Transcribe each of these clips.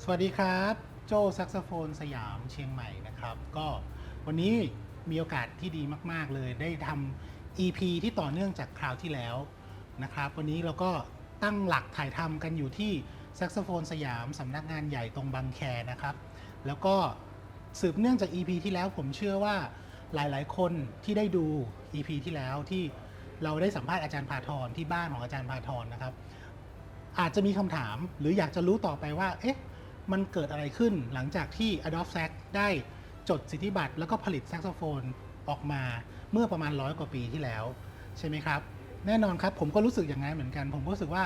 สวัสดีครับโจ้แซกโซโฟนสยามเชียงใหม่นะครับก็วันนี้มีโอกาสที่ดีมากๆเลยได้ทำ EP ที่ต่อเนื่องจากคราวที่แล้วนะครับวันนี้เราก็ตั้งหลักถ่ายทำกันอยู่ที่แซกโซโฟนสยามสำนักงานใหญ่ตรงบางแคนะครับแล้วก็สืบเนื่องจาก EP ที่แล้วผมเชื่อว่าหลายๆคนที่ได้ดู EP ที่แล้วที่เราได้สัมภาษณ์อาจารย์พาทรที่บ้านของอาจารย์พาทรนะครับอาจจะมีคำถามหรืออยากจะรู้ต่อไปว่าเอ๊ะมันเกิดอะไรขึ้นหลังจากที่ Adobe Sax ได้จดสิทธิบัตรแล้วก็ผลิตแซกโซโฟนออกมาเมื่อประมาณ100 กว่าปีที่แล้วใช่ไหมครับแน่นอนครับผมก็รู้สึกอย่างนั้นเหมือนกันผมก็รู้สึกว่า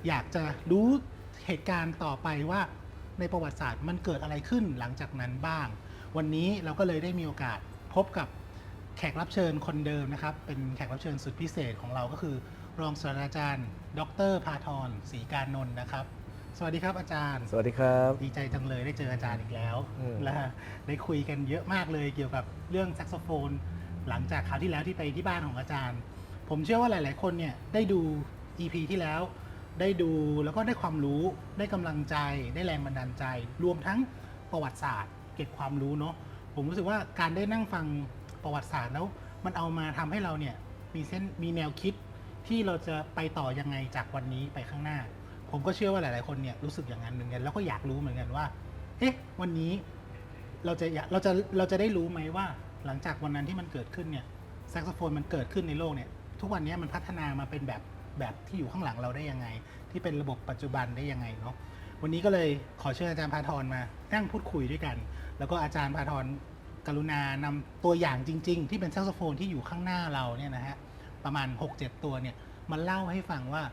อยากจะรู้เหตุการณ์ต่อไปว่าในประวัติศาสตร์มันเกิดอะไรขึ้นหลังจากนั้นบ้าง วันนี้เราก็เลยได้มีโอกาสพบกับแขกรับเชิญคนเดิมนะครับเป็นแขกรับเชิญสุดพิเศษของเราก็คือรองศาสตราจารย์ ดร.พาทร ศรีการนนท์นะครับสวัสดีครับอาจารย์ สวัสดีครับ ดีใจจังเลยได้เจออาจารย์อีกแล้วและได้คุยกันเยอะมากเลยเกี่ยวกับเรื่องแซกโซโฟนหลังจากคราวที่แล้วที่ไปที่บ้านของอาจารย์ ผมเชื่อว่าหลายๆคนเนี่ยได้ดู EP ที่แล้วได้ดูแล้วก็ได้ความรู้ได้กำลังใจได้แรงบันดาลใจ รวมทั้งประวัติศาสตร์เก็บความรู้เนาะผมรู้สึกว่าการได้นั่งฟังประวัติศาสตร์แล้วมันเอามาทำให้เราเนี่ยมีแนวคิดที่เราจะไปต่อยังไงจากวันนี้ไปข้างหน้าผมก็เชื่อว่าหลายๆคนเนี่ยรู้สึกอย่างนั้นเหมือนกันแล้วก็อยากรู้เหมือนกันว่าเอ๊ะวันนี้เราจะได้รู้ไหมว่าหลังจากวันนั้นที่มันเกิดขึ้นเนี่ยแซกโซโฟนมันเกิดขึ้นในโลกเนี่ยทุกวันนี้มันพัฒนามาเป็นแบบที่อยู่ข้างหลังเราได้ยังไงที่เป็นระบบปัจจุบันได้ยังไงเนาะวันนี้ก็เลยขอเชิญอาจารย์พาทรมานั่งพูดคุยด้วยกันแล้วก็อาจารย์พาทรกรุณานำตัวอย่างจริงๆที่เป็นแซกโซโฟนที่อยู่ข้างหน้าเราเนี่ยนะฮะประมาณ 6-7 ตัวเนี่ยมาเล่าให้ฟังว่า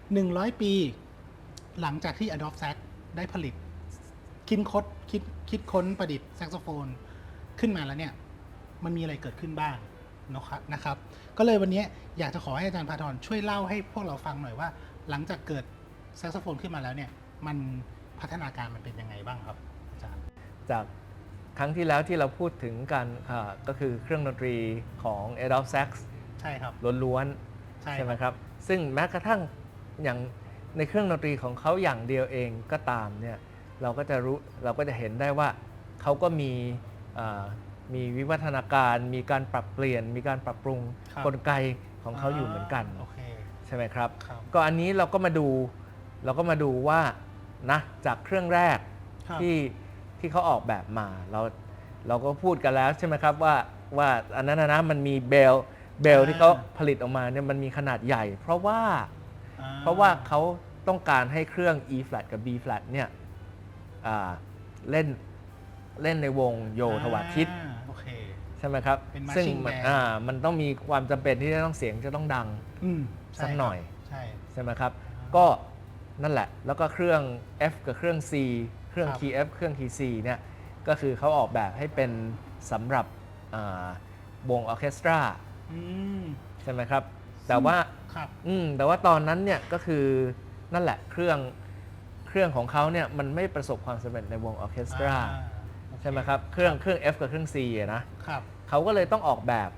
100 ปีหลังจากที่ Adobe Sax ได้ผลิตคิดค้นประดิษฐ์แซกโซโฟนขึ้นมาแล้วเนี่ยมันมีอะไรเกิดขึ้นบ้างนะครับก็เลยวันนี้อยากจะขอให้อาจารย์พาทรช่วยเล่าให้พวกเราฟังหน่อยว่าหลังจากเกิดแซกโซโฟนขึ้นมาแล้วเนี่ยมันพัฒนาการมันเป็นยังไงบ้างครับอาจารย์จากครั้งที่แล้วที่เราพูดถึงกันก็คือเครื่องดนตรีของ Adobe Sax ใช่ครับล้วนๆใช่ไหมครับซึ่งแม้กระทั่งอย่างในเครื่องดนตรีของเขาอย่างเดียวเองก็ตามเนี่ยเราก็จะเห็นได้ว่าเขาก็มีวิวัฒนาการมีการปรับเปลี่ยนมีการปรับปรุงกลไกของเขาอยู่เหมือนกันใช่ไหมครับก็อันนี้เราก็มาดูว่านะจากเครื่องแรกที่เขาออกแบบมาเราก็พูดกันแล้วใช่ไหมครับว่าอันนั้นนะมันมีเบลที่เขาผลิตออกมาเนี่ยมันมีขนาดใหญ่ เพราะว่าเขาต้องการให้เครื่อง E flat กับ B flat เนี่ยเล่นในวงโยธวาทิตใช่ไหมครับซึ่งมันต้องมีความจำเป็นที่จะต้องเสียงจะต้องดังสักหน่อยใช่ไหมครับก็นั่นแหละแล้วก็เครื่อง F กับเครื่อง C เครื่อง Key F เครื่อง Key C เนี่ยก็คือเขาออกแบบให้เป็นสำหรับวงออร์เคสตราใช่ไหมครับแต่ว่าตอนนั้นเนี่ยก็คือนั่นแหละเครื่องของเขาเนี่ยมันไม่ประสบความสำเร็จในวงออร์เคสตราใช่ไหมครับเครื่อง F กับเครื่อง C นะเขาก็เลยต้องออกแบบ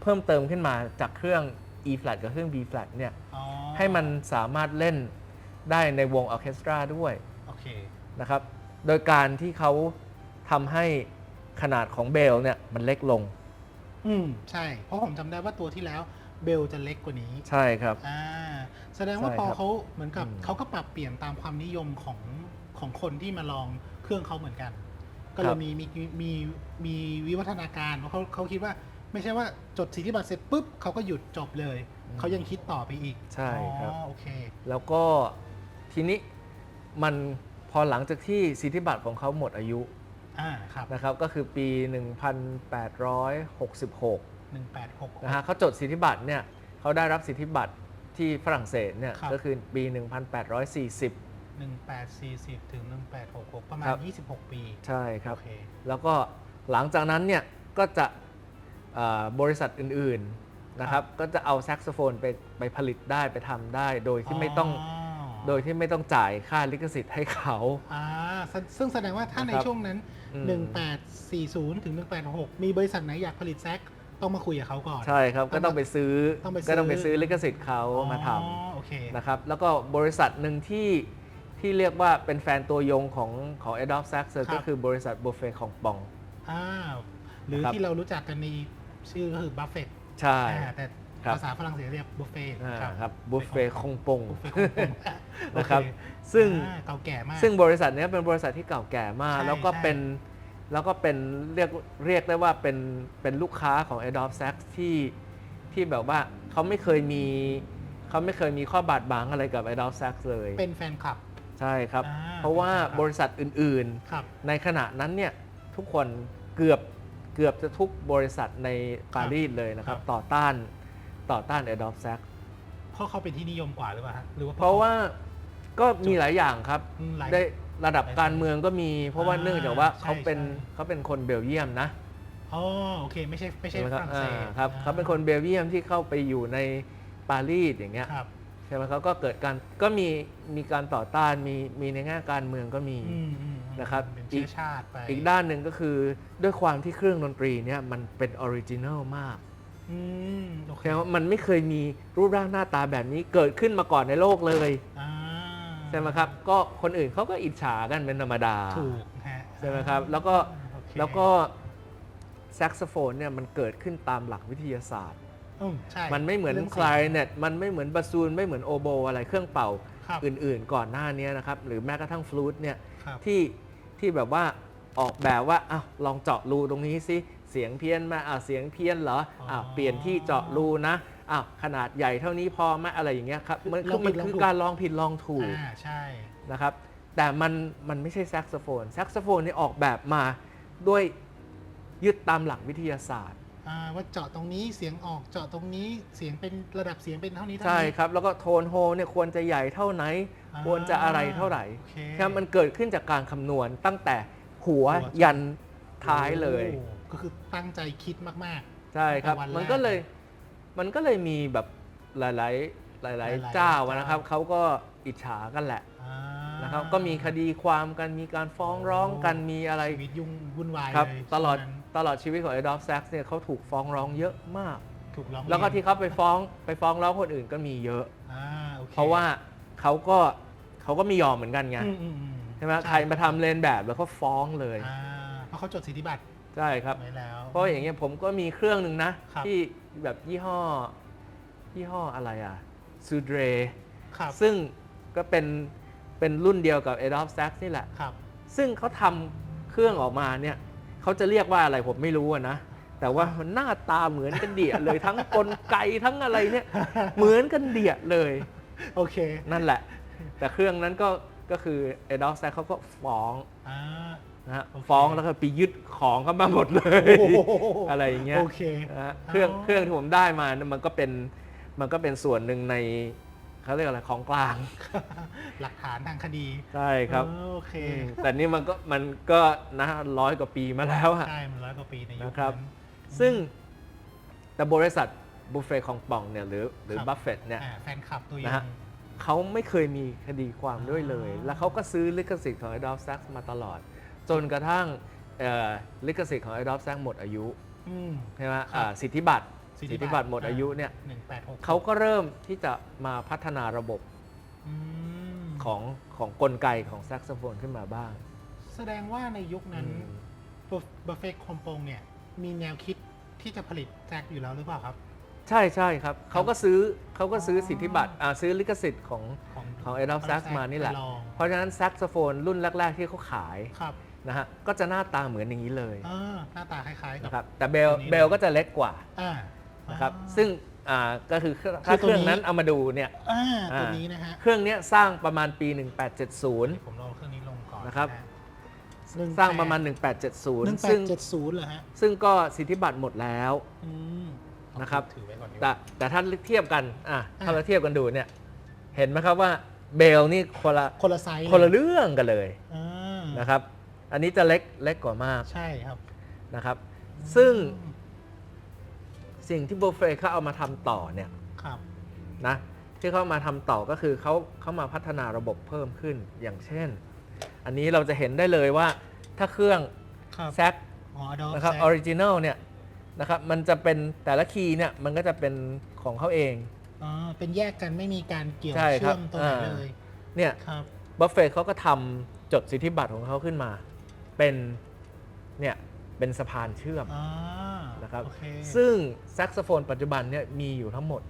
เพิ่มเติมขึ้นมาจากเครื่อง E flat กับเครื่อง B flat เนี่ยให้มันสามารถเล่นได้ในวงออร์เคสตราด้วยนะครับโดยการที่เขาทำให้ขนาดของเบลเนี่ยมันเล็กลงใช่เพราะผมจำได้ว่าตัวที่แล้วเบลจะเล็กกว่านี้ใช่ครับแสดงว่าพอเขาเหมือนกับเขาก็ปรับเปลี่ยนตามความนิยมของคนที่มาลองเครื่องเขาเหมือนกันก็เลยมีวิวัฒนาการเพราะเขาคิดว่าไม่ใช่ว่าจดสิทธิบัตรเสร็จปุ๊บเขาก็หยุดจบเลยเขายังคิดต่อไปอีกใช่ครับโอเคแล้วก็ทีนี้มันพอหลังจากที่สิทธิบัตรของเขาหมดอายุนะครับก็คือปี 1866นะฮะเขาจดสิทธิบัตรเนี่ยเขาได้รับสิทธิบัตรที่ฝรั่งเศสเนี่ยก็คือปี 1840 ถึง 1866 ประมาณ 26 ปีใช่ครับแล้วก็หลังจากนั้นเนี่ยก็จะบริษัทอื่นๆนะครับก็จะเอาแซกโซโฟนไปผลิตได้ไปทำได้โดยที่ไม่ต้องจ่ายค่าลิขสิทธิ์ให้เขาซึ่งแสดงว่าถ้าในช่วงนั้น 1840 ถึง 1866 มีบริษัทไหนอยากผลิตแซกต้องมาคุยกับเขาก่อนใช่ครับก็ต้องไปซื้อลิขสิทธิ์เขามาทำนะครับแล้วก็บริษัทหนึ่งที่ ที่เรียกว่าเป็นแฟนตัวยงของ Adolphe Sax ครับ ก็คือบริษัทบุฟเฟ่ของปอง หรือ ครับ ที่เรารู้จักกันในชื่อก็คือบัฟเฟต ใช่ แต่ ครับ ภาษาฝรั่งเศสเรียกบุฟเฟ่ ครับบุฟเฟ่คงปง บุฟเฟ่ของผม นะครับ โอเ ซึ่ง เก่าแก่มาก ซึ่งบริษัทเนี้ยเป็นบริษัทที่เก่าแก่มาก ใช่ แล้วก็ ใช่ เป็นเรียกได้ว่าเป็นลูกค้าของ Adolphe Sax ที่แบบว่าเขาไม่เคยมีข้อบาดหมางอะไรกับ Adolphe Sax เลย เป็นแฟนคลับ ใช่ครับ อ่า เพราะว่า เป็นแฟนคลับ บริษัทอื่น ครับ ๆ ในขณะนั้นเนี่ยทุกคนเกือบจะทุกบริษัทในปารีสเลยนะครับ ครับ ต่อต้าน Adolphe Sax เพราะเขาเป็นที่นิยมกว่าหรือเปล่าฮะหรือว่า เพราะว่าก็มีหลายอย่างครับ หลาย ได้ระดับการเมืองก็มี เพราะว่า อ่า เนื่องจากว่า ใช่ เขาเป็น ใช่ เขาเป็นคนเบลเยียมนะ อ๋อโอเคไม่ใช่ ใช่ไหม ฝ ครับ รั่งเศส ครับเขาเป็นคนเบลเยียมที่เข้าไปอยู่ในปารีสอย่างเงี้ย ครับ ใช่ไหมครับก็เกิดการก็มีการต่อต้านมีในแง่การเมืองก็มี นะครับ เป็นเชื้อชาติไป อีกด้านหนึ่งก็คือด้วยความที่เครื่องดนตรีเนี่ยมันเป็นออริจินัลมาก โอเค แสดงว่ามันไม่เคยมีรูปร่างหน้าตาแบบนี้เกิดขึ้นมาก่อนในโลกเลย อ่า ใช่ไหมครับก็คนอื่นเขาก็อิจฉากันเป็นธรรมดา ถูกฮะ ใช่ไหมครับแล้วก็ โอเค แซกโซโฟนเนี่ยมันเกิดขึ้นตามหลักวิทยาศาสตร์ ใช่ มันไม่เหมือน รื่อง คลาริเนตมันไม่เหมือนบาซูนไม่เหมือนโอโบอะไรเครื่องเป่า ครับ อื่นๆ ก่อนหน้านี้นะครับหรือแม้กระทั่งฟลูตเนี่ย ครับ ที่แบบว่าออกแบบว่าอ้าวลองเจาะรูตรงนี้สิเสียงเพี้ยนมาเสียงเพี้ยนเหรอเปลี่ยนที่เจาะรูนะขนาดใหญ่เท่านี้พอไหมอะไรอย่างเงี้ยครับมันคือการลองผิดลองถูก ใช่ นะครับแต่มันไม่ใช่แซกโซโฟนแซกโซโฟนนี่ออกแบบมาด้วยยึดตามหลักวิทยาศาสตร์ ว่าเจาะตรงนี้เสียงออกเจาะตรงนี้เสียงเป็นระดับเสียงเป็นเท่านี้เท่า ใช่ นี้ ครับแล้วก็โทนโฮเนี่ยควรจะใหญ่เท่าไหน ควรจะอะไรเท่าไหร่ โอเค ครับมันเกิดขึ้นจากการคำนวณตั้งแต่หัวยันท้ายเลย โอ้ก็คือตั้งใจคิดมาก ใช่ครับ ตั้งแต่วันแรก มันก็เลยมีแบบหลายเจ้านะครับเขาก็อิจฉากันแหละ ๆ นะครับก็มีคดีความกันมีการฟ้องร้องกันมีอะไร ชีวิตยุ่งวุ่นวาย ครับ เลย ตลอด ช่วงนั้น ตลอดชีวิตของ Adolphe Sax เนี่ยเขาถูกฟ้องร้องเยอะมาก ถูกร้อง แล้วก็ เรียน ที่เขาไปฟ้องร้องคนอื่นก็มีเยอะ โอค เพราะว่าเขาก็ไม่ยอมเหมือนกันไง ใช่ไหมใครมาทำเลนแบบแล้วก็ฟ้องเลย เพราะเขาจดสิทธิบัตร ใช่ครับ ไว้แล้ว เพราะอย่างเงี้ยผมก็มีเครื่องหนึ่งนะครับ ที่แบบยี่ห้ออะไรซูเดร ครับ ซึ่งก็เป็นรุ่นเดียวกับ Adolphe Sax นี่แหละ ครับ ซึ่งเขาทำเครื่องออกมาเนี่ยเขาจะเรียกว่าอะไรผมไม่รู้นะ แต่ว่ามันหน้าตาเหมือนกันเดียเลย ทั้งกลไกทั้งอะไรเนี่ยเหมือนกันเดียเลย โอเค นั่นแหละ แต่เครื่องนั้นก็คือ Adolphe Sax เขาก็ฟ้อง อ่า นะฮะ โอเค ฟ้องแล้วก็ไปยึดของเขามาหมดเลย โอ้โห อะไรอย่างเงี้ย โอเค นะฮะ อ๋อ เครื่องที่ผมได้มาเนี่ยมันก็เป็นส่วนหนึ่งในเขาเรียกอะไรของกลาง หลักฐานทางคดี ใช่ครับ โอเค แต่นี่มันก็นะ100 กว่าปีมาแล้วอะ ใช่มัน100 กว่าปีในยุค นะครับ นั้น ซึ่งแต่บริษัทบุฟเฟ่ของปองเนี่ยหรือ ครับ บัฟเฟตเนี่ย แฟนคลับตัวย นะ ง ฮะ เขาไม่เคยมีคดีความด้วยเลย แล้วเขาก็ซื้อลิขสิทธิ์ของ Adolphe Sax มาตลอด จนกระทั่งลิขสิทธิ์ของ Adolphe Sax หมดอายุ ใช่ไหม ครับ สิทธิบัตรหมดอายุเนี่ย 186 เขาก็เริ่มที่จะมาพัฒนาระบบ อืม ของกลไกของแซกโซโฟนขึ้นมาบ้าง แสดงว่าในยุคนั้นบัฟเฟตคอมปงเนี่ยมีแนวคิดที่จะผลิตแจ็คอยู่แล้วหรือเปล่าครับ ใช่ครับเขาก็ซื้อสิทธิบัตรซื้อลิขสิทธิ์ของ Adolphe Sax มานี่แหละ ไปอง เพราะฉะนั้นแซกโซโฟนรุ่นแรก ๆ ที่เขาขาย ครับ นะฮะก็จะหน้าตาเหมือนอย่างนี้เลย หน้าตาคล้ายๆ นะครับแต่เบ ตัวนี้ ลก็จะเล็กกว่า อ่า นะครับซึ่งก็คือถ้าเครื่องนั้นเอามาดูเนี่ย ตัวนี้นะฮะ เครื่องนี้สร้างประมาณปี 1870 ผมลองเครื่องนี้ลงก่อน นะครับ ฮ สร้างประมาณ 1870 ซึ่ง 1870เหรอฮะ ซึ่งก็สิทธิบัตรหมดแล้ว อืม นะครับ ถือไว้ก่อนดีกว่า แต่ถ้าเทียบกันถ้าเราเทียบกันดูเนี่ยเห็นไหมครับว่าเบลนี่คนละไซส์ คนละเรื่องกันเลย อ่า นะครับอันนี้จะเล็กกว่ามาก ใช่ครับ นะครับซึ่งสิ่งที่บุฟเฟ่เขาเอามาทำต่อเนี่ย ครับ นะที่เขามาทำต่อก็คือเขามาพัฒนาระบบเพิ่มขึ้นอย่างเช่น อันนี้เราจะเห็นได้เลยว่าถ้าเครื่อง ครับ แซก Adolphe นะครับ Sax ออริจินัลเนี่ยนะครับมันจะเป็นแต่ละคีย์เนี่ยมันก็จะเป็นของเขาเอง เป็นแยกกันไม่มีการเกี่ยว ใช่ครั เชื่ บ อมตรงไหนเลย เนี่ย ครับ บัฟเฟตเขาก็ทำจดสิทธิบัตรของเขาขึ้นมาเป็นเนี่ยเป็นสะพานเชื่อม อ่า นะครับ โอเค ซึ่งแซกโซโฟนปัจจุบันเนี่ยมีอยู่ทั้งหมด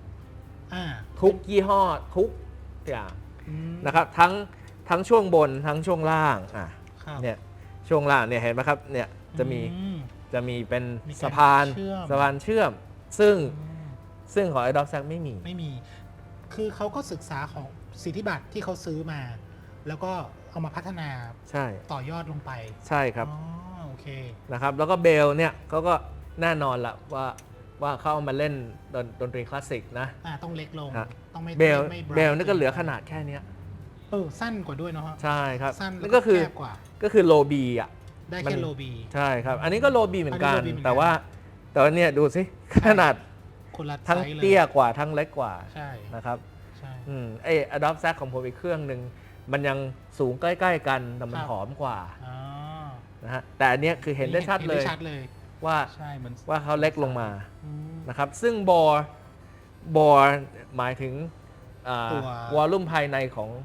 อ่า ทุกยี่ห้อทุกอย่าง อืม นะครับทั้งช่วงบนทั้งช่วงล่างครับ เนี่ยช่วงล่างเนี่ยเห็นไหมครับเนี่ยจะมี อืม เป็น มีการ สะพาน เชื่อม สะพานเชื่อม ซึ่ง อืม ซึ่งของ Adobe Stack ไม่มี ไม่มี คือเขาก็ศึกษาของสิทธิบัตรที่เขาซื้อมา แล้วก็เอามาพัฒนา ใช่ ต่อยอดลงไป ใช่ครับ อ๋อโอเค นะครับแล้วก็เบลเนี่ยเขาก็แน่นอนละว่าเขาเอามาเล่นดนตรีคลาสสิกนะ ต้องเล็กลง ฮะ ต้องไม่ เบล ไม่ เบลนี่ก็เหลือขนาดแค่เนี้ย สั้นกว่าด้วยเนาะ ใช่ครับ สั้น นั่นก็คือ แคบกว่า ก็คือโลบีอ่ะ ได้ มั แค่ น โลบี ใช่ครับ อันนี้ก็โลบีเหมือนกัน อันนี้โลบีเหมือนกัน แต่ว่าเนี่ยดูสิขนาด คนละ ทั้ง ไซส์เลย เตี้ยกว่าทั้งเล็กกว่า ใช่ นะครับ ใช่ ไอ้ Adobe Stack ของผมอีกเครื่องหนึ่งมันยังสูงใกล้ๆกันแต่มัน ครับ หอมกว่า อ๋อ นะฮะแต่อันเนี้ยคือเห็นได้ชัดเลย ชัดเลย ว่า ใช่มัน ว่าเขาเล็กลงมา อืม นะครับซึ่งบอร์หมายถึง ตัว วอลลุ่มภายใน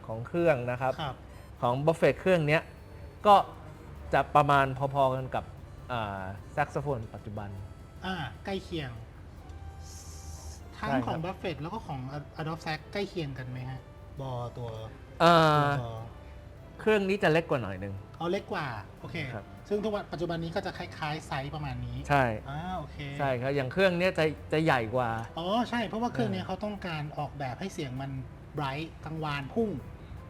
ของเครื่องนะครับ ครับ ของบัฟเฟตเครื่องเนี้ยก็จะประมาณพอๆกันกับแซกโซโฟนปัจจุบัน ใกล้เคียง ทั้ง ใช่ครับ ของบัฟเฟตแล้วก็ของ Adobe Stack ใกล้เคียงกันไหมฮะ บอตัว เอ่อ บอ เครื่องนี้จะเล็กกว่าหน่อยหนึง เอาเล็กกว่า โอเค ครับ ซึ่งทุกวันปัจจุบันนี้ก็จะคล้ายๆไซส์ประมาณนี้ ใช่ โอเค ใช่ครับอย่างเครื่องเนี้ยจะใหญ่กว่า อ๋อ ใช่ เพราะว่าเครื่องนี้เขาต้องการออกแบบให้เสียงมันไบรท์กังวานพุ่ง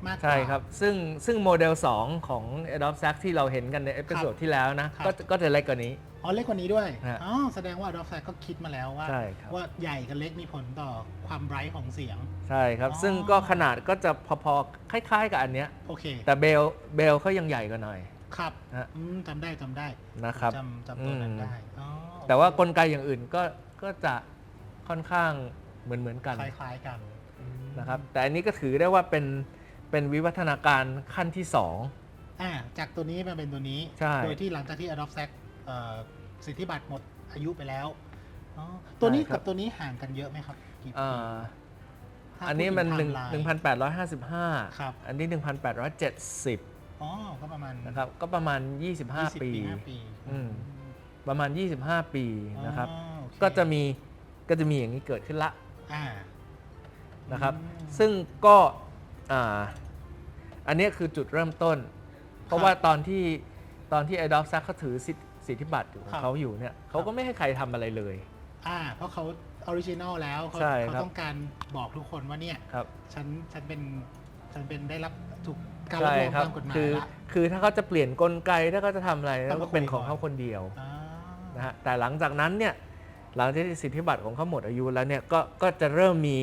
มากกว่า ใช่ครับซึ่งโมเดล 2 ของ Adobe Stack ที่เราเห็นกันในเอพิโซดที่แล้วนะครับ ก็จะเล็กกว่านี้ อ๋อ เล็กกว่านี้ด้วย ฮะ แสดงว่า Adobe Stack ก็คิดมาแล้วว่า ใช่ครับ ว่าใหญ่กับเล็กมีผลต่อความไบรท์ของเสียง ใช่ครับ อ๋อ ซึ่งก็ขนาดก็จะพอๆคล้ายๆกับอันเนี้ย โอเค แต่เบลเขายังใหญ่กว่าหน่อย ครับ ฮะ จำได้ นะครับ จำตัวนั้นได้อ๋อ แต่ว่ากลไกอย่างอื่นก็จะค่อนข้างเหมือนกัน คล้ายๆกันนะครับแต่อันนี้ก็ถือได้ว่าเป็นวิวัฒนาการขั้นที่ จากตัวนี้มาเป็นตัวนี้ ใช่ โดยที่หลังจากที่ Adobe Stack สิทธิบัตรหมดอายุไปแล้วอ๋อตัวนี้กับตัวนี้ห่างกันเยอะไหมครับกี่ 2 ปีถ้า อันนี้มัน พูดถึง timeline 1,855 ครับ อันนี้ 1,870 อ๋อก็ประมาณ นะครับก็ประมาณ 20 25 ปี ปี อืม ประมาณ 25 ปีนะครับ อ๋อโอเค ก็จะมีอย่างนี้เกิดขึ้นละ อ่า นะครับ อืม ซึ่งก็อันนี้คือจุดเริ่มต้น เพราะว่าตอนที่ Adobe Stack เขาถือสิทธิบัตรของเขาอยู่เนี่ยเขาก็ไม่ให้ใครทำอะไรเลย เพราะเขาออริจินอลแล้วเขา ใช่ เขา ครับ ต้องการบอกทุกคนว่าเนี่ย ครับ ฉันเป็นได้รับถูกการรับ ใช่ รอง ครับ ตามกฎหมาย คือ ละ คือถ้าเขาจะเปลี่ยนกลไกถ้าเขาจะทำอะไร ต้องมา ก็เป็น คุย ของ ก่อน เขาคนเดียว อ่า นะฮะแต่หลังจากนั้นเนี่ยหลังจากที่สิทธิบัตรของเขาหมดอายุแล้วเนี่ยก็จะเริ่มมี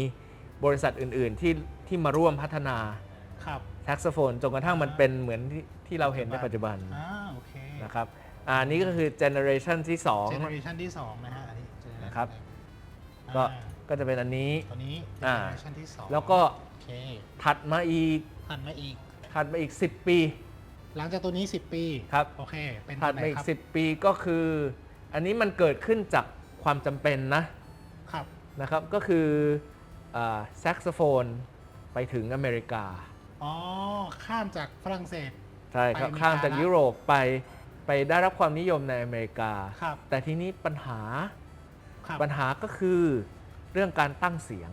บริษัทอื่นๆที่มาร่วมพัฒนา ครับ แซกโซโฟนจนกระทั่งมันเป็นเหมือนที่เราเห็นในปัจจุบัน โอเค นะครับอันนี้ก็คือเจเนอเรชันที่ เจเนอเรชันที่ 2 นะฮะอันนี้ นะครับ อ่า ก็จะเป็นอันนี้ ตัวนี้เจ อ่า เนอเรชันที่ 2 แล้วก็ โอเค ถัดมาอีก ถัดมาอีก 10 ปี หลังจากตัวนี้ 10 ปี ครับ โอเค เป็น ถั ตั ด วไหน มาอี ค ก รับ 10 ปีก็คือ อันนี้มันเกิดขึ้นจากความจำเป็นนะครับ นะครับก็คือแซกโซโฟนไปถึงอเมริกา อ๋อ ข้ามจากฝรั่งเศส ใช่ครับ ไปอเมริกา ข้ามจากยุโรปไปได้รับความนิยมในอเมริกา ครับ แต่ทีนี้ปัญหา ครับ ก็คือเรื่องการตั้งเสียง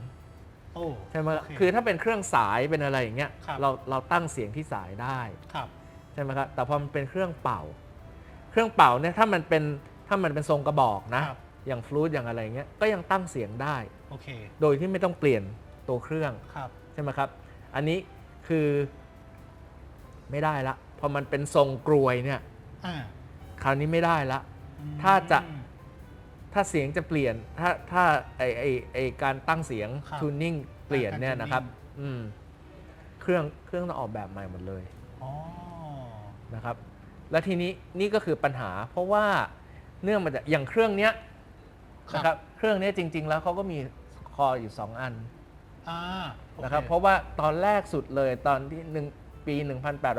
โอ้ ใช่ไหม โเ คือถ้าเป็นเครื่องสายเป็นอะไรอย่างเงี้ย ครับ เราตั้งเสียงที่สายได้ ครับ ใช่ไหมครับแต่พอมันเป็นเครื่องเป่า เครื่องเป่าเนี่ยถ้ามันเป็นทรงกระบอกนะครับ อย่างฟลูตอย่างอะไรเงี้ยก็ยังตั้งเสียงได้ โอเค โดยที่ไม่ต้องเปลี่ยนตัวเครื่อง ครับ ใช่ไหมครับอันนี้คือไม่ได้ละพอมันเป็นทรงกรวยเนี่ย อ่า คราวนี้ไม่ได้ละ อืม ถ้าเสียงจะเปลี่ยนถ้าไอการตั้งเสียง ครับ ทูนนิ่งเปลี่ยนเนี่ย การ นะครับ tuning เครื่องต้องออกแบบใหม่หมดเลย อ๋อ นะครับและทีนี้นี่ก็คือปัญหา เพราะว่าเนื่องมาจากอย่างเครื่องเนี้ยนะครับเครื่องเนี้ยจริง ๆ แล้วเขาก็มีคออยู่ 2 อัน โอเ นะครับเพราะว่าตอนแรกสุดเลยตอนที่ปี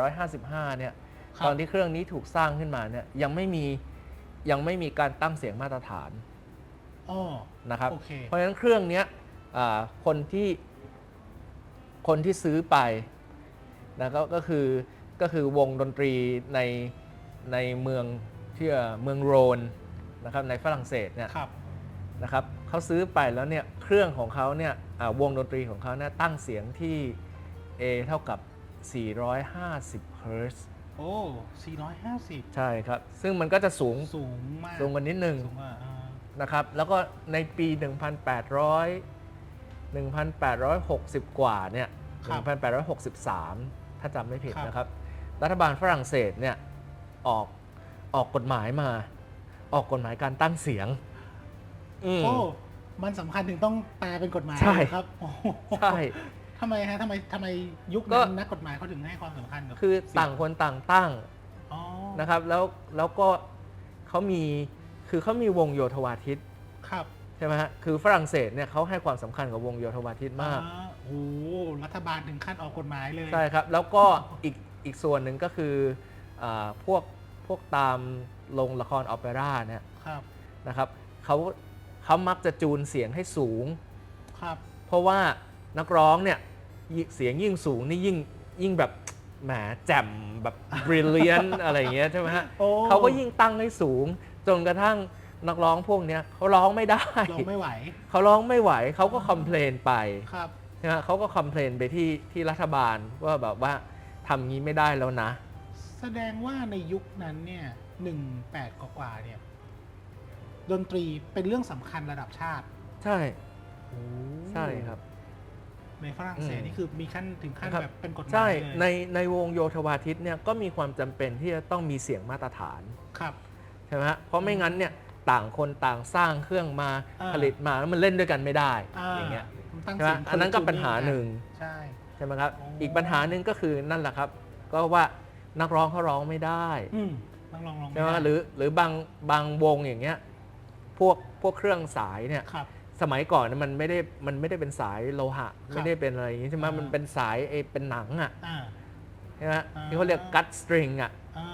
1855 เนี่ย ครับ ตอนที่เครื่องนี้ถูกสร้างขึ้นมาเนี่ยยังไม่มีการตั้งเสียงมาตรฐาน อ๋อ นะครับ โอเค เพราะฉะนั้นเครื่องเนี้ยคนที่ซื้อไป นะก็คือวงดนตรีในเมืองที่เมืองโรนนะครับในฝรั่งเศสเนี่ย ครับ นะครับเขาซื้อไปแล้วเนี่ยเครื่องของเขาเนี่ยวงดนตรีของเขาเนี่ยตั้งเสียงที่ A เท่ากับ 450 เฮิร์ตซ์ โอ้450ใช่ครับซึ่งมันก็จะสูง สูงมาก สูงกว่านิดนึง สูงกว่านะครับแล้วก็ในปี 1860 กว่าเนี่ย 1863 ถ้าจำไม่ผิดนะครับรัฐบาลฝรั่งเศสเนี่ยออกกฎหมายมาออกกฎหมายการตั้งเสียง โอ้มันสำคัญถึงต้องแปลเป็นกฎหมาย ใช่ ครับโอ้โห ใช่ ทำไมฮะทำไมยุคนั้นนักกฎหมายเขาถึงให้ความสำคัญกับ คือต่างคนต่างตั้ง อ๋อ นะครับแล้วก็เขามีวงโยธวาทิต ครับ ใช่ไหมฮะคือฝรั่งเศสเนี่ยเขาให้ความสำคัญกับวงโยธวาทิตมาก โอ้โหรัฐบาลถึงขั้นออกกฎหมายเลย ใช่ครับแล้วก็อีกส่วนหนึ่งก็คือพวกตามโรงละครออเปร่าเนี่ย ครับ นะครับเขามักจะจูนเสียงให้สูง ครับ เพราะว่านักร้องเนี่ยเสียงยิ่งสูงนี่ยิ่งแบบแหมแจ่มแบบ brilliant อะไรอย่างเงี้ยใช่ไหมฮะ โอ้ เขาก็ยิ่งตั้งให้สูงจนกระทั่งนักร้องพวกเนี้ยเขาร้องไม่ได้ ลองไม่ไหว เขาร้องไม่ไหวเขาก็คอมเพลนไป ครับ นะฮะเขาก็คอมเพลนไปที่รัฐบาลว่าแบบว่าทำงี้ไม่ได้แล้วนะ แสดงว่าในยุคนั้นเนี่ย18 กว่าๆเนี่ยดนตรีเป็นเรื่องสำคัญระดับชาติ ใช่ โอ้ ใช่ครับ ในฝรั่งเศสนี่คือมีขั้นถึงขั้น ครับ แบบเป็นกฎหมาย ใช่ เลย ในวงโยธวาทิตเนี่ยก็มีความจำเป็นที่จะต้องมีเสียงมาตรฐาน ครับ ใช่ไหมฮะเพราะไม่งั้นเนี่ยต่างคนต่างสร้างเครื่องมา ผลิตมาแล้วมันเล่นด้วยกันไม่ได้อย่างเงี้ย ตั้ง ใช่ไหม เสียง อันนั้นก็ปัญหาหนึ่ง ใช่ ใช่ไหมครับ โอ้ อีกปัญหาหนึ่งก็คือนั่นแหละครับก็ว่านักร้องเขาร้องไม่ได้ ต้องลอง ใช่ไหมหรือบางวงอย่างเงี้ยพวกเครื่องสายเนี่ย ครับ สมัยก่อนเนี่ยมันไม่ได้เป็นสายโลหะไม่ได้เป็นอะไรอย่างงี้ใช่ไหมมันเป็นสายเป็นหนังอ่ะ อ่า ใช่ไหมที่เขาเรียกกัตสตริงอ่ะ อ่า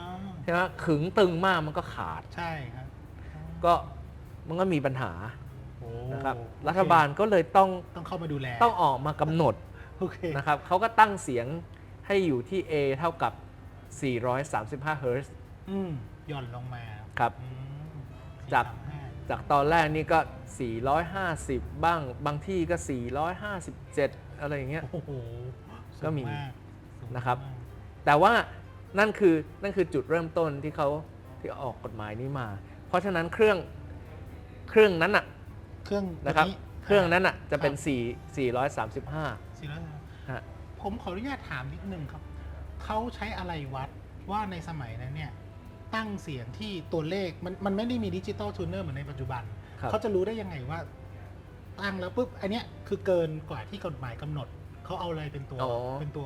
ใช่ไหมขึงตึงมากมันก็ขาด ใช่ครับ ก็มันก็มีปัญหา โอ้ นะครับ โอเค รัฐบาลก็เลยต้อง เข้ามาดูแล ออกมากำหนด โอเค นะครับเขาก็ตั้งเสียงให้อยู่ที่ A เท่ากับ 435 เฮิร์ตซ์ หย่อนลงมา ครับ อืม จาก 435 จากตอนแรกนี่ก็ 450 บ้างบางที่ก็ 457 อะไรอย่างเงี้ย โอ้โห ก็มี สูงาสูง นะครับ มาก แต่ว่านั่นคือจุดเริ่มต้นที่ออกกฎหมายนี้มา เพราะฉะนั้นเครื่องนั้นน่ะ เครื่อง นะครับ ตัว เครื่องนั้นน่ะจะเป็น 435 435 ฮะ ผมขออนุญาตถามนิดนึงครับ เขาใช้อะไรวัดว่าในสมัยนั้นเนี่ย ตั้งเสียงที่ตัวเลขมันไม่ได้มีดิจิตอลทูนเนอร์เหมือนในปัจจุบัน ครับ เขาจะรู้ได้ยังไงว่า ตั้งแล้วปุ๊บอันเนี้ยคือเกินกว่าที่กฎหมายกำหนด เขาเอาอะไรเป็นตัว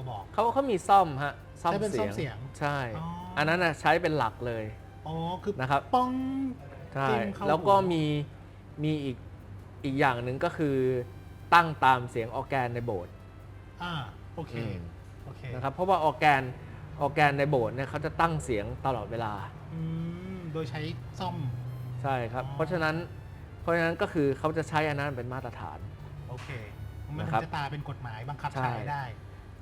บอก เขามีซ่อมฮะซ่อม ใช้เป็นซ่อมเสี เสี ย ย ง งใช่ อ๋ออั อันนั้นน่ะใช้เป็นหลักเลย อ๋อคือ นะครับ ป้อง ใช่ จิ้มเข้า แล้วก็ หู มีอีกอย่างหนึ่งก็คือตั้งตามเสียงออร์แกนในโบสถ์ โอเค อืม โอเค นะครับเพราะว่าออร์แกนในโบสถ์เนี่ยเขาจะตั้งเสียงตลอดเวลา โดยใช้ซ่อม ใช่ครับ อ๋อ เพราะฉะนั้นก็คือเขาจะใช้อันนั้นเป็นมาตรฐาน โอเค มัน นะครับ จะตาเป็นกฎหมายบังคับ ใช่ ใช้ได้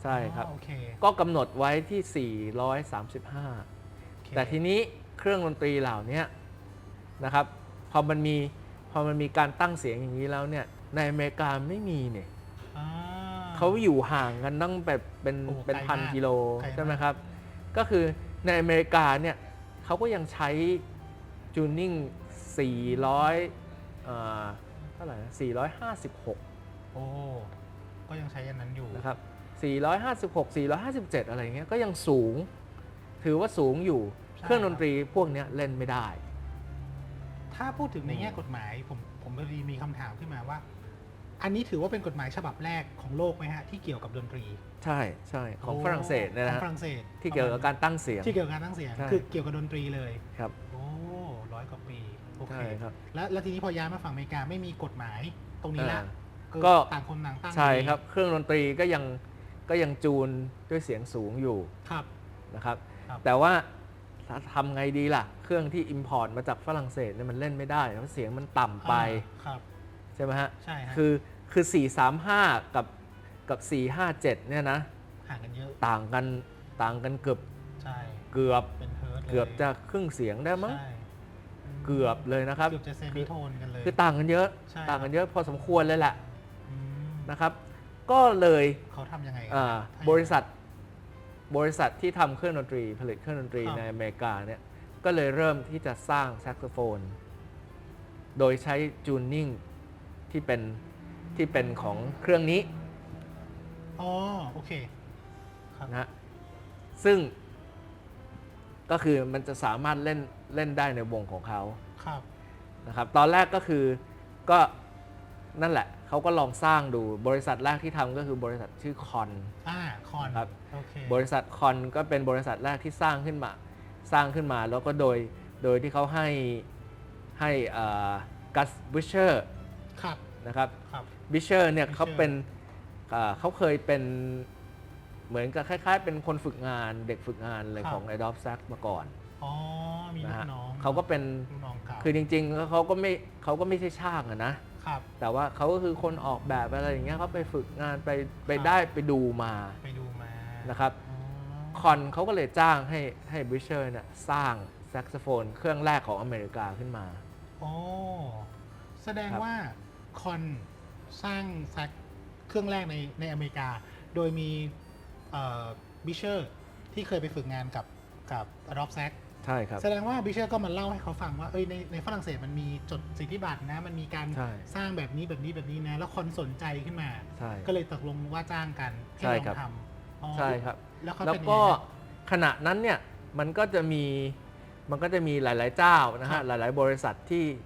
ใช่ครับ โอเค ก็กำหนดไว้ที่ 435 แต่ทีนี้เครื่องดนตรีเหล่านี้นะครับพอมันมีการตั้งเสียงอย่างนี้แล้วเนี่ยในอเมริกาไม่มีเนี่ย เขาอยู่ห่างกันตั้งแบบเป็น โอ้ เป็น ไกล พัน มาก กิโล ไกลมาก ใช่ไหมครับ ก็คือในอเมริกาเนี่ยเขาก็ยังใช้จูนนิ่ง400เท่าไหร่นะ456 โอ้ก็ยังใช้อันนั้นอยู่ นะครับ456 457 อะไรเงี้ยก็ยังสูง ถือว่าสูงอยู่ ใช่ เครื่องดนตรีพวกเนี้ยเล่นไม่ได้ ถ้าพูดถึงในแง่กฎหมายผมพอดีมีคำถามขึ้นมาว่า อันนี้ถือว่าเป็นกฎหมายฉบับแรกของโลกไหมฮะที่เกี่ยวกับดนตรี ใช่ของฝรั่งเศสเนี่ย ข นะ อง ฮะ ฝรั่งเศส ที่เกี่ยวกับการตั้งเสียง ที่เกี่ยวกับการตั้งเสียง ใช่ คือเกี่ยวกับดนตรีเลย ครับ โอ้100 กว่าปีโอเค ใช่ครับ แล้วทีนี้พอย้ายมาฝั่งอเมริกาไม่มีกฎหมายตรงนี้ละ ก็ ต่างคนต่างตั้ง ใช่ เอง ครับเครื่องดนตรีก็ยังจูนด้วยเสียงสูงอยู่ ครับ นะครับ ครับ แต่ว่าทำไงดีล่ะ เครื่องที่ Import มาจากฝรั่งเศสเนี่ยมันเล่นไม่ได้เพราะเสียงมันต่ำไป ครับ ใช่ไหมฮะ ใช่ฮะ คือ435 กับ457เนี่ยนะ ห่างกันเยอะ ต่างกันเกือบ ใช่ เกือบ เป็นเฮิร์ตเลย เกือบจะครึ่งเสียงได้มั้ง ใช่ เกือบเลยนะครับ เกือบจะเซมิโทนกันเลย คือต่างกันเยอะ ใช่ ต่างกันเยอะพอสมควรเลยแหละ อืม นะครับ ก็เลย เขาทำยังไงกัน บริษัทที่ทำเครื่องดนตรีผลิตเครื่องดนตรี ครับ ในอเมริกาเนี่ยก็เลยเริ่มที่จะสร้างแซกโซโฟนโดยใช้จูนนิ่งที่เป็นของเครื่องนี้ อ๋อโอเคครับ นะซึ่งก็คือมันจะสามารถเล่นได้ในวงของเขา ครับ นะครับตอนแรกก็คือก็นั่นแหละเขาก็ลองสร้างดูบริษัทแรกที่ทำก็คือบริษัทชื่อคอน คอน ครับ โอเค บริษัทคอนก็เป็นบริษัทแรกที่สร้างขึ้นมาแล้วก็โดยที่เขาให้กัสบิชเชอร์ ครับ นะครับ ครับ บิชเชอร์เนี่ย Bisher เขาเป็นเขาเคยเป็นเหมือนกับคล้ายๆ เป็นคนฝึกงานเด็กฝึกงานเลย ครับ ของ Adobe Sax มาก่อน อ๋อมี นะ ลู ฮะ กน้อง เขาก็เป็น ลูกน้องเก่า คือจริงๆเขาก็ไม่ใช่ช่างอะนะ ครับ แต่ว่าเขาก็คือคนออกแบบอะไรอย่างเงี้ยเขาไปฝึกงานไป ครับ ได้ไปดูมา ไปดูมา นะครับ อ๋อ คอนเขาก็เลยจ้างให้บิชเชอร์เนี่ยสร้างแซกโซโฟนเครื่องแรกของอเมริกาขึ้นมา โอ้แสดง ครับ ว่าคอนสร้างแซกเครื่องแรกในอเมริกา โดยมีบิชเชอร์ที่เคยไปฝึกงานกับร็อบแซก ใช่ครับ แสดงว่าบิชเชอร์ก็มาเล่าให้เขาฟังว่าในฝรั่งเศสมันมีจดสิทธิบัตรนะ มันมีการ ใช่ สร้างแบบนี้นะ แล้วคนสนใจขึ้นมา ใช่ ก็เลยตกลงว่าจ้างกันให้ ใช่ ลอง ครับ ทำอ๋อ ใช่ครับ แล้วเขา แล้ว เป็น ก็ ยังไงฮะ ขณะนั้นเนี่ยมันก็จะมีหลายๆเจ้านะ ครั ฮะ บ หลายๆบริษัท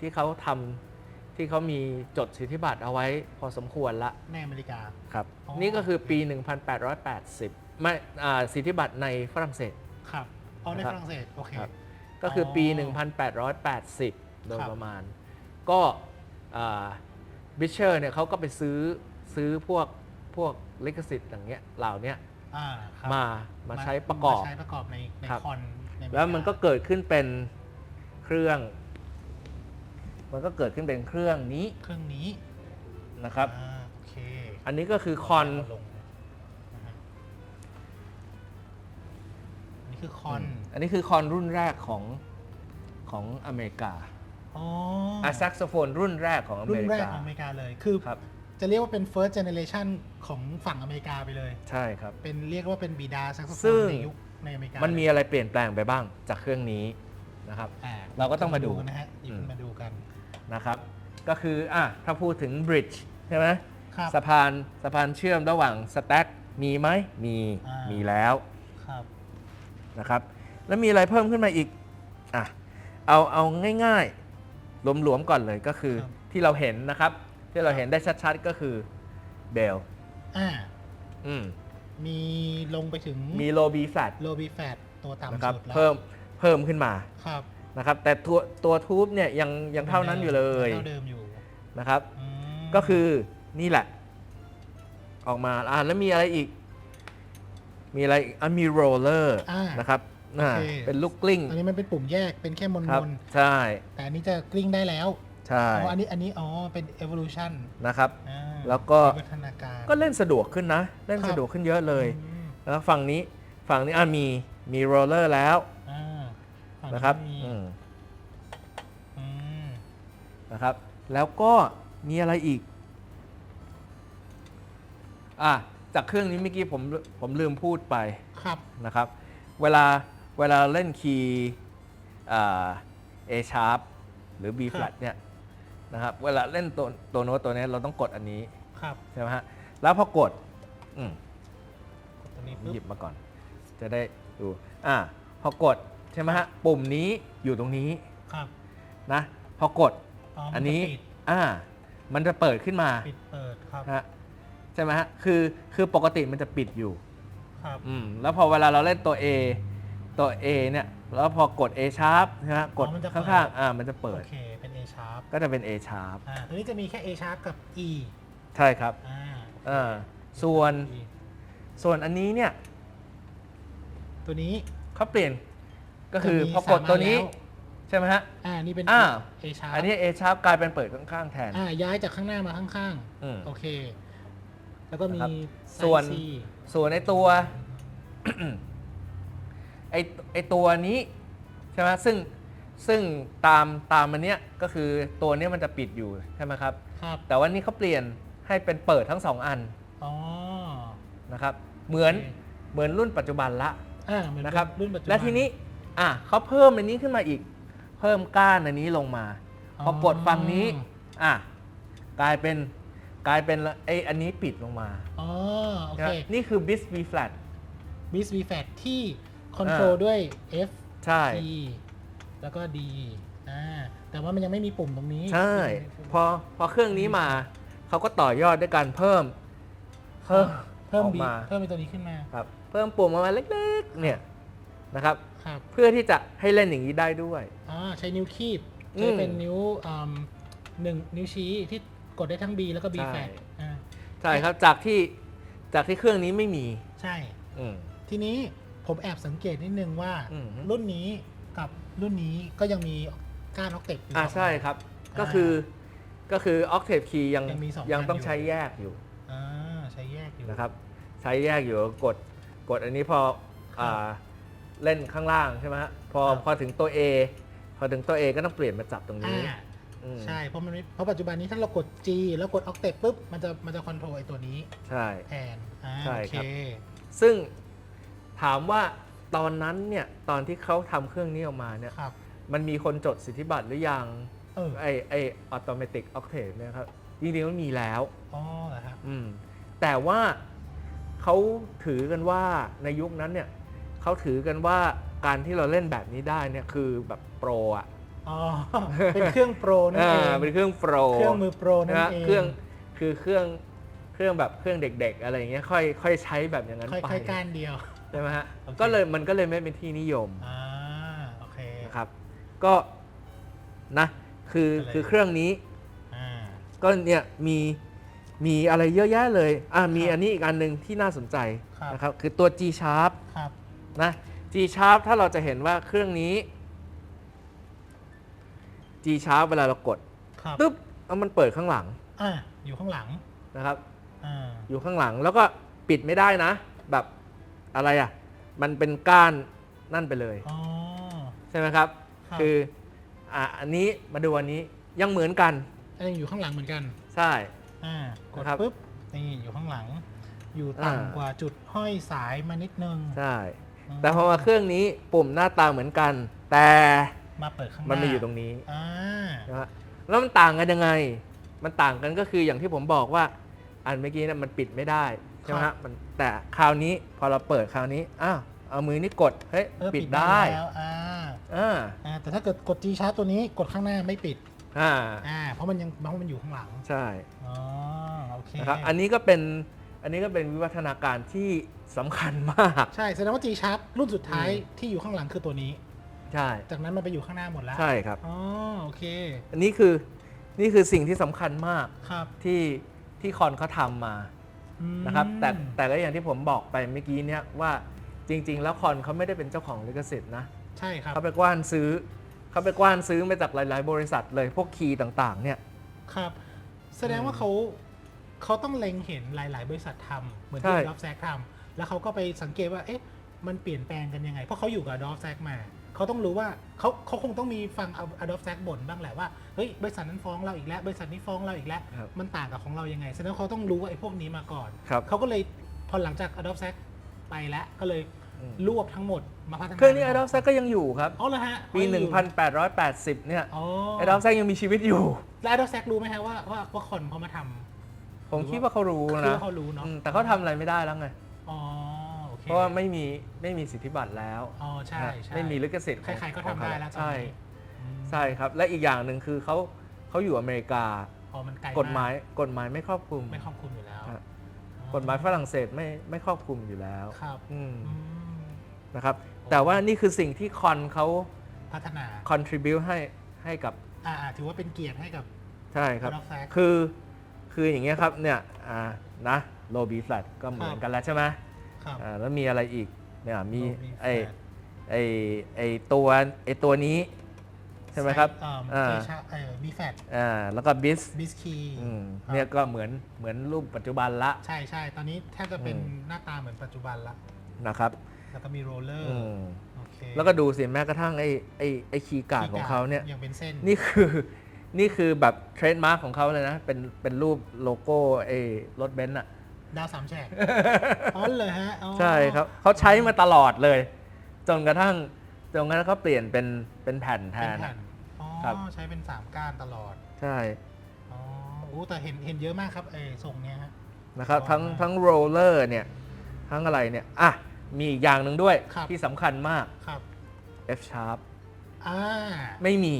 ที่เขาทำที่เขามีจดสิทธิบัตรเอาไว้พอสมควรละ ในอเมริกา ครับ อ๋อ นี่ก็คือปี 1880ไม่สิทธิบัตรในฝรั่งเศส ครับอ๋อใน นะครับ ฝรั่งเศสโอเค ครับ ก็คือปี อ๋อ 1880 โดย ครับ ประมาณ ก็บิชเชอร์เนี่ยเขาก็ไปซื้อพวกลิขสิทธิ์อย่างเงี้ยเหล่าเนี้ย ครับ มาใช้ประกอบ มาใช้ประกอบใน ครับ คอนในอเริา แล้วมันก็เกิดขึ้นเป็นเครื่องนี้ เครื่องนี้ นะครับ โอเค อันนี้ก็คือคอน เาลงนะฮะอันนี้คือคอน อันนี้คือคอนรุ่นแรกของอเมริกา อ๋อ แซกโซโฟนรุ่นแรกของอเม รุ่น ริ แรก กา ของอเมริกาเลย คือ ครับ จะเรียกว่าเป็น first generation ของฝั่งอเมริกาไปเลย ใช่ครับ เป็นเรียกว่าเป็นบิดาแซกโซโฟ ซึ่ น ง ในยุคในอเมริกา มันมีอะไรเปลี่ยนแปลงไปบ้างจากเครื่องนี้นะครับ เราก็ต้องมาดู กันนะฮะหยิบมาดูกัน นะครับ ก็คือถ้าพูดถึง bridge ใช่ไหม ครับ สะพานเชื่อมระหว่างสแต็กมีไหมมีแล้ว ครับ นะครับ แล้วมีอะไรเพิ่มขึ้นมาอีกเอาง่ายๆหลวมๆก่อนเลยก็คือ ครับ ที่เราเห็นนะครับ ที่เราเห็นได้ชัดๆก็คือเบล มีลงไปถึง มีโลบีแฟลต โลบีแฟตตัวต่ำ นะครับ สุดแล้ว เพิ่มขึ้นมา ครับ นะครับ แต่ตัวทูบเนี่ยยังเท่านั้นอยู่เลย เท่าเดิมอยู่ นะครับ อืม ก็คือนี่แหละ ออกมาแล้วมีอะไรอีก มีอะไรอีกมีโรลเลอร์นะครับ โอเค เป็นลูกกลิ้ง อันนี้มันเป็นปุ่มแยกเป็นแค่มน ครับ น ใช่ แต่อันนี้จะกลิ้งได้แล้ว ใช่ อันนี้เป็น evolution นะครับ อ่า แล้วก็ วิวัฒนาการ ก็เล่นสะดวกขึ้นนะ เล่น ครับ สะดวกขึ้นเยอะเลย อืม แล้วฝั่งนี้มีโรลเลอร์แล้ว ฝั่ง นะครับ มี อืม นะครับ แล้วก็มีอะไรอีกจากเครื่องนี้เมื่อกี้ผมลืมพูดไป ครับ นะครับ เวลาเล่นคีย์ A sharp หรือ B flat เนี่ยนะครับ เวลาเล่นตัวโน้ตตัวนี้เราต้องกดอันนี้ ครับ ใช่ไหมฮะ แล้วพอกด ตัวนี้ หยิ ปุ๊ บบ มาก่อน จะได้ดูพอกดใช่ไหมฮะ ปุ่มนี้อยู่ตรงนี้ ครับ นะ พอกด มั อันนี้ จะปิด มันจะเปิดขึ้นมา ปิดเปิดครับ ฮะใช่ไหมฮะ คือปกติมันจะปิดอยู่ ครับ แล้วพอเวลาเราเล่นตัว A เนี่ย แล้วพอกด A sharp นะฮะ กด มันจะเปิด ข้างๆมันจะเปิ โอ ด เคเป็น A sharp ก็จะเป็น A sharp ตัวนี้จะมีแค่ A sharp กับ E ใช่ครับ ส่วนอันนี้เนี่ย ตัวนี้ เขาเปลี่ยน ก็คือ จะมี พอกดตัวนี้ สามอันแล้ว ใช่ไหมฮะ นี่เป็น อ้าว A sharp อันนี้ A sharp กลายเป็นเปิดข้างๆแทน ย้ายจากข้างหน้ามาข้าง อืม ๆ โอเค แล้วก็มี นะครับ ไซ ส่วน ซี ส่วนในตัว ไอตัวนี้ใช่ไหมซึ่งตามมันเนี้ยก็คือตัวเนี้ยมันจะปิดอยู่ใช่ไหมครับ ครับ แต่ว่านี่เขาเปลี่ยนให้เป็นเปิดทั้งสองอัน อ๋อ นะครับเหมือนรุ่นปัจจุบันละ เหมือน นะครับ รุ่นปัจจุบัน และทีนี้เขาเพิ่มอันนี้ขึ้นมาอีก เพิ่มก้านอันนี้ลงมา พอกดฝั่งนี้กลายเป็นอันนี้ปิดลงมา อ๋อโอ นะ เค นี่คือ BIS B flat BIS V Flat ที่คอนโทรลด้วย F ใช่ T แล้วก็ D แต่ว่ามันยังไม่มีปุ่มตรงนี้ ใช่พอเครื่องนี้มาเขาก็ต่อยอดด้วยการเพิ่ม เพิ่ม ออก B มา เพิ่มเป็นตัวนี้ขึ้นมา ครับเพิ่มปุ่มมาเล็กๆเนี่ยนะครับ ครับ เพื่อที่จะให้เล่นอย่างนี้ได้ด้วย ใช้นิ้วคีบใช้เป็นนิ้วนิ้วชี้ที่กดได้ทั้ง B แล้วก็ B ใช่ Flat ใช่ครับจากที่เครื่องนี้ไม่มี ใช่ อืม ทีนี้ผมแอบสังเกตนิดนึงว่า อืม รุ่นนี้กับรุ่นนี้ก็ยังมีก้านออกเต็ปอยู่ ใช่ครับก็คือ Octave Key ยังมีสอง ยัง อัน ต้อง อยู่ ใช้แยกอยู่ ใช้แยกอยู่ นะครับใช้แยกอยู่กดอันนี้พอเล่นข้างล่างใช่ไหมฮะพอถึงตัว A พอถึงตัว A ก็ต้องเปลี่ยนมาจับตรงนี้ ใช่เพราะปัจจุบันนี้ถ้าเรากด G แล้วกด Octave ปุ๊บมันจะคอนโทรลไอ้ตัวนี้ ใช่ แทน ใช่ โอเค ครับ ซึ่งถามว่าตอนนั้นเนี่ยตอนที่เขาทำเครื่องนี้ออกมาเนี่ย ครับ มันมีคนจดสิทธิบัตรหรือยัง ไอ automatic octave เนี่ยครับจริงๆมันมีแล้ว อ๋อเหรอครับ แต่ว่าเขาถือกันว่าในยุคนั้นเนี่ยเขาถือกันว่าการที่เราเล่นแบบนี้ได้เนี่ยคือแบบโปรอ่ะ อ๋อ เป็นเครื่องโปรนั่นเอง เป็นเครื่องโปร เครื่องมือโปรนั่น นะ เอง เครื่องแบบเครื่องเด็กๆอะไรอย่างเงี้ยค่อยใช้แบบอย่างนั้นไป ค่อยๆก้านเดียว ใช่ไหมฮะ โอเค มันก็เลยไม่เป็นที่นิยม โอเค นะครับก็นะคือเครื่องนี้ อ่า ก็เนี่ยมีอะไรเยอะแยะเลยมีอันนี้อีกอันหนึ่งที่น่าสนใจนะครับคือตัว G Sharp ครับ นะ G Sharp ถ้าเราจะเห็นว่าเครื่องนี้ G Sharp เวลาเรากด ครับ ตึ๊บมันเปิดข้างหลัง อยู่ข้างหลัง นะครับ อ่า อยู่ข้างหลังแล้วก็ปิดไม่ได้นะ แบบอะไรมันเป็นก้านนั่นไปเลย อ๋อ ใช่ไหมครับ ครับ คืออันนี้มาดูอันนี้ยังเหมือนกัน อันนี้อยู่ข้างหลังเหมือนกัน ใช่ กด นะครับ ปุ๊บนี่อยู่ข้างหลัง อยู่ต่ำกว่าจุดห้อยสายมานิดนึง ใช่ แต่พอมาเครื่องนี้ปุ่มหน้าตาเหมือนกัน แต่ มาเปิดข้างหน้า มันมาอยู่ตรงนี้ อ่า นะฮะแล้วมันต่างกันยังไง มันต่างกันก็คืออย่างที่ผมบอกว่าอันเมื่อกี้นะมันปิดไม่ได้ใช่ไหมฮะแต่คราวนี้พอเราเปิดคราวนี้เอามือนี่กดเฮ้ยปิดได้ แล้วอ่า แต่ถ้าเกิดกด G Sharp ตัวนี้กดข้างหน้าไม่ปิด อ่า เพราะมันอยู่ข้างหลัง ใช่ อ๋อโอเค นะครับอันนี้ก็เป็นวิวัฒนาการที่สำคัญมาก ใช่แสดงว่า G Sharp รุ่นสุดท้ายที่อยู่ข้างหลังคือตัวนี้ ใช่ จากนั้นมันไปอยู่ข้างหน้าหมดแล้ว ใช่ครับ อ๋อโอเค อันนี้คือสิ่งที่สำคัญมาก ครับ ที่คอนเขาทำมานะครับแต่ก็อย่างที่ผมบอกไปเมื่อกี้เนี่ยว่าจริง ๆ แล้วคอนเขาไม่ได้เป็นเจ้าของลิขสิทธิ์นะ ใช่ครับ เขาไปกว้านซื้อมาจากหลาย ๆ บริษัทเลยพวกคีย์ต่าง ๆ เนี่ย ครับ แสดงว่าเขาต้องเล็งเห็นหลาย ๆ บริษัททำเหมือนที่ ใช่ Adobe Sac ทำแล้วเขาก็ไปสังเกตว่าเอ๊ะมันเปลี่ยนแปลงกันยังไง เพราะเขาอยู่กับ Adobe Sac มาเขาต้องรู้ว่าเขาคงต้องมีฟัง Adobe Sac บ่นบ้างแหละว่าเฮ้ยบริษัทนั้นฟ้องเราอีกแล้วบริษัทนี้ฟ้องเราอีกแล้ว ครับ มันต่างกับของเรายังไงแสดงว่าเขาต้องรู้ว่าไอ้พวกนี้มาก่อน ครับ เขาก็เลยพอหลังจาก Adobe Sac ไปแล้วก็เลยรวบทั้งหมดมาพัฒนา เครื่องนี้ Adobe Sac ก็ยังอยู่ครับ อ๋อเหรอฮะ ปี 1880 เนี่ย อ๋อ Adobe Sac ยังมีชีวิตอยู่ แล้ว Adobe Sac รู้ไหมฮะว่าคอนเขามาทำ ผมคิดว่าเขารู้ คิด นะ ว่าเขารู้เนอะ แต่เขาทำอะไรไม่ได้แล้วไง อ๋อโอเค เพราะว่าไม่มีสิทธิบัตรแล้ว อ๋อใช่ นะ ใช่ ไม่มีลิขสิทธิ์ ใครๆก็ทำได้แล้วตอน ใช่ นี้อืม ใช่ครับ และอีกอย่างหนึ่งคือเขาอยู่อเมริกา อ๋อมันไกล กฎหมายไม่ครอบคลุม ไม่ครอบคลุมอยู่แล้ว ฮะ กฎหมายฝรั่งเศสไม่ครอบคลุมอยู่แล้ว ครับ อืม อืม นะครับแต่ว่านี่คือสิ่งที่คอนเขา พัฒนา contribute ให้กับ ถือว่าเป็นเกียรติให้กับ ใช่ครับ Adobe Sac คืออย่างเงี้ยครับเนี่ยนะโลบีแฟลตก็เหมือนกันแล้วใช่ไหม ครับ แล้วมีอะไรอีกเนี่ยมี Low B flat ไอตัวนี้ ใช่ไหมครับ บีแฟต แล้วก็บิส บิสคี เนี่ยก็เหมือนรูปปัจจุบันละ ใช่ตอนนี้แทบจะเป็นหน้าตาเหมือนปัจจุบันละ นะครับ แล้วก็มีโรลเลอร์โอเค แล้วก็ดูสิแม้กระทั่งไอ้คีย์การ์ดของเขาเนี่ย ยังเป็นเส้น นี่คือแบบเทรดมาร์กของเขาเลยนะ เป็นรูปโลโก้ไอ้รถเบนซ์อะ ดาวสามแฉก อ๋อเลยฮะอ๋อ ใช่ครับเขาใช้มาตลอดเลย จนกระทั่งเขาเปลี่ยนเป็นแผ่นแท เป็น น แผ่นอ๋อ ครับ ใช้เป็น3ก้านตลอด ใช่ อ๋อโอ้แต่เห็นเยอะมากครับทรงเนี้ยฮะ นะครับ ชอบมาก ทั้งโรลเลอร์เนี่ยทั้งอะไรเนี่ยอ่ะมีอีกอย่างหนึ่งด้วย ครับ ที่สำคัญมาก ครับ F sharp อ่า ไม่มี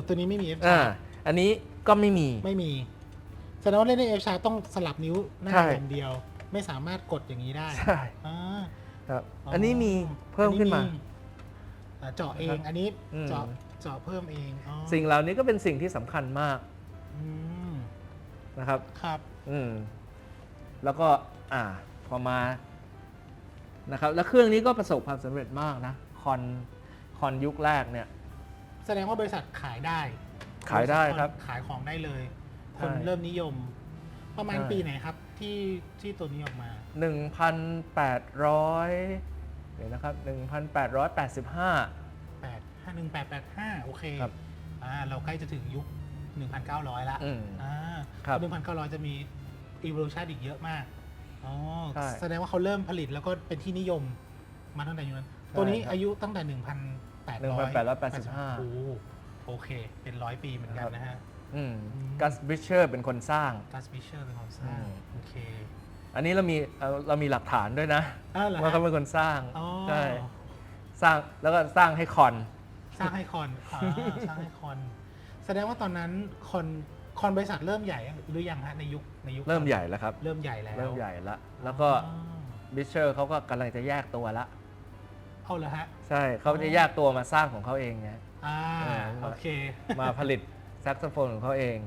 ตัวนี้ไม่มี F อ่า sharp อันนี้ก็ไม่มี ไม่มีแสดงว่าเล่นใน F sharp ต้องสลับนิ้วหน้า ใช่ อย่างเดียว ไม่สามารถกดอย่างนี้ได้ ใช่ อ่า ครับ อ๋ออั อันนี้มีเพิ่มขึ้นมา เจาะเองอันนี้ อืม เจาะเพิ่มเองอ๋อ สิ่งเหล่านี้ก็เป็นสิ่งที่สำคัญมาก อืม นะครับ ครับ แล้วก็พอมานะครับแล้วเครื่องนี้ก็ประสบความสำเร็จมากนะคอนยุคแรกเนี่ย แสดงว่าบริษัทขายได้ ขายได้ครับ ขายของได้เลย ใช่ คนเริ่มนิยม ประมาณ ใช่ ปีไหนครับที่ตัวนี้ออกมา 1,800เดี๋ยวนะครับ1,885 851,885โอเค ครับ เราใกล้จะถึงยุค 1,900 ละ ครับ 1,900 จะมี evolution อีกเยอะมากอ๋อ ใช่ แสดงว่าเขาเริ่มผลิตแล้วก็เป็นที่นิยมมาตั้งแต่ยุคนั้น ตัวนี้ ครับ อายุตั้งแต่ 1,885 โอ้โอเค เป็น100 ปีเหมือนกันนะฮะ กัสบิชเชอร์เป็นคนสร้าง กัสบิเชอร์เป็นคนสร้างโอเค อันนี้เรามีหลักฐานด้วยนะ เหรอฮะ ว่าเขาเป็นคนสร้าง อ๋อ ใช่สร้างแล้วก็สร้างให้คอน สร้างให้คอนสร้างให้คอน แสดงว่าตอนนั้นคอนบริษัทเริ่มใหญ่หรือยังฮะในยุค เริ่มใหญ่แล้วครับ เริ่มใหญ่แล้ว เริ่มใหญ่แล้วแล้วก็ อ๋อ บิชเชอร์เขาก็กำลังจะแยกตัวละ เอาเหรอฮะ ใช่เขาจะแยกตัวมาสร้างของเขาเองไง โอเค มาผลิตแซกโซโฟนของเขาเอง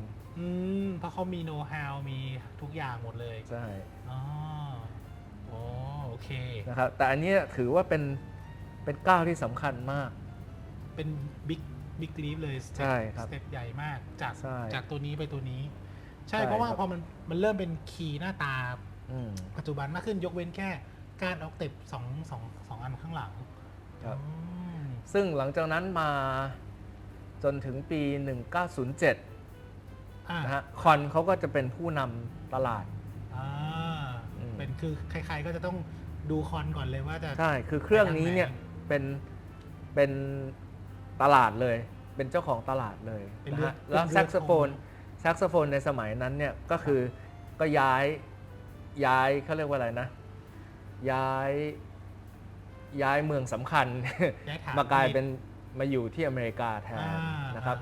เพราะเขามีโน้ตฮาวมีทุกอย่างหมดเลย ใช่ อ๋อโอเค นะครับแต่อันนี้ถือว่าเป็นก้าวที่สำคัญมาก เป็นบิ๊กลีฟเลยส ใช่ครับ เต็ปใหญ่มากจาก ใช่ จากตัวนี้ไปตัวนี้ ใช่ ใช่ เพราะว่า ครับ พอมันเริ่มเป็นคีย์หน้าตา อืม ปัจจุบันมากขึ้นยกเว้นแค่การออกเต็ปสองอันข้างหลัง ครับ อืม ซึ่งหลังจากนั้นมาจนถึงปี 1907 นะฮะคอนเขาก็จะเป็นผู้นำตลาด อ่า อืม เป็นคือใครๆก็จะต้องดูคอนก่อนเลยว่าจะ ใช่ คือเครื่องนี้เนี่ยเป็นตลาดเลย เป็นเจ้าของตลาดเลย เป็น นะ เลือ ฮะ ด แล้ว เป็นเลื แซ อด กโซโฟนในสมัยนั้นเนี่ยก็คือก็ย้ายเขาเรียกว่าอะไรนะ ย้ายเมืองสำคัญ ย้ายฐาน มากลายเป็นมาอยู่ที่อเมริกาแทนนะครับ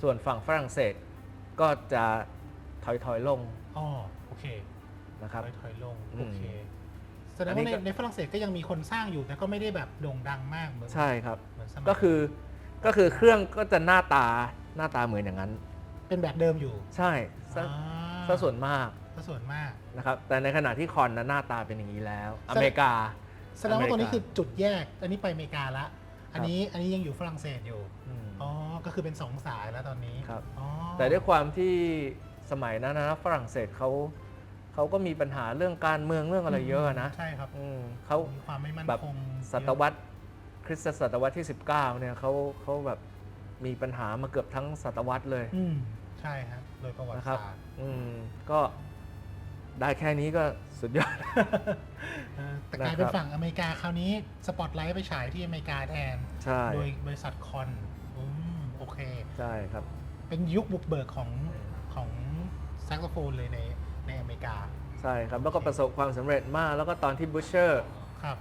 ส่วนฝั่งฝรั่งเศสก็จะถอยลง อ๋อโอเค นะครับ ถอยลง อืม โอเคแสดง อันนี้ ว่า ก็ ในฝรั่งเศสก็ยังมีคนสร้างอยู่แต่ก็ไม่ได้แบบโด่งดังมากเหมือน ใช่ครับ เหมือนสมัย ก็คือเครื่องก็จะหน้าตาเหมือนอย่างนั้น เป็นแบบเดิมอยู่ ใช่ซะส่วนมาก ซะส่วนมาก นะครับ แต่ในขณะที่คอนนะหน้าตาเป็นอย่างนี้แล้ว อเมริกา แสดงว่าตัวนี้ อเมริกา คือจุดแยก อันนี้ไปอเมริกาละอันนี้ยังอยู่ฝรั่งเศสอยู่ อืม อ๋อก็คือเป็นสองสายแล้วตอนนี้ ครับ อ๋อ แต่ด้วยความที่สมัยนั้นนะฝรั่งเศสเขาก็มีปัญหาเรื่องการเมืองเรื่องอะไรเยอะนะ ใช่ครับ เขา มีความไม่มั่น แบบ คง ศตวรรษคริสตศตวรรษที่ 19เนี่ยเขาแบบมีปัญหามาเกือบทั้งศตวรรษเลย ใช่ครับโดยประวัติ นะครับ ศาสตร์ ก็ได้แค่นี้ก็สุดยอด แต่กลายเป็นฝั่งอเมริกาคราวนี้สปอตไลท์ไปฉายที่อเมริกาแทน ใช่ โดยบริษัทคอนโอเค ใช่ครับ เป็นยุคบุกเบิกของแซกโซโฟนเลยในอเมริกา ใช่ครับ แล้วก็ประสบความสำเร็จมาก แล้วก็ตอนที่บูชเชอร์ ครับ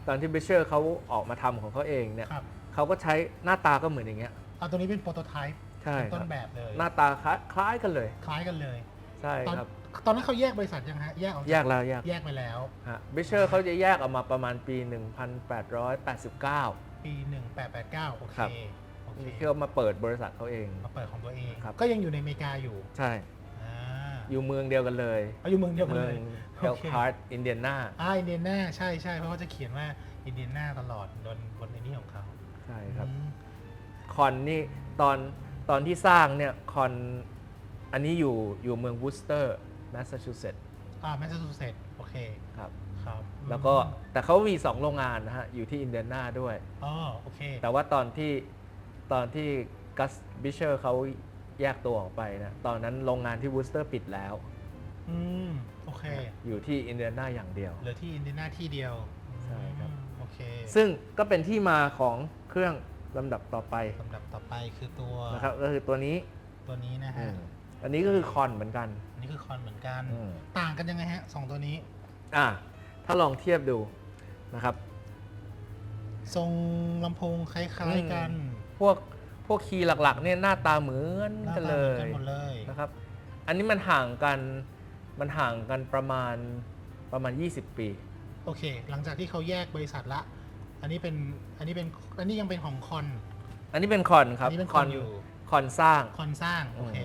เขาออกมาทำของเขาเองเนี่ย ครับ เขาก็ใช้หน้าตาก็เหมือนอย่างเงี้ย เอาตัวนี้เป็นโปรโตไทป์ ใช่ เป็นต้ ครั น บ แบบเลย หน้าตาคล้ายกันเลย คล้ายกันเลย ใช่ ตอน ครับ ตอนนั้นเขาแยกบริษัทยังฮะแยกออก แยกแล้ว แยกไปแล้ว บูชเชอร์เขาจะแยกออกมาประมาณปี 1889 ปี 1889 โอเค ครับ โอเค ที่เขามาเปิดบริษัทเขาเอง มาเปิดของตัวเอง ครับ ก็ยังอยู่ในอเมริกาอยู่ ใช่ อ่า อยู่เมืองเดียวกันเลย เอาอยู่เมืองเดียวกัน เมื เล อง ย เอลคาร์ดอินเดียนา อินเดียนาใช่เพราะเขาจะเขียนว่าอินเดียนาตลอดบนในนี้ของเขา ใช่ครับ อืม คอนนี่ตอนที่สร้างเนี่ยคอนอันนี้อยู่เมืองวูสเตอร์แมสซาชูเซตส์ แมสซาชูเซตส์โอเค ครับ ครับ แล้วก็แต่เขามี2โรงงานนะฮะอยู่ที่อินเดียนาด้วย โอเค แต่ว่าตอนที่กัสบิเชอร์เขาแยกตัวออกไปนะตอนนั้นโรงงานที่วูสเตอร์ปิดแล้ว โอเค อยู่ที่อินเดียนาอย่างเดียว เหลือที่อินเดียนาที่เดียว ใช่ครับ โอเค ซึ่งก็เป็นที่มาของเครื่องลำดับต่อไป ลำดับต่อไปคือตัว นะครับก็คือตัวนี้ นะฮะ อันนี้ก็คือคอนเหมือนกัน อันนี้คือคอนเหมือนกัน อืม ต่างกันยังไงฮะสองตัวนี้ ถ้าลองเทียบดูนะครับ ทรงลำโพงคล้ายๆกัน พวกคีย์หลักๆเนี่ยหน้าตาเหมือน หน้า กัน ตา เล เหมือนกัน ย หมดเลย นะครับ อันนี้มันห่างกันประมาณ 20 ปี โอเค หลังจากที่เขาแยกบริษัทละ อันนี้ยังเป็นของคอน อันนี้เป็นคอนครับ อันนี้เป็นคอนอยู่ คอนสร้าง คอนสร้างโอเค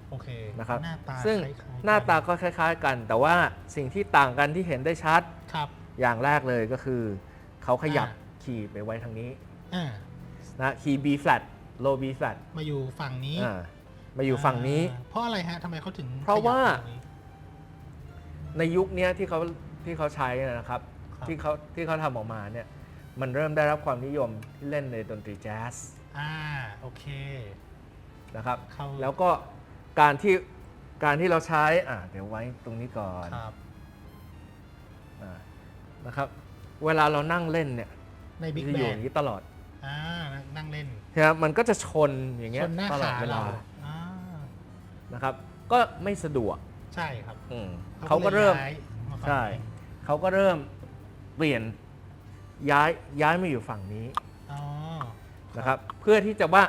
โอเค นะครับ หน้าตา ซึ่ง คล้ายๆ หน้าตาก็คล้ายๆกัน แต่ว่าสิ่งที่ต่างกันที่เห็นได้ชัด ครับ อย่างแรกเลยก็คือเขาขยับ อ่า คีย์ไปไว้ทางนี้ อ่า นะคีย์ B flat low B flat มาอยู่ฝั่งนี้ มาอยู่ฝั่งนี้ เพราะอะไรฮะทำไมเขาถึง เพราะว่า ขยับตรงนี้ ในยุคเนี้ยที่เขาใช้นะครับ ครับ ที่เขาทำออกมาเนี่ยมันเริ่มได้รับความนิยมที่เล่นในดนตรีแจ๊ส โอเค นะครับ เขา แล้วก็การที่เราใช้เดี๋ยวไว้ตรงนี้ก่อน ครับ นะครับ เวลาเรานั่งเล่นเนี่ย ในบิ๊ก จะ แบ อยู่ น อย่างนี้ตลอด นั่งเล่น นะครับมันก็จะชนอย่างเงี้ ช ย นหน้า ตลอ ขา ดเวลา เรานะครับ ก็ไม่สะดวก ใช่ครับ เขาก็เริ่ม ย้ายาฝั่ง ใช่ นี้ เขาก็เริ่มเปลี่ยนย้ายมาอยู่ฝั่งนี้ อ๋อ นะครับ เพื่อที่จะว่า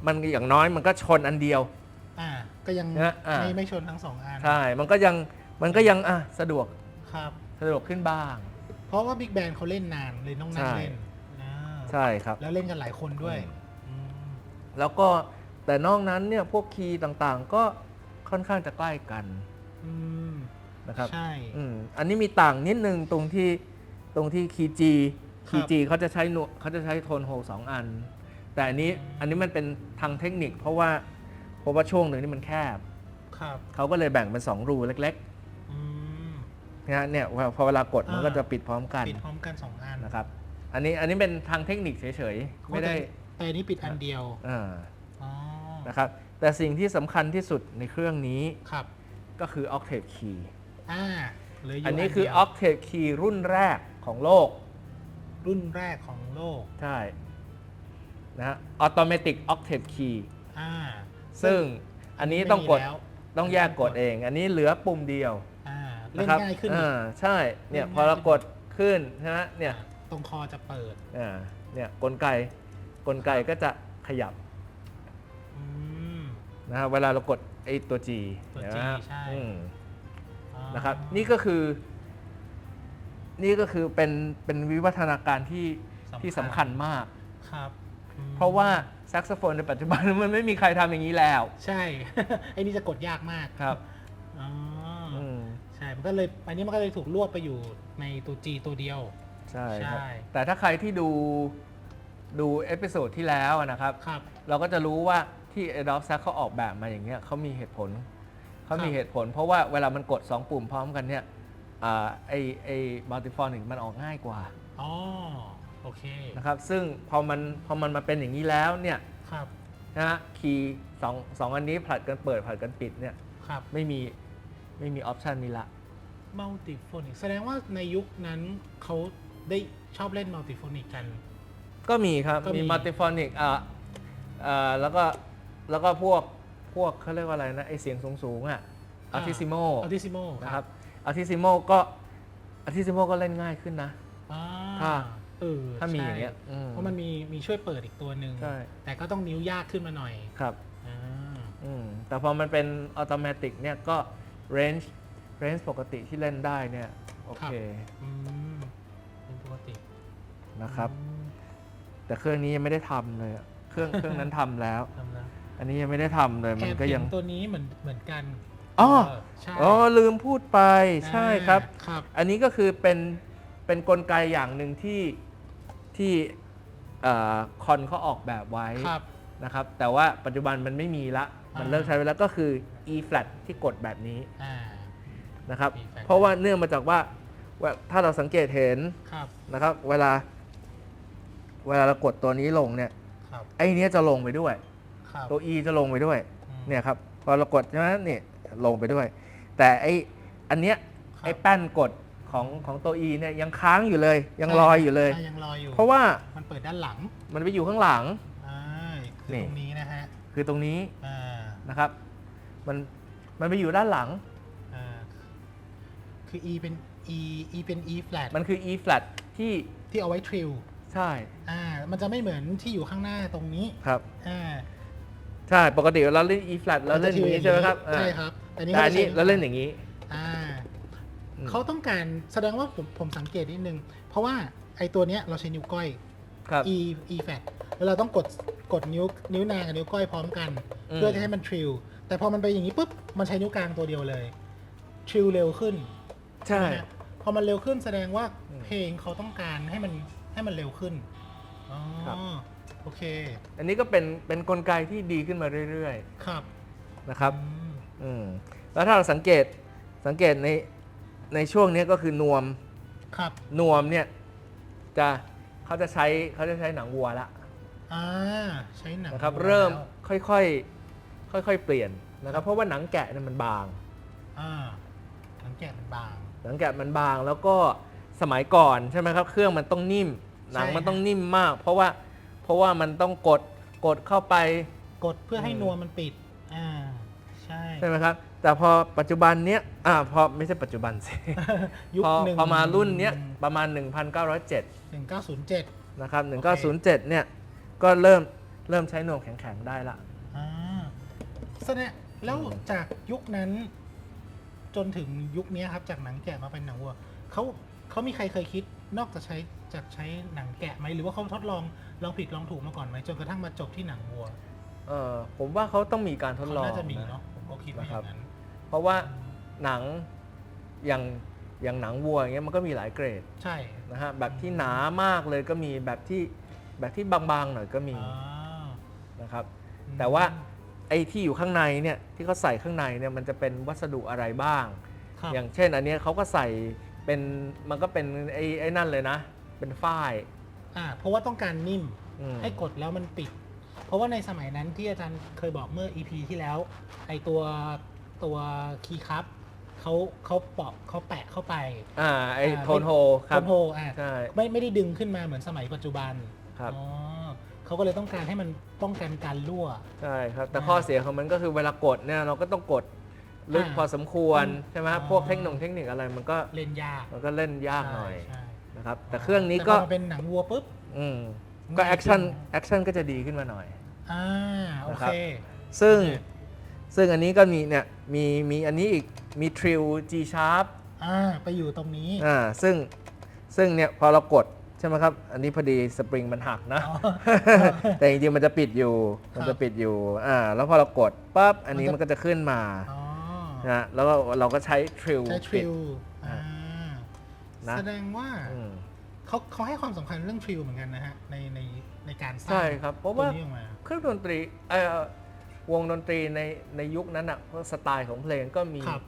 มันอย่างน้อยมันก็ชนอันเดียว ก็ยัง นะ ไม่ชนทั้งสองอัน ใช่ มันก็ยังสะดวก ครับ ขึ้นบ้าง เพราะว่าบิ๊กแบนเขาเล่นนานเลยต้องนั่ง ใช่ เล่นอ่า ใช่ครับ แล้วเล่นกันหลายคนด้วยอืม แล้วก็แต่นอกนั้นเนี่ยพวกคีย์ต่างๆ ก็ค่อนข้างจะใกล้กัน อืม นะครับ ใช่ อันนี้มีต่างนิดนึงตรงที่คีย์ G คีย์ G เขาจะใช้โทนโฮล2อัน แต่อันนี้มันเป็นทางเทคนิคเพราะว่าช่วงหนึ่งนี่มันแคบ ครับ เขาก็เลยแบ่งเป็น2รูเล็ก อืม ๆนะฮะเนี่ยพอเวลากดมันก็จะปิดพร้อมกัน ปิดพร้อมกัน2อัน นะครับ อันนี้เป็นทางเทคนิคเฉยๆไม่ได้ แต่อันนี้ปิดอันเดียว อ่า อ๋อ นะครับแต่สิ่งที่สำคัญที่สุดในเครื่องนี้ ครับ ก็คือ Octave Key เหลืออยู่ อันนี้คือ เดียว Octave Key รุ่นแรกของโลก รุ่นแรกของโลก ใช่นะฮะ Automatic Octave Key อ่า ซึ่งอันนี้ต้องกด ไม่มีแล้ว ต้องแยกกดเอง อันนี้เหลือปุ่มเดียว เล่น นะครับ ง่ายขึ้นอีก ใช่เนี่ย เล่นง่าย พอเรากดขึ้นใช่ไหมเนี่ย ตรงคอจะเปิด เนี่ยกลไกก็จะขยับ อืม นะฮะเวลาเรากดไอ้ตัว G ตัว G เห็นไหมฮะ ใช่ อ๋อ นะครับนี่ก็คือเป็นวิวัฒนาการที่สำคัญมาก ครับอืม เพราะว่าแซกโซโฟนในปัจจุบัน มันไม่มีใครทำอย่างนี้แล้ว ใช่ ไอ้นี่จะกดยากมาก ครับ อ๋ออ อืม ใช่มันก็เลยอันนี้มันก็เลยถูกรวบไปอยู่ในตัว G ตัวเดียว ใช่ครับ ใช่ แต่ถ้าใครที่ดูเอพิโซดที่แล้วนะครับ ครับ เรา เราก็จะรู้ว่าที่ Adobe Sax เขาออกแบบมาอย่างเงี้ยเขามีเหตุผล เพราะว่าเวลามันกด 2 ปุ่มพร้อมกันเนี่ยไอ้มัลติฟอนิกมันออกง่ายกว่า อ๋อโอเค นะครับซึ่งพอมันมาเป็นอย่างนี้แล้วเนี่ย ครับ นะฮะคีย์สองอันนี้ผลัดกันเปิดผลัดกันปิดเนี่ย ครับ ไม่มีออปชันนี้ละ มัลติโฟนิกแสดงว่าในยุคนั้นเขาได้ชอบเล่นมัลติโฟนิกกัน ก็มีครับ ก็มี มีมัลติฟอนิกแล้วก็พวกเขาเรียกว่าอะไรนะไอเสียงสูงๆอัลติซิโม อัลติซิโม นะครับอัลติซิโมก็เล่นง่ายขึ้นนะ ถ้า ถ้ามีอย่างเงี้ย เพราะมันมีช่วยเปิดอีกตัวหนึ่ง ใช่ แต่ก็ต้องนิ้วยากขึ้นมาหน่อย ครับ อ่า แต่พอมันเป็นอัตโนมัติเนี่ยก็เรนจ์ปกติที่เล่นได้เนี่ยโอเค อืมเป็นปกติ นะครับ อืม แต่เครื่องนี้ยังไม่ได้ทำเลยอะเครื่องนั้นทำแล้ว ทำแล้ว อันนี้ยังไม่ได้ทำเลย แอ มัน บ ก็ เห็ ยัง นตัวนี้เหมือนกัน อ๋อ ใช่ ลืมพูดไปใช่ครับ ครับ อันนี้ก็คือเป็นกลไกอย่างหนึ่งที่ คอนเขาออกแบบไว้ ครับ นะครับแต่ว่าปัจจุบันมันไม่มีละมัน อ่า เลิกใช้ไปแล้วก็คือ E flat ที่กดแบบนี้ อ่า นะครับ E flat เพราะว่าเนื่องมาจากว่าถ้าเราสังเกตเห็น ครับ นะครับเวลาเรากดตัวนี้ลงเนี่ย ครับ ไอ้เนี้ยจะลงไปด้วย ครับ ตัว E จะลงไปด้วย อืม เนี่ยครับพอเรากดใช่ไหมเนี่ยลงไปด้วย แต่ไอ้อันเนี้ย ครับ ไอ้แป้นกดของตัว E เนี่ยยังค้างอยู่เลยยังลอยอยู่เลย ใช่ยังลอยอยู่ เพราะว่า มันเปิดด้านหลัง มันไปอยู่ข้างหลัง อ่าคือ นี่ ตรงนี้นะฮะ คือตรงนี้ อ่า นะครับมันไปอยู่ด้านหลัง อ่าคือ E เป็น E เป็น E flat มันคือ E flat ที่ ที่เอาไว้ทริล ใช่ มันจะไม่เหมือนที่อยู่ข้างหน้าตรงนี้ ครับ อ่า ใช่ปกติเราเล่น E flat เราเล่นอย่างนี้ใช่ไหมครับ ใช่ครับแต่ แต่อันนี้เราเล่นอย่างนี้ อ่า อืม เขาต้องการแสดงว่าผมสังเกตนิดนึง เพราะว่าไอ้ตัวเนี้ยเราใช้นิ้วก้อย ครับ E flat แล้วเราต้องกดนิ้วนางกับนิ้วก้อยพร้อมกัน อืม เพื่อจะให้มันทริลแต่พอมันไปอย่างนี้ปุ๊บมันใช้นิ้วกลางตัวเดียวเลยทริลเร็วขึ้น ใช่ ไหมฮะพอมันเร็วขึ้นแสดงว่า อืม เพลงเขาต้องการให้มันเร็วขึ้นอ๋อ ครับ โอเค อันนี้ก็เป็นกลไกที่ดีขึ้นมาเรื่อย ครับ ๆนะครับ อืม แล้วถ้าเราสังเกตในช่วงนี้ก็คือนวม ครับ เนี่ยเขาจะใช้หนังวัวละ ใช้หนัง นะครับ วัว เริ่ม แล้ว ค่อยๆเปลี่ยนนะครับเพราะว่าหนังแกะเนี่ยมันบาง หนังแกะมันบาง หนังแกะมันบางแล้วก็สมัยก่อนใช่ไหมครับเครื่องมันต้องนิ่ม หนังมัน ใช่ ต้องนิ่มมาก เพราะว่ามันต้องกดเข้าไป กดเพื่อให้นวมมันปิดใช่ ใช่ไหมครับแต่พอปัจจุบันเนี้ยพอไม่ใช่ปัจจุบันสิ ยุค พอมารุ่นเนี้ยประมาณ 1907 1907 นะครับ โอเค 1907เนี่ยก็เริ่มใช้นวมแข็งๆได้ละ แสดงแล้วจากยุคนั้น จนถึงยุคนี้ครับจากหนังแกะมาเป็นหนังวัวเขามีใครเคยคิดนอกจากใช้หนังแกะไหมหรือว่าเขาทดลองผิดลองถูกมาก่อนไหมจนกระทั่งมาจบที่หนังวัว ผมว่าเขาต้องมีการทด เขา ลอง น่าจะมี นะ เนาะผมก็คิดว่าอย่างนั้น เพราะว่าหนังอย่างหนังวัวอย่างเงี้ยมันก็มีหลายเกรด ใช่ นะฮะแบบที่หนามากเลยก็มีแบบที่บางๆหน่อยก็มี อ่า นะครับ อืม แต่ว่าไอ้ที่อยู่ข้างในเนี่ยที่เขาใส่ข้างในเนี่ยมันจะเป็นวัสดุอะไรบ้าง ครับ อย่างเช่นอันเนี้ยเขาก็ใส่มันก็เป็นไอ้นั่นเลยนะ เป็นฝ้าย เพราะว่าต้องการนิ่ม อืม ให้กดแล้วมันปิด เพราะว่าในสมัยนั้นที่อาจารย์เคยบอกเมื่อ EP ที่แล้ว ไอตัวคีย์คัพเขาแปะเข้าไป ไอ้โทนโฮค โท รับ นโฮ ใช่ ไม่ได้ดึงขึ้นมาเหมือนสมัยปัจจุบัน ครับ อ๋อเขาก็เลยต้องการให้มันป้องกันการรั่ว ใช่ครับแต่ข้อเสียของมันก็คือเวลากดเนี่ยเราก็ต้องกดลึกพอสมควรใช่ไหมครับพวกเทคนิคอะไรมันก็ เล่นยาก เล่นยากหน่อย ใช่ นะครับแต่เครื่องนี้ก็ แต่พอมาเป็นหนังวัวปุ๊บ ก็ ง่าย แอ ขึ้น แอคชั่นก็จะดีขึ้นมาหน่อย โอ นะครั เค บ ซึ่ง โอเค ซึ่งอันนี้ก็มีเนี่ยมีอันนี้อีกมีทริล G sharp ไปอยู่ตรงนี้ ซึ่งเนี่ยพอเรากดใช่ไหมครับ อันนี้พอดีสปริงมันหักนะ อ๋อ แต่จริงๆมันจะปิดอยู่ ครับ มันจะปิดอยู่แล้วพอเรากดปั๊บอันนี้ มันจะ มันก็จะขึ้นมา อ๋อ นะแล้วก็เราก็ใช้ทริล ใช้ทริล นะ แสดงว่าเขาให้ความสำคัญเรื่องทริลเหมือนกันนะฮะในการสร้าง ใช่ครับเพราะว่า ตัวนี้ออกมา เครื่องดนตรีวงดนตรีในยุคนั้นอ่ะเพราะสไตล์ของเพลงก็มี ครับ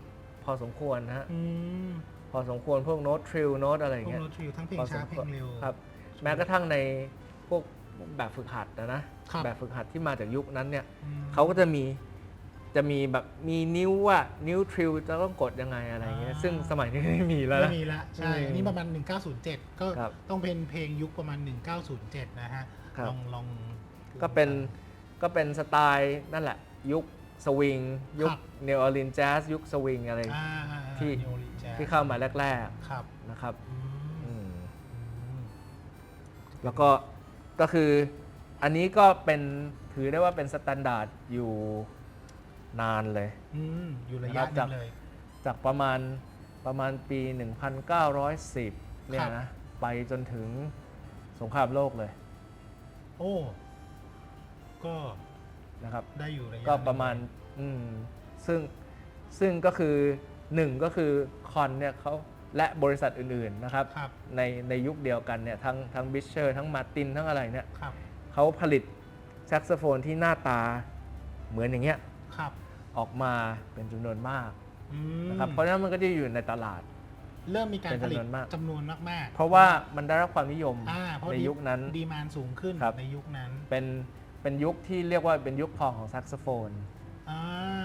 พอสมควรนะฮะ อืม พอสมควรพวกโน้ตทริลโน้ตอะไรอ พ ย่าว ง ก เงี้ย โน้ตทริลทั้งเพลง พอส ช้าม เพ คว ล รง เร็ว ครับแม้กระทั่งในพวกแบบฝึกหัดนะครับ แบบฝึกหัดที่มาจากยุคนั้นเนี่ย อืม เขาก็จะมีแบบมีนิ้วว่านิ้วทริลจะต้องกดยังไงอะไรเงี้ยซึ่งสมัยนี้ไม่มีแล้วนะ ไม่มีละใช่ อืม อันนี้ประมาณ 1907 ก็ ครับ ต้องเป็นเพลงยุคประมาณ 1907 นะฮะ ครับ ลอง ก็เป็นสไตล์นั่นแหละ ยุคสวิงยุคเนวออร์ลีนแจ๊สยุคสวิงอะไร ที่ New Orleans Jazz ที่เข้ามาแรก ครับ ๆนะครับ อืม อืม อืม แล้วก็คืออันนี้ก็ถือได้ว่าเป็นสแตนดาร์ดอยู่นานเลย อยู่ระยะห ครั นึ บ งเลย จากประมาณปี 1910 เนี่ย ครับ นะ ไปจนถึงสงครามโลกเลย โอ้ก็ นะครับ ได้อยู่ระยะ ก็ประมาณ หนึ่ง ซึ่งก็คือหนึ่งก็คือคอนเนี่ยเขา และบริษัทอื่นๆนะครับ ครับ ในยุคเดียวกันเนี่ยทั้งบิชเชอร์ทั้งมาร์ตินทั้งอะไรเนี่ย ครับ เขาผลิตแซกโซโฟนที่หน้าตาเหมือนอย่างเงี้ย ครับ ออกมาเป็นจำนวนมาก อืม นะครับเพราะฉะนั้นมันก็จะอยู่ในตลาด เริ่มมีการผลิต เป็นจำนวนมาก จำนวนมากๆ เพราะว่ามันได้รับความนิยม เพราะ ในยุคนั้น ดีมานสูงขึ้น ครับ ในยุคนั้น เป็นยุคที่เรียกว่าเป็นยุคทองของแซกโซโฟน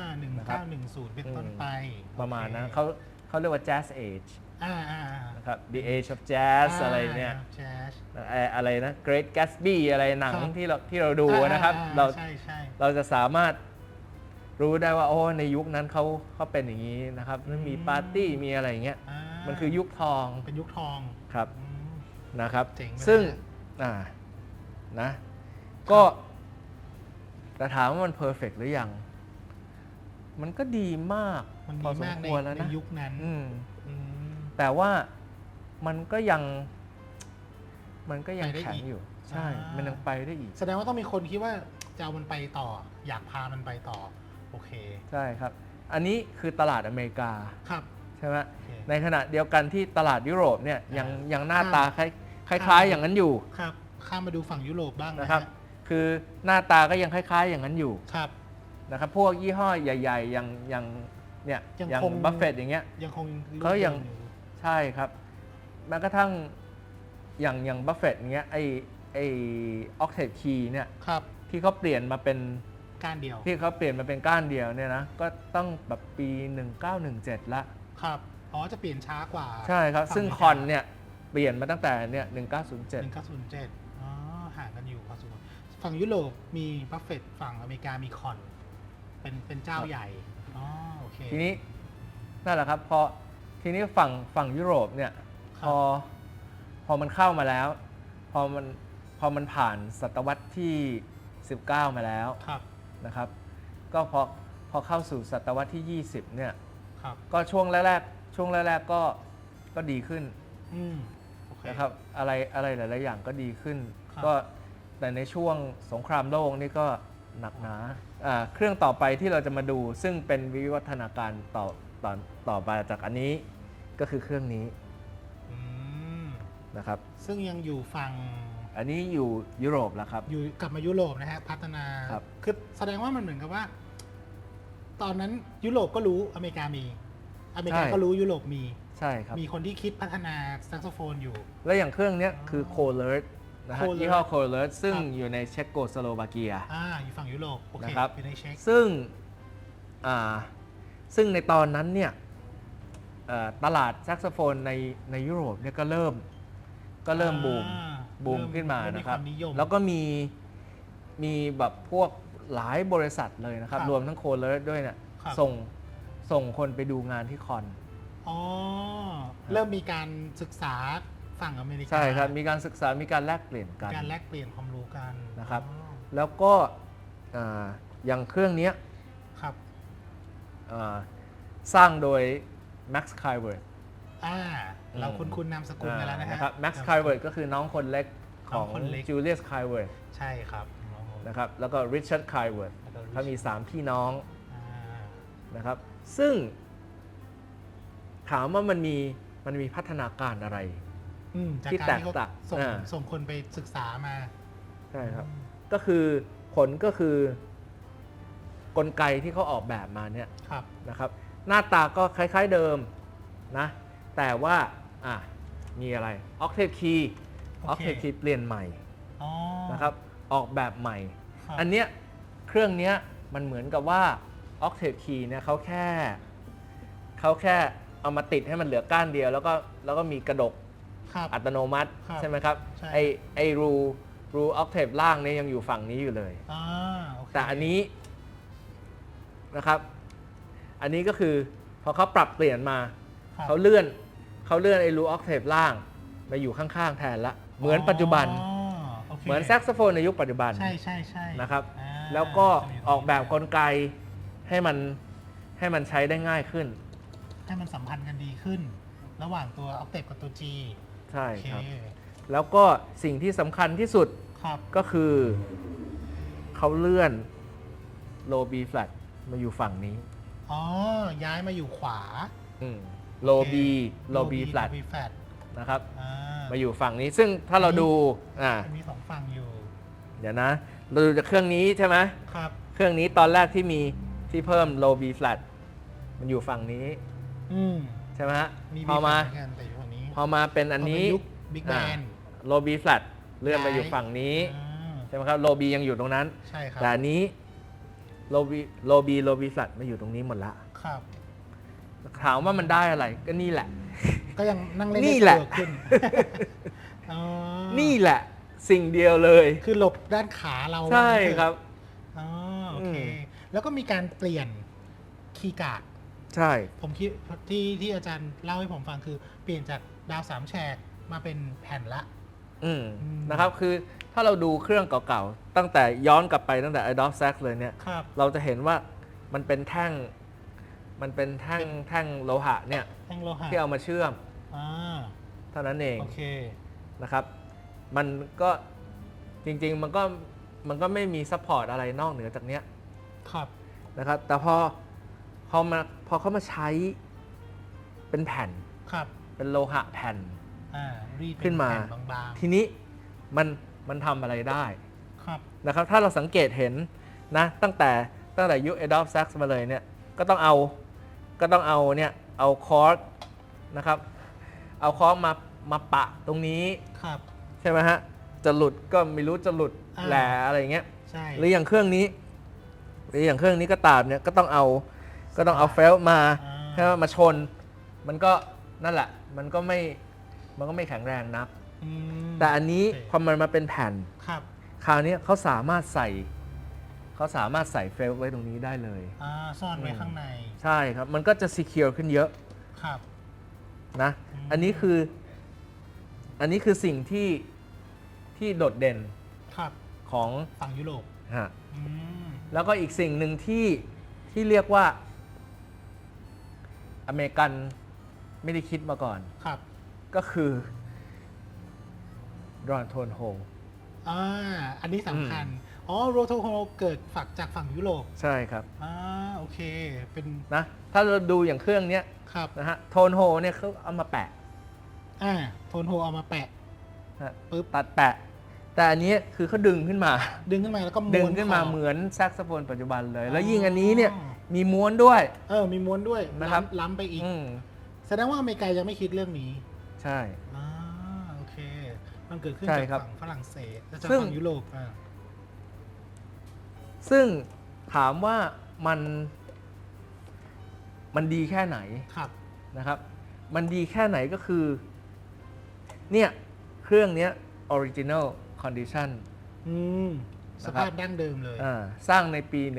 1910 เป็นต้นไป ประมาณนั้น โอเค เขาเรียกว่า Jazz Age อ่า นะครับ The Age of Jazz อะไรเนี่ย แจ๊ส อะไรนะ Great Gatsby อะไรหนัง ครับ ที่เราดูนะครับ เรา ใช่ใช่ เราจะสามารถรู้ได้ว่าโอ้ในยุคนั้นเขาเป็นอย่างนี้นะครับแล้วมีปาร์ตี้มีอะไรอย่างเงี้ย มันคือยุคทอง เป็นยุคทอง ครับ อืม นะครับ เจ๋งเลย ซึ่งนะก็แต่ถามว่ามันเพอร์เฟกต์หรือยัง มันก็ดีมาก มัน พอ ดี สม มาก ควรแล้ว ใน นะ ยุคนั้น อืม อืม แต่ว่ามันก็ยังแข็งอยู่ ใช่ อ่ามั มันยังไปได้อีก แสดงว่าต้องมีคนคิดว่าจะเอามันไปต่อ อยากพามันไปต่อ โอเค ใช่ครับ อันนี้คือตลาดอเมริกา ครับ ใช่ไหม โอเค ในขณะเดียวกันที่ตลาดยุโรปเนี่ยยังหน้าตาค ครับ ล้ายๆอย่างนั้นอยู่ ครับ ข้ามมาดูฝั่งยุโรปบ้าง นะครับ ฮ คือหน้าตาก็ยังคล้ายๆอย่างนั้นอยู่ ครับ นะครับพวกยี่ห้อใหญ่ๆอย่างเนี่ย ยัง อย่าง คง บัฟเฟตอย่างเงี้ย ยังคง เขายัง รูปดิมอ ใช่ครับแม้กระทั่งอย่างบัฟเฟตอย่างเงี้ยไอออกเทปคีย์เนี่ย ครับ ที่เขาเปลี่ยนมาเป็น การเดียว ก้านเดียวเนี่ยนะก็ต้องแบบปี 1917 ละ ครับ อ๋อ จะเปลี่ยนช้ากว่า ใช่ครับ ฝั่ ซึ่ง เมริ ค กา อนเนี่ยเปลี่ยนมาตั้งแต่เนี่ย 1907 1907อ๋อ ห่างกันอยู่พอสมควรฝั่งยุโรปมีบัฟเฟตต์ฝั่งอเมริกามีคอน เป็นเจ้า ครับ ใหญ่ อ๋อ โอเค ทีนี้นั่นแหละครับพอทีนี้ฝั่งยุโรปเนี่ย ครับ พอมันเข้ามาแล้ว พอมันผ่านศตวรรษที่ 19 มาแล้ว ครับ นะครับ ก็พอเข้าสู่ศตวรรษที่ 20 เนี่ย ครับ ก็ช่วงแรกก็ดีขึ้น อืม โอเค นะครับอะไรหลายๆอย่างก็ดีขึ้น ครับ ก็แต่ในช่วงสงครามโลกนี่ก็หนักหนาเครื่องต่อไปที่เราจะมาดูซึ่งเป็นวิวัฒนาการต่อมาจากอันนี้ก็คือเครื่องนี้ อืม นะครับ ซึ่งยังอยู่ฝั่ง อันนี้อยู่ยุโรปแล้วครับ อยู่กลับมายุโรปนะฮะ พัฒนา ครับ คือแสดงว่ามันเหมือนกับว่า ตอนนั้นยุโรปก็รู้อเมริกามี อเมริกาก็รู้ยุโรปมี ใช่ครับ มีคนที่คิดพัฒนาแซกโซโฟนอยู่ และอย่างเครื่องเนี้ยคือโคเลอร์นะฮะ Kohler ยี่ห้อโคเลอร์ซึ่ง ครับ อยู่ในเช็กโกสโลวาเกีย อยู่ฝั่งยุโรป โอเค นะครับ อยู่ในเช็ค ซึ่งในตอนนั้นเนี่ยตลาดแซกโซโฟนในยุโรปเนี่ยก็เริ่มบูมขึ้นมานะครับ เริ่มมีวามนิยม แล้วก็มีแบบพวกหลายบริษัทเลยนะครับ ครับ รวมทั้งโคเลอร์ด้วยเนี่ย ครับ ส่งคนไปดูงานที่คอน อ๋อ เริ่มมีการศึกษาฝั่งอเมริกา ใช่ครับ มีการศึกษามีการแลกเปลี่ยนกัน การแลกเปลี่ยนความรู้กัน นะครับ อ๋อ แล้วก็อย่างเครื่องเนี้ย ครับ สร้างโดย Max Kaiwert เราคุ้นนามสกุลกันแล้วนะฮะ ครับ Max Kaiwert ก็คือน้องคนเล็กข น้ อ อง งคนเล็ก Julius Kaiwert ใช่ครับ นะครับ แล้วก็ Richard Kaiwert แล้วก็ เขามี 3 พี่น้อง อ่า นะครับ ซึ่งถามว่ามันมีพัฒนาการอะไร จาก ที่ การที่เขา แตกต่าง ส่งคนไปศึกษามา ใช่ครับ ก็คือผลก็คือกลไกที่เขาออกแบบมาเนี่ย ครับ นะครับ หน้าตาก็คล้ายๆเดิมนะแต่ว่ามีอะไร Octave Key โอเค Octave Key เปลี่ยนใหม่ อ๋อ นะครับออกแบบใหม่ ครับ อันเนี้ยเครื่องเนี้ยมันเหมือนกับว่า Octave Key เนี่ยเขาแค่เอามาติดให้มันเหลือก้านเดียว แล้วก็มีกระดก ครับ อัตโนมัติ ครับ ใช่ไหมครับ ใช่ ไอรูออกเทปล่างเนี่ยยังอยู่ฝั่งนี้อยู่เลย โอเค แต่อันนี้นะครับ อันนี้ก็คือพอเขาปรับเปลี่ยนมา ครับ เขาเลื่อนไอ้รูออกเทปล่างมาอยู่ข้างๆแทนละเหมือนปัจจุบัน โค เหมือนแซกโซโฟนในยุคปัจจุบัน ใช่ใช่ใช่ นะครับ อ่า แล้วก็ จะมี ออกแบบกลไกให้มันใช้ได้ง่ายขึ้น ให้มันสัมพันธ์กันดีขึ้น ระหว่างตัวออกเทปกับตัว G ใช่ โอเค ครับ แล้วก็สิ่งที่สำคัญที่สุด ครับ ก็คือเขาเลื่อน low B flat มาอยู่ฝั่งนี้ อ๋อ ย้ายมาอยู่ขวา อืม low B low B flat นะครับมาอยู่ฝั่งนี้ซึ่งถ้าเราดูมีสองฝั่งอยู่เดี๋ยวนะเราดูจากเครื่องนี้ใช่ไหมครับเครื่องนี้ตอนแรกที่มีที่เพิ่ม low B flat มันอยู่ฝั่งนี้ใช่ไหมฮะพอมาเป็นอันนี้ Big Band low B flat เลื่อนไปอยู่ฝั่งนี้ใช่ไหมครับ low B ยังอยู่ตรงนั้นใช่ครับแต่อันนี้ low B flat มาอยู่ตรงนี้หมดละครับถามว่ามันได้อะไรก็นี่แหละก็ยังนั่งเล่นนี่แหละขึ้นนี่แหละสิ่งเดียวเลยคือหลบด้านขาเราใช่ครับโอเคแล้วก็มีการเปลี่ยนคีย์การ์ดใช่ผมคิดที่อาจารย์เล่าให้ผมฟังคือเปลี่ยนจากดาว3 แฉกมาเป็นแผ่นละนะครับคือถ้าเราดูเครื่องเก่าๆตั้งแต่ย้อนกลับไปตั้งแต่ Adobe Sax เลยเนี่ยเราจะเห็นว่ามันเป็นแท่งโลหะเนี่ยที่เอามาเชื่อมเท่านั้นเองนะครับมันก็จริงๆมันก็ไม่มีซัพพอร์ตอะไรนอกเหนือจากเนี้ยนะครับแต่พอเขามาใช้เป็นแผ่นเป็นโลหะแผ่นขึ้นมาทีนี้มันทำอะไรได้นะครับถ้าเราสังเกตเห็นนะตั้งแต่ยุค Adobe Sax มาเลยเนี่ยก็ต้องเอาเนี่ยเอาคอร์สนะครับเอาคอร์สมาปะตรงนี้ใช่ไหมฮะจะหลุดก็ไม่รู้จะหลุดแหล่อะไรอย่างเงี้ยหรืออย่างเครื่องนี้ก็ตามเนี่ยก็ต้องเอาเฟลต์มาให้มาชนมันก็นั่นแหละมันก็ไม่แข็งแรงนักแต่อันนี้พอมันมาเป็นแผ่นคราวนี้เขาสามารถใส่เฟลต์ไว้ตรงนี้ได้เลยซ่อนไว้ข้างในใช่ครับมันก็จะ secure ขึ้นเยอะนะอันนี้คือสิ่งที่โดดเด่นของฝั่งยุโรปแล้วก็อีกสิ่งหนึ่งที่เรียกว่าอเมริกันไม่ได้คิดมาก่อนก็คือรอนโทนโฮอันนี้สำคัญโรโทโฮเกิดจากฝั่งยุโรปใช่ครับโอเคเป็นนะถ้าเราดูอย่างเครื่องนี้นะฮะโทนโฮเนี่ยเขาเอามาแปะโทนโฮเอามาแปะปึ๊บตัดแปะแต่อันนี้คือเขาดึงขึ้นมาแล้วก็ดึงขึ้นมาเหมือนแซกโซโฟนปัจจุบันเลยแล้วยิ่งอันนี้เนี่ยมีม้วนด้วยมีม้วนด้วยนะครับล้ำไปอีกแสดงว่าอเมริกายังไม่คิดเรื่องนี้ใช่โอเคมันเกิดขึ้นจากฝั่งฝรั่งเศสและจากฝั่งยุโรปซึ่งถามว่ามันดีแค่ไหนนะครับมันดีแค่ไหนก็คือเนี่ยเครื่องนี้ original condition สภาพดั้งเดิมเลยสร้างในปี 1930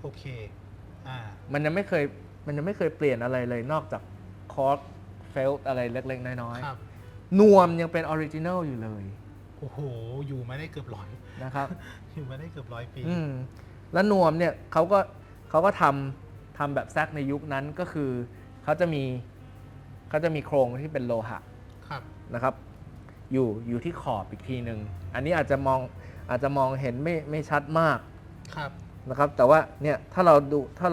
โอเคมันยังไม่เคยเปลี่ยนอะไรเลยนอกจากคอร์สเฟลต์อะไรเล็กๆน้อยๆนวมยังเป็นออริจินัลอยู่เลยโอ้โหอยู่มาได้เกือบ100นะครับอยู่มาได้เกือบ100 ปีแล้วนวมเนี่ยเขาก็ทำแบบแซกในยุคนั้นก็คือเขาจะมีโครงที่เป็นโลหะนะครับอยู่ที่ขอบอีกทีหนึ่งอันนี้อาจจะมองเห็นไม่ชัดมากนะครับแต่ว่าเนี่ยถ้าเ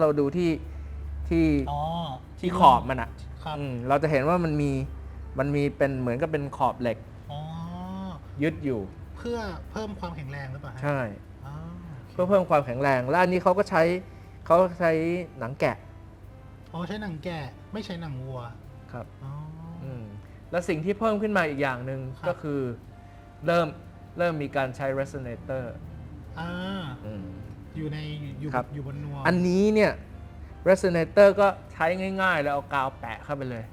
ราดูที่ขอบมันเราจะเห็นว่ามันมีเป็นเหมือนกับเป็นขอบเหล็กยึดอยู่เพื่อเพิ่มความแข็งแรงหรือเปล่าใช่เพื่อเพิ่มความแข็งแรงและอันนี้เขาใช้หนังแกะใช้หนังแกะไม่ใช้หนังวัวครับแล้วสิ่งที่เพิ่มขึ้นมาอีกอย่างหนึ่งก็คือเริ่มมีการใช้ resonator อยู่บนนวมอันนี้เนี่ย resonator ก็ใช้ง่ายๆแล้วเอากาวแปะเข้าไปเลย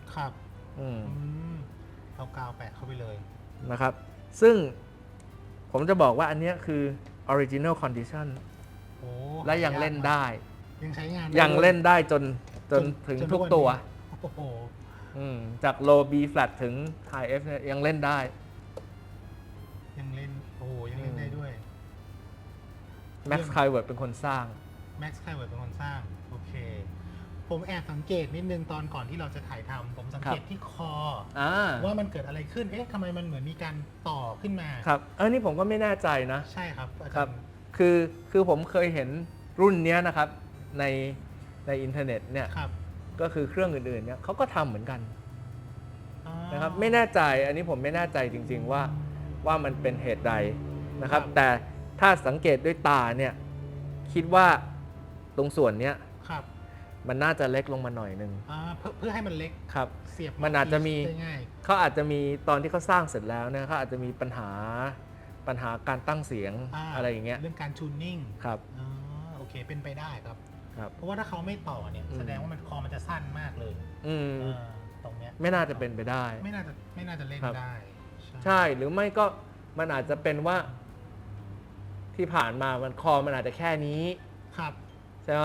เอากาวแปะเข้าไปเลยนะครับซึ่งผมจะบอกว่าอันนี้คือ original condition และยังเล่นได้ยังใช้งานยังเล่นได้จนถึงทุกตัวจาก low B flat ถึง high F เนี่ยยังเล่นได้ยังเล่นได้ด้วย Max Kaiwert เป็นคนสร้าง Max Kaiwert เป็นคนสร้างโอเคผมแอบสังเกตนิดนึงตอนก่อนที่เราจะถ่ายทำผมสังเกตที่คอว่ามันเกิดอะไรขึ้นทำไมมันเหมือนมีการต่อขึ้นมาครับนี่ผมก็ไม่แน่ใจนะใช่ครับครับคือผมเคยเห็นรุ่นนี้นะครับในอินเทอร์เน็ตเนี่ย ก็คือเครื่องอื่นๆเนี่ยเขาก็ทำเหมือนกัน อ๋อ นะครับไม่แน่ใจอันนี้ผมไม่แน่ใจจริงๆว่ามันเป็นเหตุใดนะครับ ครับ แต่ถ้าสังเกตด้วยตาเนี่ยคิดว่าตรงส่วนเนี้ย ครับ มันน่าจะเล็กลงมาหน่อยนึง เพื่อให้มันเล็ก ครับ เสียบ มันอาจจะมี ได้ง่าย เขาอาจจะมีตอนที่เขาสร้างเสร็จแล้วเนี่ยเขาอาจจะมีปัญหาการตั้งเสียงอะไรอย่างเงี้ย เรื่องการชูนนิ่ง ครับ อ๋อโอเคเป็นไปได้ครับ ครับ เพราะว่าถ้าเขาไม่ต่อเนี่ย อืม แสดงว่ามันคอมันจะสั้นมากเลย อืม ตรงเนี้ย ไม่น่าจะเป็นไปได้ ไม่น่าจะเล่น ครับ ได้ ใช่หรือไม่ก็มันอาจจะเป็นว่าที่ผ่านมามันคอมันอาจจะแค่นี้ ครับ ใช่ไหม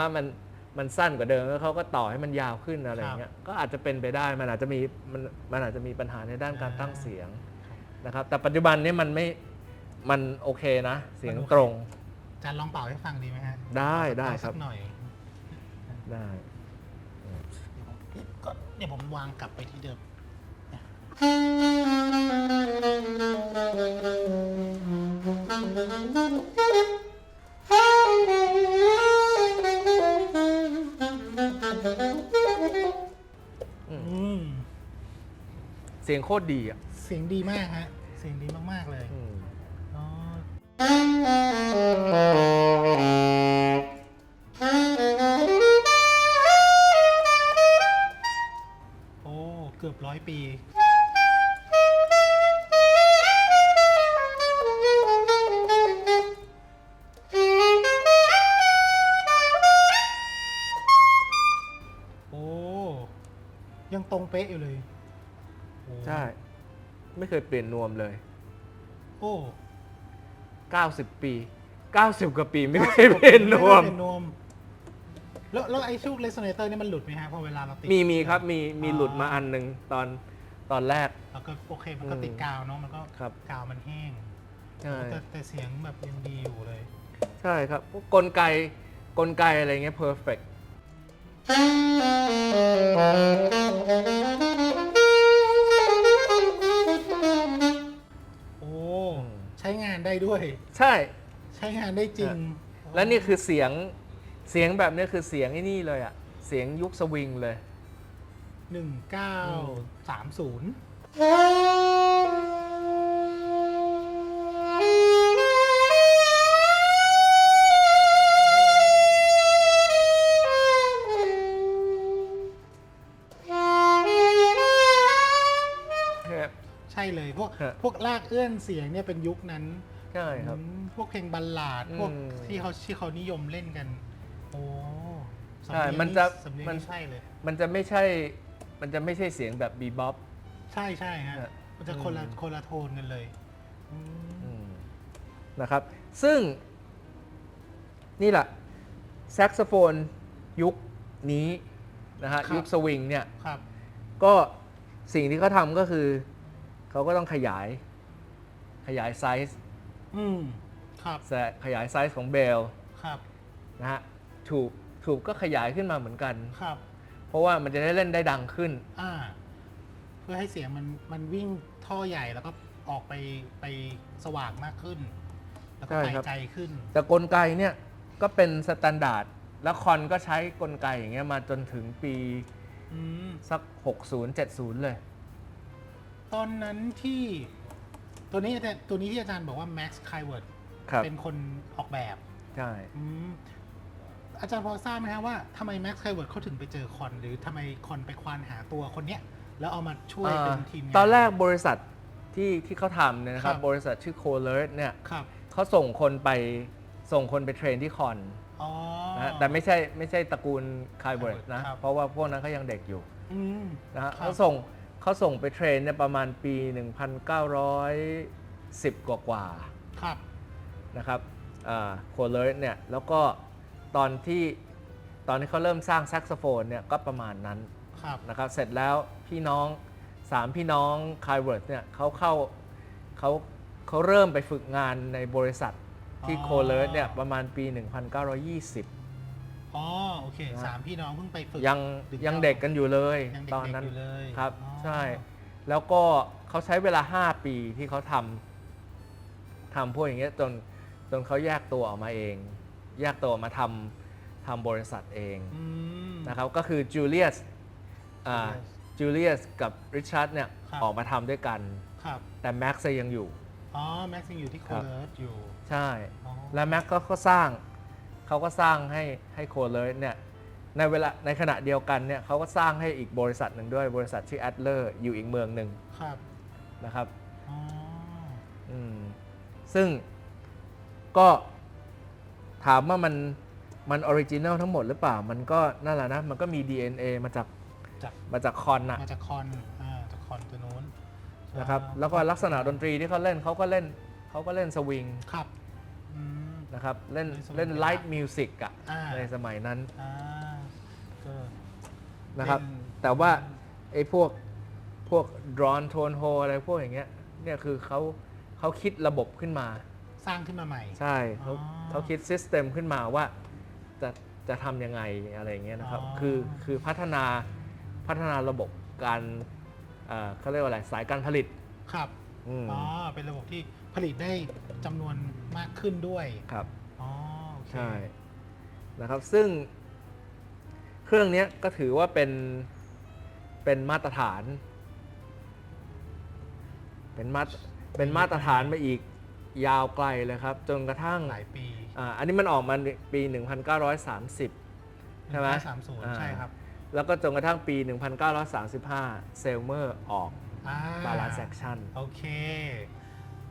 มันสั้นกว่าเดิมแล้วเขาก็ต่อให้มันยาวขึ้นอะไรอย่างเงี้ยก็อาจจะเป็นไปได้มันอาจจะมีปัญหาในด้านการตั้งเสียงนะครับแต่ปัจจุบันนี้มันโอเคนะ เสียงตรง อาจารย์ลองเป่าให้ฟังดีไหมฮะ ได้ เป่า ครั สั บ กหน่อย ได้ เดี๋ยวผมวางกลับไปที่เดิม อืม เสียงโคตรดีอ่ะ เสียงดีมากฮะ เสียงดีมากๆเลย อืม อ๋อโอ้ เกือบ100 ปี โอ้ ยังตรงเป๊ะอยู่เลยโอ้ ใช่ ไม่เคยเปลี่ยนนวมเลย โอ้ 90 ปี 90 กว่าปีไม่เคยเปลี่ยนนวม ไเป็นนวม แล้วไอ้ชุกเรโซเนเตอร์นี่มันหลุดไหมฮะพอเวลาเราติด มีครับมีหลุดมาอันหนึ่งตอนแรก แล้วก็โอเคมันก็ติดกาวเนาะมันก็ ครับ กาวมันแห้ง ใช่ แต่เสียงแบบยังดีอยู่เลย ใช่ครับพวกกลไกอะไรเงี้ย perfect โอ้ใช้งานได้ด้วย ใช่ ใช้งานได้จริง และนี่คือเสียงแบบนี้คือเสียงไอ้นี่เลยอ่ะ เสียงยุคสวิงเลย 1930 ใช่เลยพวก ฮะ พวกลากเอื้อนเสียงเนี่ยเป็นยุคนั้น ใช่ครับ พวกเพลงบัลลาดพวก อืม ที่เขานิยมเล่นกัน โอ้สำ ใช่ เนียง มันจะ สำเนียง มัน ใช่เลย มันจะไม่ใช่เสียงแบบบีบ๊อบ ใช่ฮะ ฮะ มันจะคนละโทนกันเลยอืม นะครับ ซึ่งนี่แหละแซกโซโฟนยุคนี้นะฮะ ครับ ยุคสวิงเนี่ย ครับ ก็สิ่งที่เขาทำก็คือเขาก็ต้องขยายไซส์ อืมครับ ขยายไซส์ของเบล ครับ นะฮะถูกก็ขยายขึ้นมาเหมือนกัน ครับ เพราะว่ามันจะได้เล่นได้ดังขึ้น เพื่อให้เสียงมันวิ่งท่อใหญ่แล้วก็ออกไปสว่างมากขึ้น แล้วก็ ใช่ ไป ครับ ไกลขึ้น แต่กลไกเนี่ยก็เป็นสแตนดาร์ดแล้วคอนก็ใช้กลไกอย่างเงี้ยมาจนถึงปี อืม สัก 60-70 เลย ตอนนั้นที่ตัวนี้ที่อาจารย์บอกว่า Max k y w o r d ครับ เป็นคนออกแบบ ใช่ อืมอาจารย์พอทราบไหมครับว่าทำไม Max k y w o r d เขาถึงไปเจอคอน หรือทำไมคอนไปควานหาตัวคนเนี้ย แล้วเอามาช่วยเป็นทีมงาน ตอนแรกบริษัทที่เขาทำเนี่ยนะครับ ครับ บริษัทชื่อ c o l e r เนี่ย ครับ เขาส่งคนไปเทรนที่คอน อ๋อ นะฮะแต่ไม่ใช่ตระกูลคายเวิร์ดนะ ครับ เพราะว่าพวกนั้นเขายังเด็กอยู่ อืม นะฮะ ครับ เขาส่งไปเทรนเนี่ยประมาณปี 1910 กว่า ครับ ๆนะครับโคเลอร์เนี่ยแล้วก็ตอนที่เขาเริ่มสร้างแซกโซโฟนเนี่ยก็ประมาณนั้น ครับ นะครับเสร็จแล้วพี่น้อง3พี่น้องคายเวิร์ดเนี่ยเขาเริ่มไปฝึกงานในบริษัทที่โคเลอร์เนี่ยประมาณปี 1920 อ๋อโอเค นะ 3 พี่น้องเพิ่งไปฝึก ยังเด็กกันอยู่เลย ยังเด็กๆ ตอนนั้น อยู่เลย ครับ อ๋อ ใช่ แล้วก็เขาใช้เวลา 5 ปีที่เขาทำพวกอย่างเงี้ยจนเขาแยกตัวออกมาเอง แยกตัวออกมาทำบริษัทเอง อืม นะครับก็คือจูเลียส จูเลียสกับริชาร์ดเนี่ย ครับ ออกมาทำด้วยกัน ครับ แต่แม็กซ์ยังอยู่ อ๋อแม็กซ์ยังอยู่ที่โคเลิร์สอยู่ ใช่ อ๋อ และแม็กซ์ก็สร้างเขาก็สร้างให้โคเลิร์สเนี่ยในขณะเดียวกันเนี่ยเขาก็สร้างให้อีกบริษัทหนึ่งด้วยบริษัทชื่อแอดเลอร์อยู่อีกเมืองหนึ่ง ครับ นะครับ อ๋อ ซึ่งก็ถามว่ามันออริจินัลทั้งหมดหรือเปล่ามันก็นั่นแหละนะมันก็มี DNA มาจากคอนนะ มาจากคอนจากคอนตัวนู้น นะครับแล้วก็ลักษณะดนตรีที่เขาเล่นเขาก็เล่นสวิง ครับอืม นะครับเล่น swing เล่นไลท์มิวสิกอะ อ่า ในสมัยนั้น ก็ นะครับ เป็น แต่ว่าไอ้พวกดรอนโทนโฮอะไรพวกอย่างเงี้ยเนี่ยคือเขาคิดระบบขึ้นมา สร้างขึ้นมาใหม่ ใช่อ๋อ เขาคิดซิสเต็มขึ้นมาว่าจะทำยังไงอะไรอย่างเงี้ยนะครับ อ๋อ คือพัฒนาระบบการเขาเรียกว่าอะไรสายการผลิต ครับ อืม อ๋อเป็นระบบที่ผลิตได้จำนวนมากขึ้นด้วย ครับ อ๋อโอเค ใช่นะครับซึ่งเครื่องนี้ก็ถือว่าเป็นมาตรฐาน เป็นมาตรฐานมาอีกยาวไกลเลยครับจนกระทั่ง หลายปี อันนี้มันออกมาปี 1930 ใช่ไหม 1930ใช่ครับ แล้วก็จนกระทั่งปี 1935 เซลเมอร์ออก บาลานซ์แอคชั่น โอเค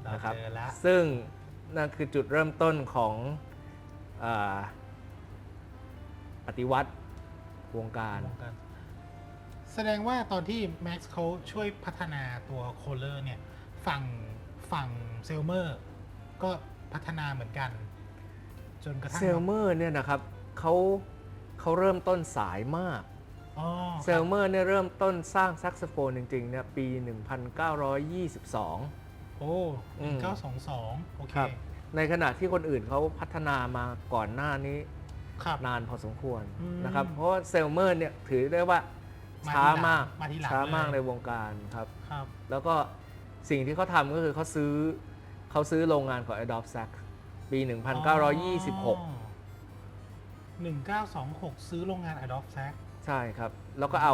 เรา นะครับ เจอแล้ว ซึ่งนั่นคือจุดเริ่มต้นของอาปฏิวัติวงการ แสดงว่าตอนที่ Max เขาช่วยพัฒนาตัวโคลเลอร์เนี่ยฝั่งเซลเมอร์ก็พัฒนาเหมือนกัน จนกระทั่ง เซลเมอร์เนี่ยนะครับเขาเริ่มต้นสายมาก อ๋อ เซลเมอร์เนี่ยเริ่มต้นสร้างแซกโซโฟนจริงๆเนี่ยปี 1922 โอ้1922โอเค ครับในขณะที่คนอื่นเขาพัฒนามาก่อนหน้านี้ ครับ นานพอสมควร อืม นะครับเพราะว่าเซลเมอร์เนี่ยถือได้ว่าช้ามาก มาทีหลัง ช้ามาก เลย ในวงการครับ ครับ แล้วก็สิ่งที่เขาทำก็คือเขาซื้อโรงงานของ Adobe Sax ปี 1926 1926 ซื้อโรงงาน Adobe Sax ใช่ครับ แล้วก็เอ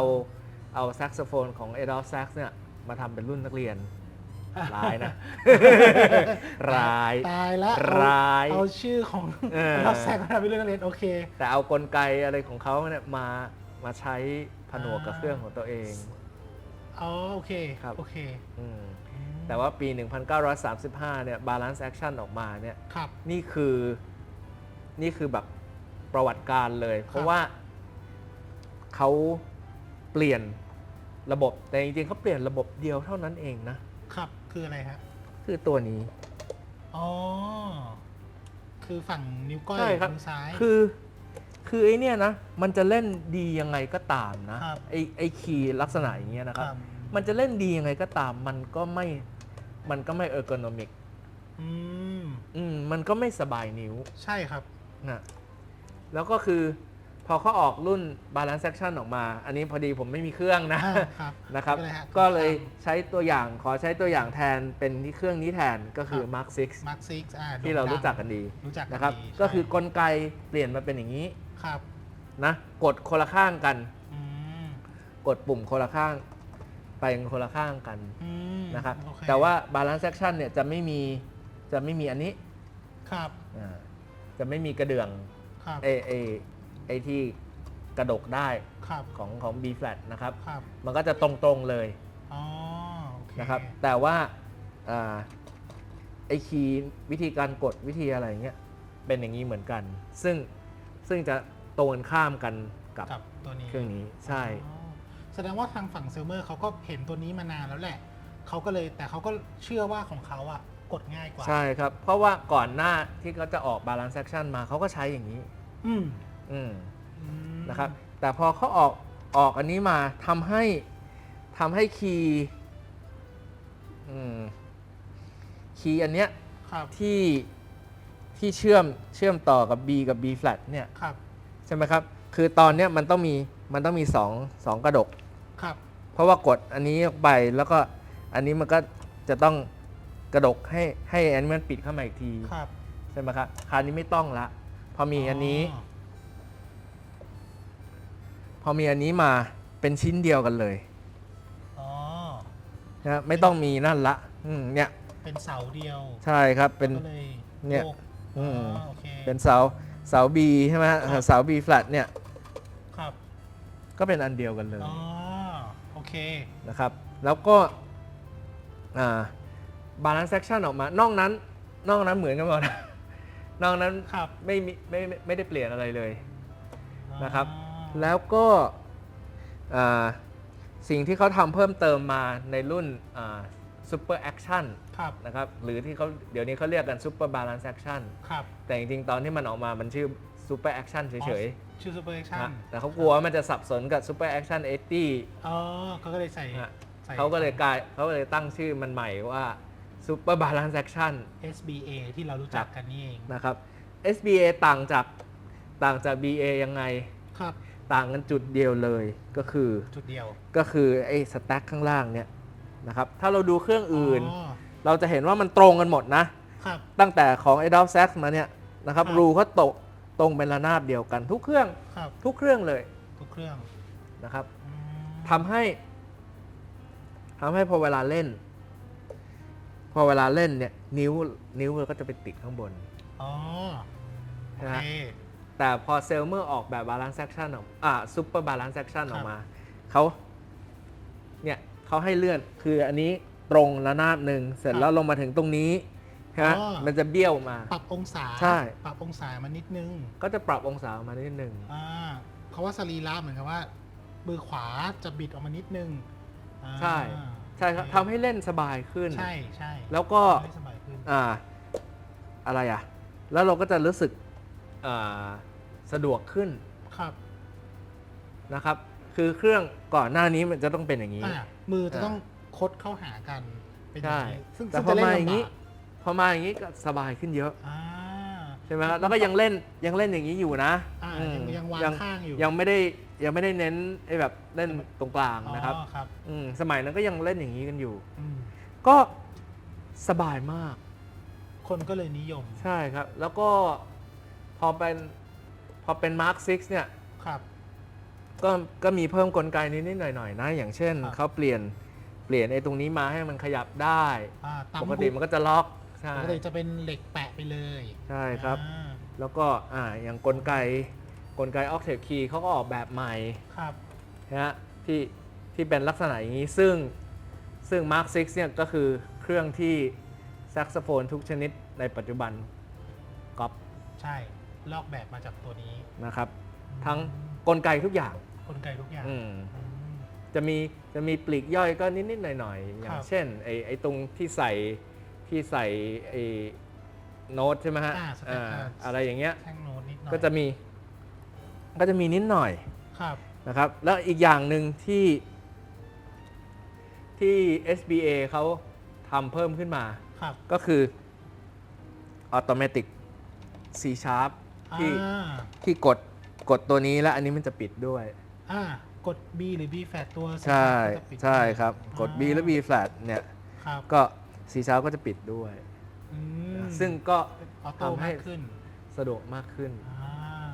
าแซกโซโฟนของ Adobe Sax เนี่ยมาทำเป็นรุ่นนักเรียน ร้ายนะ ร้าย ตายแล้ว ร้าย เอาชื่อของ Adobe Sax มาทำเป็นเรื่องนักเรียนโอเค แต่เอากลไกอะไรของเขาเนี่ยมาใช้ผนวกกับเครื่องของตัวเอง อ๋อโอเค ครับ โอเค อืมแต่ว่าปี 1935 เนี่ย Balance Action ออกมาเนี่ย ครับ นี่คือแบบประวัติการเลย เพราะว่าเขาเปลี่ยนระบบ แต่จริงๆเขาเปลี่ยนระบบเดียวเท่านั้นเองนะ ครับคืออะไรฮะ คือตัวนี้ อ๋อ คือฝั่งนิ้วก้อย ใช่ครับ มือซ้าย คือไอ้เนี่ยนะ มันจะเล่นดียังไงก็ตามนะครับ ไอ้คีย์ลักษณะอย่างเงี้ยนะครับ ครับ มันจะเล่นดียังไงก็ตาม มันก็ไม่เออร์โกนอมิก มันก็ไม่สบายนิ้ว ใช่ครับ นะแล้วก็คือพอเขาออกรุ่น Balance Action ออกมา อันนี้พอดีผมไม่มีเครื่องนะ ครับ นะครับ ไม่เป็นไรฮะ ก็เลยใช้ตัวอย่างขอใช้ตัวอย่างแทนเป็นที่เครื่องนี้แทนก็คือ Mark 6 Mark 6 ที่เรารู้จักกันดี รู้จักกัน นะครับ ดี ก็คือ ใช่ กลไกเปลี่ยนมาเป็นอย่างนี้ ครับ นะกดคนละข้างกัน อืม กดปุ่มคนละข้างไปคนละข้างกัน อืม นะครับ โอเค แต่ว่า Balance Action เนี่ยจะไม่มีอันนี้ ครับ จะไม่มีกระเดื่อง ครับ ไอที่กระดกได้ ครับ ของ B flat นะครับ ครับ มันก็จะตรงๆเลย อ๋อโอเค นะครับ แต่ว่าไอคีย์วิธีการกดวิธีอะไรเงี้ยเป็นอย่างนี้เหมือนกัน ซึ่งจะตรงกันข้ามกันกับ กับตัวนี้ เครื่องนี้ใช่ อ๋อแสดงว่าทางฝั่งเซลเมอร์เขาก็เห็นตัวนี้มานานแล้วแหละ เขาก็เลยแต่เขาก็เชื่อว่าของเขาอ่ะกดง่ายกว่า ใช่ครับ เพราะว่าก่อนหน้าที่เขาจะออก Balance Action มาเขาก็ใช้อย่างนี้ อืม อืม อืม นะครับ แต่พอเขาออกอันนี้มาทำให้คีย์อันเนี้ย ครับ ที่เชื่อมต่อกับ B กับ B flat เนี่ย ครับ ใช่ไหมครับ คือตอนเนี้ยมันต้องมีสองกระดก ครับ เพราะว่ากดอันนี้ออกไปแล้วก็อันนี้มันก็จะต้องกระดกให้อันนี้มันปิดเข้ามาอีกที ครับ ใช่ไหมครับคราวนี้ไม่ต้องละพอมีอันนี้ พอมีอันนี้มา เป็นชิ้นเดียวกันเลย อ๋อ นะไม่ต้องมีนั่นละเนี่ย เป็นเสาเดียว ใช่ครับเป็น ก็เลย เนี่ย โยก อืม โอเค เป็นเสา B ใช่ไหมฮะเสา B flat เนี่ย ครับ ก็เป็นอันเดียวกันเลย อ๋อโอเค นะครับแล้วก็balance section ออกมานอกนั้นเหมือนกันหมด นอกนั้น ครับ ไม่ได้เปลี่ยนอะไรเลย นะครับ อ๋อ แล้วก็สิ่งที่เขาทำเพิ่มเติมมาในรุ่นsuper action ครับ นะครับหรือที่เขาเดี๋ยวนี้เขาเรียกกัน super balance action ครับ แต่จริงๆ ตอนที่มันออกมามันชื่อ super action เฉย ชื่อ Super ๆ Action นะแต่เขากลัวว่ามันจะสับสนกับ super action 80 อ๋อเขาก็เลยใส่ ฮะ ใส่ เขาก็เลยตั้งชื่อมันใหม่ว่า super balance action SBA ที่เรารู้จักกันนี่เอง นะครับ SBA ต่างจาก BA ยังไง ครับ ต่างกันจุดเดียวเลยก็คือ จุดเดียว ไอ้สแต็กข้างล่างเนี่ยนะครับถ้าเราดูเครื่องอื่น อ๋อ เราจะเห็นว่ามันตรงกันหมดนะ ครับ ตั้งแต่ของ Adolph Sax มาเนี่ยนะครับ ครับ รูเขาตรงเป็นระนาบเดียวกันทุกเครื่อง ครับ ทุกเครื่องเลย ทุกเครื่อง นะครับ อืม ทำให้พอเวลาเล่นเนี่ยนิ้วเราก็จะไปติดข้างบน อ๋อโอ นะ เค แต่พอเซลเมอร์ออกแบบ balance section ออกsuper balance section ครับ ออกมาเขาให้เลื่อนคืออันนี้ตรงระนาบหนึ่งเสร็จแล้วลงมาถึงตรงนี้ใช่ไหมมันจะเบี้ยวมา ปรับองศา ใช่ ปรับองศามานิดนึง ก็จะปรับองศาออกมานิดนึง เพราะว่าสรีระเหมือนกับว่ามือขวาจะบิดออกมานิดนึงอ่า ใช่ครับ โอเค ทำให้เล่นสบายขึ้น ใช่ใช่ แล้วก็ ได้สบายขึ้น อะไรแล้วเราก็จะรู้สึกสะดวกขึ้น ครับ นะครับ คือเครื่องก่อนหน้านี้มันจะต้องเป็นอย่างนี้ มือจะต้องคดเข้าหากันเป็นอย่า ใช่ งนี้ซึ่ง แต่ ซึ่ง พอ จะเล่น มาอย่าง ลำ นี้ บาก พอมาอย่างนี้ก็สบายขึ้นเยอะ อ่า ใช่ไหมครับแล้วก็ยังเล่นอย่างนี้อยู่นะ ยังวางข้างอยู่ ยังไม่ได้เน้นไอ้แบบเล่นตรงกลางนะครับ อ๋อครับ สมัยนั้นก็ยังเล่นอย่างนี้กันอยู่ อืม ก็สบายมาก คนก็เลยนิยม ใช่ครับ แล้วก็พอเป็น Mark 6เนี่ย ครับ ก็มีเพิ่มกลไกนิดๆหน่อยๆนะ อย่างเช่น ครับ เขาเปลี่ยนไอ้ตรงนี้มาให้มันขยับได้ ตาม ปกติมันก็จะล็อกใช่ ปกติจะเป็นเหล็กแปะไปเลย ใช่ครับ อ่า แล้วก็อย่างกลไก Octave Key เขาก็ออกแบบใหม่ ครับ นะฮะที่เป็นลักษณะอย่างนี้ซึ่ง Mark 6เนี่ยก็คือเครื่องที่แซกโซโฟนทุกชนิดในปัจจุบันก๊อป ใช่ลอกแบบมาจากตัวนี้ นะครับ ทั้งกลไกทุกอย่าง กลไกทุกอย่าง อืม อืม จะมีปลีกย่อยก็นิดๆหน่อยๆ อย่า ค ง รับ เช่นไอ้ตรงที่ใส่ไอ้โน้ตใช่ไหมฮะ สเต็ปการ อะไรอย่างเงี้ย แท่งโน้ตนิดหน่อย ก็จะมีนิดหน่อย ครับ นะครับแล้วอีกอย่างหนึ่งที่ SBA เขาทำเพิ่มขึ้นมา ครับ ก็คือ Automatic C Sharp ที่กดตัวนี้แล้วอันนี้มันจะปิดด้วย กด B หรือ B flat ตัว ใช่ ก็จะปิด ใช่ครับ กด B และ B flat เนี่ย ครับ ก็ C Sharp ก็จะปิดด้วย อืม ซึ่งก็ ออโต้ ทำให้ มากขึ้น สะดวกมากขึ้น อ่า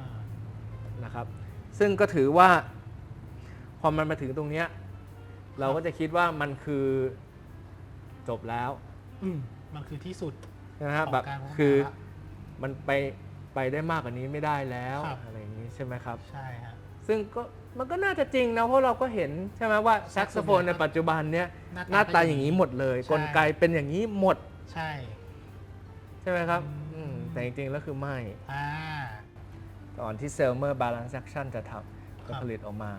นะครับซึ่งก็ถือว่าพอมันมาถึงตรงเนี้ยเราก็จะคิดว่ามันคือจบแล้ว มันคือที่สุด นะฮะ ของ แบบ การพัฒนา คือ ละ มันไปได้มากกว่านี้ไม่ได้แล้ว ครับ อะไรอย่างนี้ใช่ไหมครับ ใช่ฮะ ซึ่งก็มันก็น่าจะจริงนะเพราะเราก็เห็นใช่ไหมว่าแซกโซโฟนในปัจจุบันเนี้ยหน้าตาอย่างนี้หมดเลย ใช่ กลไกเป็นอย่างนี้หมด ใช่ ใช่ไหมครับ อืม แต่จริงๆแล้วคือไม่ อ่า ก่อนที่เซลเมอร์บาลานซ์แอคชั่นจะทำจะผลิตออกมา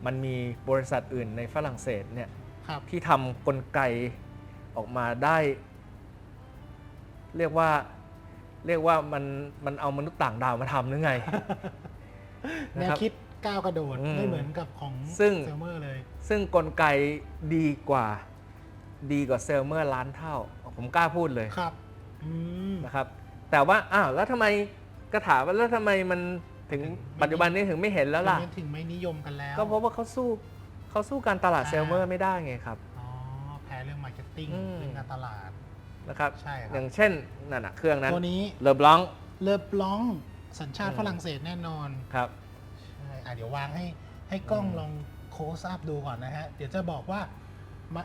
มันมีบริษัทอื่นในฝรั่งเศสเนี่ย ครับ ที่ทำกลไกออกมาได้ เรียกว่ามันเอามนุษย์ต่างดาวมาทำหรือไง แนวคิดก้าวกระโดด อืม ไม่เหมือนกับของ ซึ่ง เซลเมอร์เลย ซึ่งกลไกดีกว่าเซลเมอร์ล้านเท่า ผมกล้าพูดเลย ครับอืม นะครับ แต่ว่าแล้วทำไมก็ถามว่าแล้วทำไมมันถึงปัจจุบันนี้ถึงไม่เห็นแล้วล่ะ ถึงไม่นิยมกันแล้ว ก็เพราะว่าเขาสู้การตลาดเซลเมอร์ไม่ได้ไงครับ อ๋อแพ้เรื่องมาร์เก็ตติ้ง อืม เรื่องการตลาด นะครับ ใช่ครับ อย่างเช่นนั่นน่ะเครื่องนั้น ตัวนี้ เลอบลอง เลอบลองสัญชาติฝรั่งเศสแน่นอน ครับ ใช่เดี๋ยววางให้กล้องลอง close up ดูก่อนนะฮะเดี๋ยวจะบอกว่า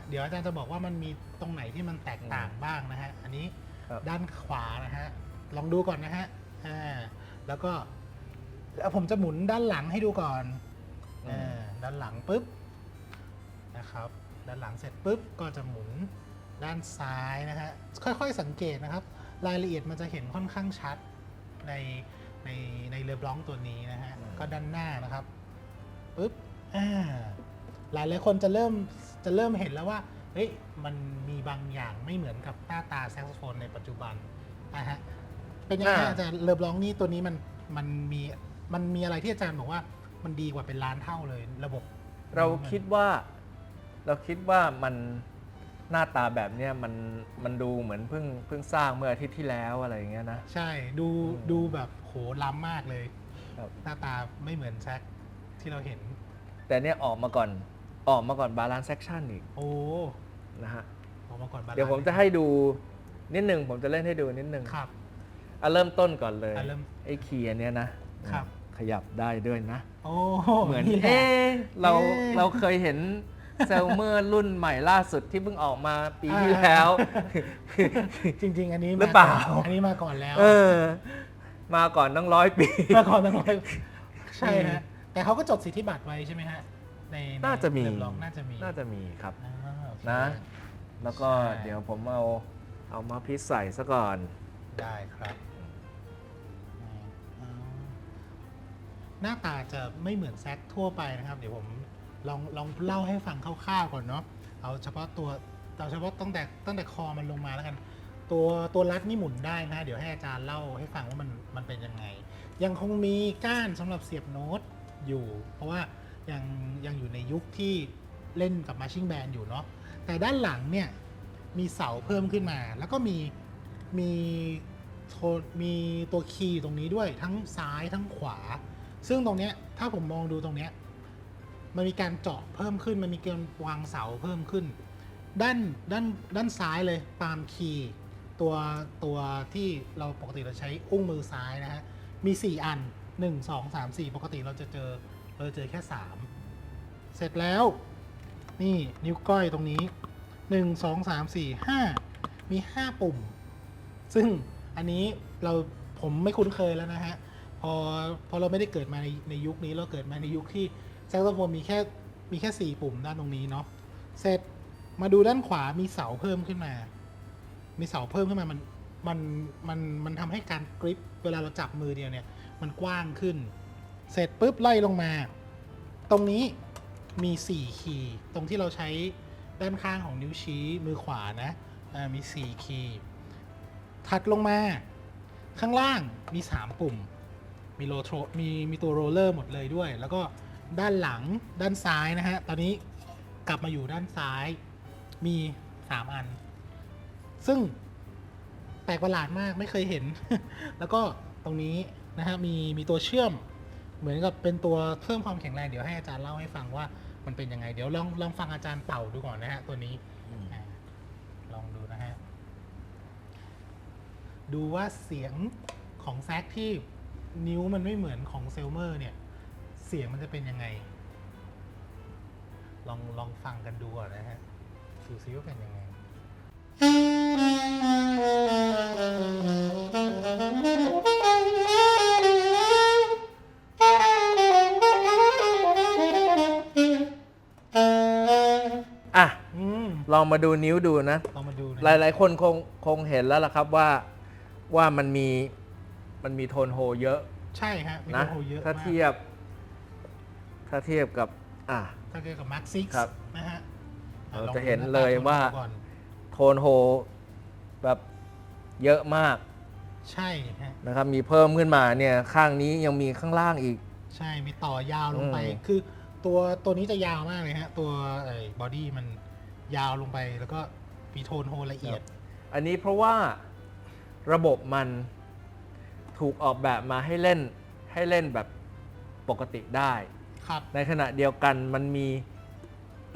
เดี๋ยวอาจารย์จะบอกว่ามันมีตรงไหนที่มันแตกต่างบ้างนะฮะอันนี้ ครับ ด้านขวานะฮะลองดูก่อนนะฮะแล้วก็ผมจะหมุนด้านหลังให้ดูก่อนด้านหลังปุ๊บนะครับด้านหลังเสร็จปุ๊บก็จะหมุนด้านซ้ายนะฮะค่อยๆสังเกตนะครับรายละเอียดมันจะเห็นค่อนข้างชัดในเลอบลองตัวนี้นะฮะก็ด้านหน้านะครับปุ๊บหลายคนจะเริ่มเห็นแล้วว่าเฮ้ยมันมีบางอย่างไม่เหมือนกับหน้าตาแซกโซโฟนในปัจจุบันนะฮะเป็นยังไงอาจารย์เลอบลองนี่ตัวนี้มันมีอะไรที่อาจารย์บอกว่ามันดีกว่าเป็นล้านเท่าเลยระบบ เราคิดว่ามันหน้าตาแบบเนี้ยมันดูเหมือนเพิ่งสร้างเมื่ออาทิตย์ที่แล้วอะไรอย่างเงี้ยนะใช่ดูแบบโหล้ำมากเลย ครับ หน้าตาไม่เหมือนแซกที่เราเห็น แต่เนี่ยออกมาก่อนบาลานซ์เซ c ชั่นอีก โอ้ นะฮะ ออกมาก่อนบาลานซ์ เดี๋ยวผมจะให้ดูนิดนึงผมจะเล่นให้ดูนิดนึง ครับ เริ่มต้นก่อนเลย เริ่ม ไอ้คีย์อันเนี้ยนะครับ ขยับได้ด้วยนะ โอ้ เหมือน นี่แหละ เราเคยเห็นเซลเมอร์รุ่นใหม่ล่าสุดที่เพิ่งออกมาปีที่แล้ว จริง ๆ อันนี้ หรือเปล่า อันนี้มาก่อนแล้ว มาก่อนตั้ง100 ปี มาก่อนตั้งร้อยใช่ฮะแต่เขาก็จดสิทธิบัตรไว้ใช่ไหมฮะใน น่าจะมี เว็บลองน่าจะมี ครับ โอเค นะ แล้วก็ ใช่ เดี๋ยวผมเอามาพิษใส่ซะก่อน ได้ครับหน้าตาจะไม่เหมือนแซกทั่วไปนะครับ เดี๋ยวผมลองเล่าให้ฟังคร่าวๆก่อนเนาะเอาเฉพาะตั้งแต่คอมันลงมาแล้วกัน ตัวรัดนี่หมุนได้นะ เดี๋ยวให้อาจารย์เล่าให้ฟังว่ามันเป็นยังไง ยังคงมีก้านสำหรับเสียบโน้ตอยู่ เพราะว่ายังอยู่ในยุคที่เล่นกับมาชิ่งแบนด์อยู่เนาะแต่ด้านหลังเนี่ยมีเสาเพิ่มขึ้นมา แล้วก็มีตัวคีย์ตรงนี้ด้วยทั้งซ้ายทั้งขวา ซึ่งตรงเนี้ยถ้าผมมองดูตรงเนี้ยมันมีการเจาะเพิ่มขึ้นมันมีการวางเสาเพิ่มขึ้น ด้านซ้ายเลยปาล์มคีย์ตัวที่เราปกติเราใช้อุ้งมือซ้ายนะฮะมี 4 อัน 1 2 3 4 ปกติเราจะเจอแค่ 3 เสร็จแล้วนี่นิ้วก้อยตรงนี้ 1 2 3 4 5 มี 5 ปุ่ม ซึ่งอันนี้ผมไม่คุ้นเคยแล้วนะฮะพอเราไม่ได้เกิดมาในยุคนี้เราเกิดมาในยุคที่แซกโซโฟนมีแค่ 4 ปุ่มด้านตรงนี้เนาะเสร็จมาดูด้านขวามีเสาเพิ่มขึ้นมามันทำให้การกริปเวลาเราจับมือเดียวเนี่ยมันกว้างขึ้น เสร็จปุ๊บไล่ลงมา ตรงนี้มี 4 คีย์ตรงที่เราใช้ด้านข้างของนิ้วชี้มือขวานะมี 4 คีย์ถัดลงมาข้างล่างมี 3 ปุ่มมีตัวโรลเลอร์หมดเลยด้วย แล้วก็ด้านหลังด้านซ้ายนะฮะตอนนี้กลับมาอยู่ด้านซ้ายมี 3 อัน ซึ่งแปลกประหลาดมากไม่เคยเห็น แล้วก็ตรงนี้นะฮะมีตัวเชื่อมเหมือนกับเป็นตัวเพิ่มความแข็งแรงเดี๋ยวให้อาจารย์เล่าให้ฟังว่ามันเป็นยังไงเดี๋ยวลองฟังอาจารย์เป่าดูก่อนนะฮะตัวนี้ลองดูนะฮะดูว่าเสียงของแซกที่นิ้วมันไม่เหมือนของเซลเมอร์เนี่ยเสียงมันจะเป็นยังไงลองฟังกันดูก่อนนะฮะดูซิว่าเป็นยังไงอ่ะลองมาดูนิ้วดูนะ ลองมาดูนะ หลายๆคนคงเห็นแล้วล่ะครับว่ามันมีโทนโฮเยอะ ใช่ฮะมี นะ โทนเยอะ ถ้าเทียบกับถ้าเทียบกับ Mark 6 ครับ นะฮะ เราจะเห็นเลยว่า ก่อน โทนโฮแบบเยอะมาก ใช่ฮะ นะครับมีเพิ่มขึ้นมาเนี่ยข้างนี้ยังมีข้างล่างอีก ใช่มีต่อยาวลงไป คือตัวนี้จะยาวมากเลยฮะตัวบอดี้มันยาวลงไปแล้วก็มีโทนโฮละเอียด อันนี้เพราะว่าระบบมันถูกออกแบบมาให้เล่นแบบปกติได้ ครับ ในขณะเดียวกันมันมี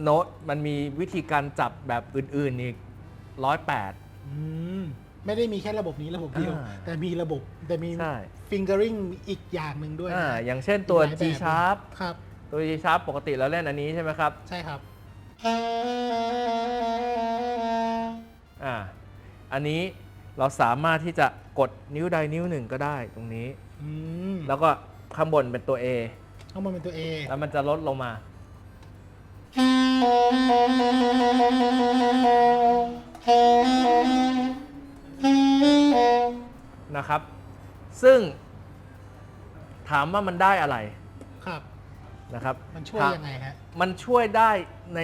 โน้ตมันมีวิธีการจับแบบอื่นๆอีก108ไม่ได้มีแค่ระบบนี้ระบบเดียว แต่มี ใช่ fingering อีกอย่างหนึ่งด้วยนะ อย่างเช่นตัว มีหลาย G แบบ sharp ครับ ตัว G sharp ปกติเราเล่นอันนี้ใช่ไหมครับ ใช่ครับ อันนี้เราสามารถที่จะกดนิ้วใดนิ้วหนึ่งก็ได้ตรงนี้ อืม แล้วก็ข้างบนเป็นตัว A ข้างบนเป็นตัว A แล้วมันจะลดลงมานะครับ ซึ่งถามว่ามันได้อะไร ครับ นะครับ มันช่วยยังไงฮะ มันช่วยได้ใน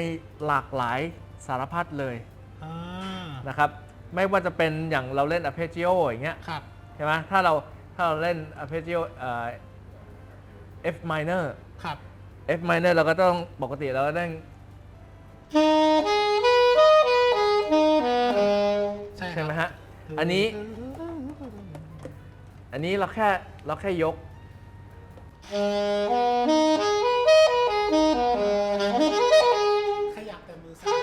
หลากหลายสารพัดเลย อ่า นะครับ ไม่ว่าจะเป็นอย่างเราเล่น arpeggio อย่างเงี้ย ครับ ใช่ไหมถ้าเราเล่น arpeggio F minor ครับ F minor เราก็ต้องปกติเราก็เล่น ใช่ ใช่ไหม ครับ ฮะ อันนี้เราแค่ยก ขยับแต่มือซ้าย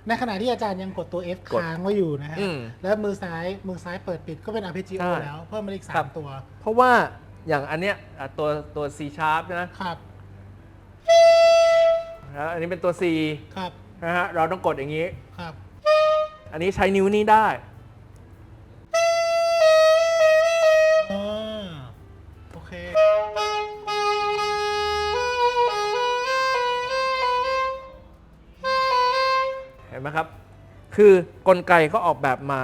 ในขณะที่อาจารย์ยังกดตัว F กด ค้างไว้อยู่นะฮะ อืม แล้วมือซ้ายเปิดปิดก็เป็น arpeggio ใช่ แล้ว เพิ่มมาอีก ครับ 3 ตัว เพราะว่าอย่างอันเนี้ยตัว C sharp นะครับ แล้วอันนี้เป็นตัว C ครับ นะฮะเราต้องกดอย่างนี้ ครับ อันนี้ใช้นิ้วนี้ได้ อ่าโอเค เห็นไหมครับ คือกลไกเขาออกแบบมา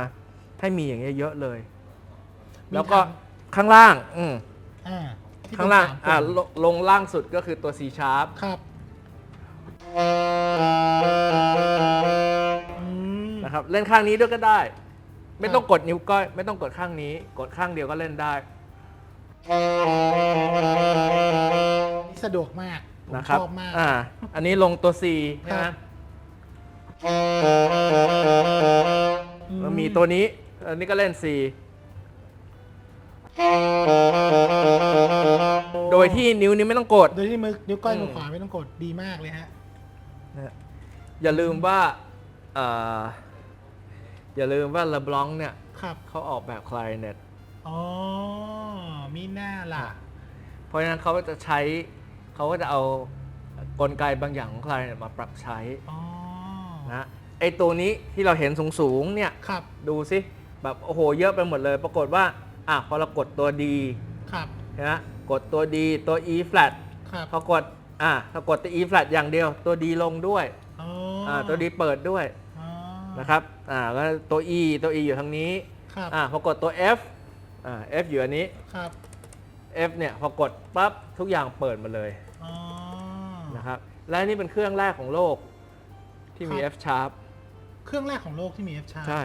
ให้มีอย่างเงี้ยเยอะเลย มี แล้วก็ ทาง ข้างล่าง อ่าที่ ข้างล่าง เป็นสมปุ่ม ลงล่างสุดก็คือตัว C sharp ครับอืม นะครับ เล่นข้างนี้ด้วยก็ได้ ไม่ ครับ ต้องกดนิ้วก้อย ไม่ต้องกดข้างนี้ กดข้างเดียวก็เล่นได้ สะดวกมากผม นะครับ ชอบมาก อันนี้ลงตัว C ใช่ไหม ครับ แล้วมีตัวนี้ อันนี้ก็เล่น C โดยที่นิ้วนี้ไม่ต้องกด โดยที่นิ้วก้อย อืม มือขวาไม่ต้องกดดีมากเลยฮะ นะอย่าลืมว่าเลบลองเนี่ย ครับ เขาออกแบบคลาริเนต อ๋อ มีหน้าล่ะ เพราะฉะนั้นเขาก็จะเอากลไกบางอย่างของคลาริเนตมาปรับใช้ อ๋อ นะไอตัวนี้ที่เราเห็นสูงๆเนี่ย ครับ ดูสิแบบโอ้โหเยอะไปหมดเลย ปรากฏว่าพอเรากดตัว D ครับ นะกดตัว D ตัว E flat ครับ พอกดถ้ากดตัว E flat อย่างเดียวตัว D ลงด้วย อ๋อ ตัว D เปิดด้วย อ๋อ นะครับก็ตัว E อยู่ทางนี้ ครับ พอกดตัว F F อยู่อันนี้ ครับ F เนี่ยพอกดปั๊บทุกอย่างเปิดมาเลย อ๋อ นะครับและนี่เป็นเครื่องแรกของโลกที่มี ครับ F sharp เครื่องแรกของโลกที่มี F Sharp ใช่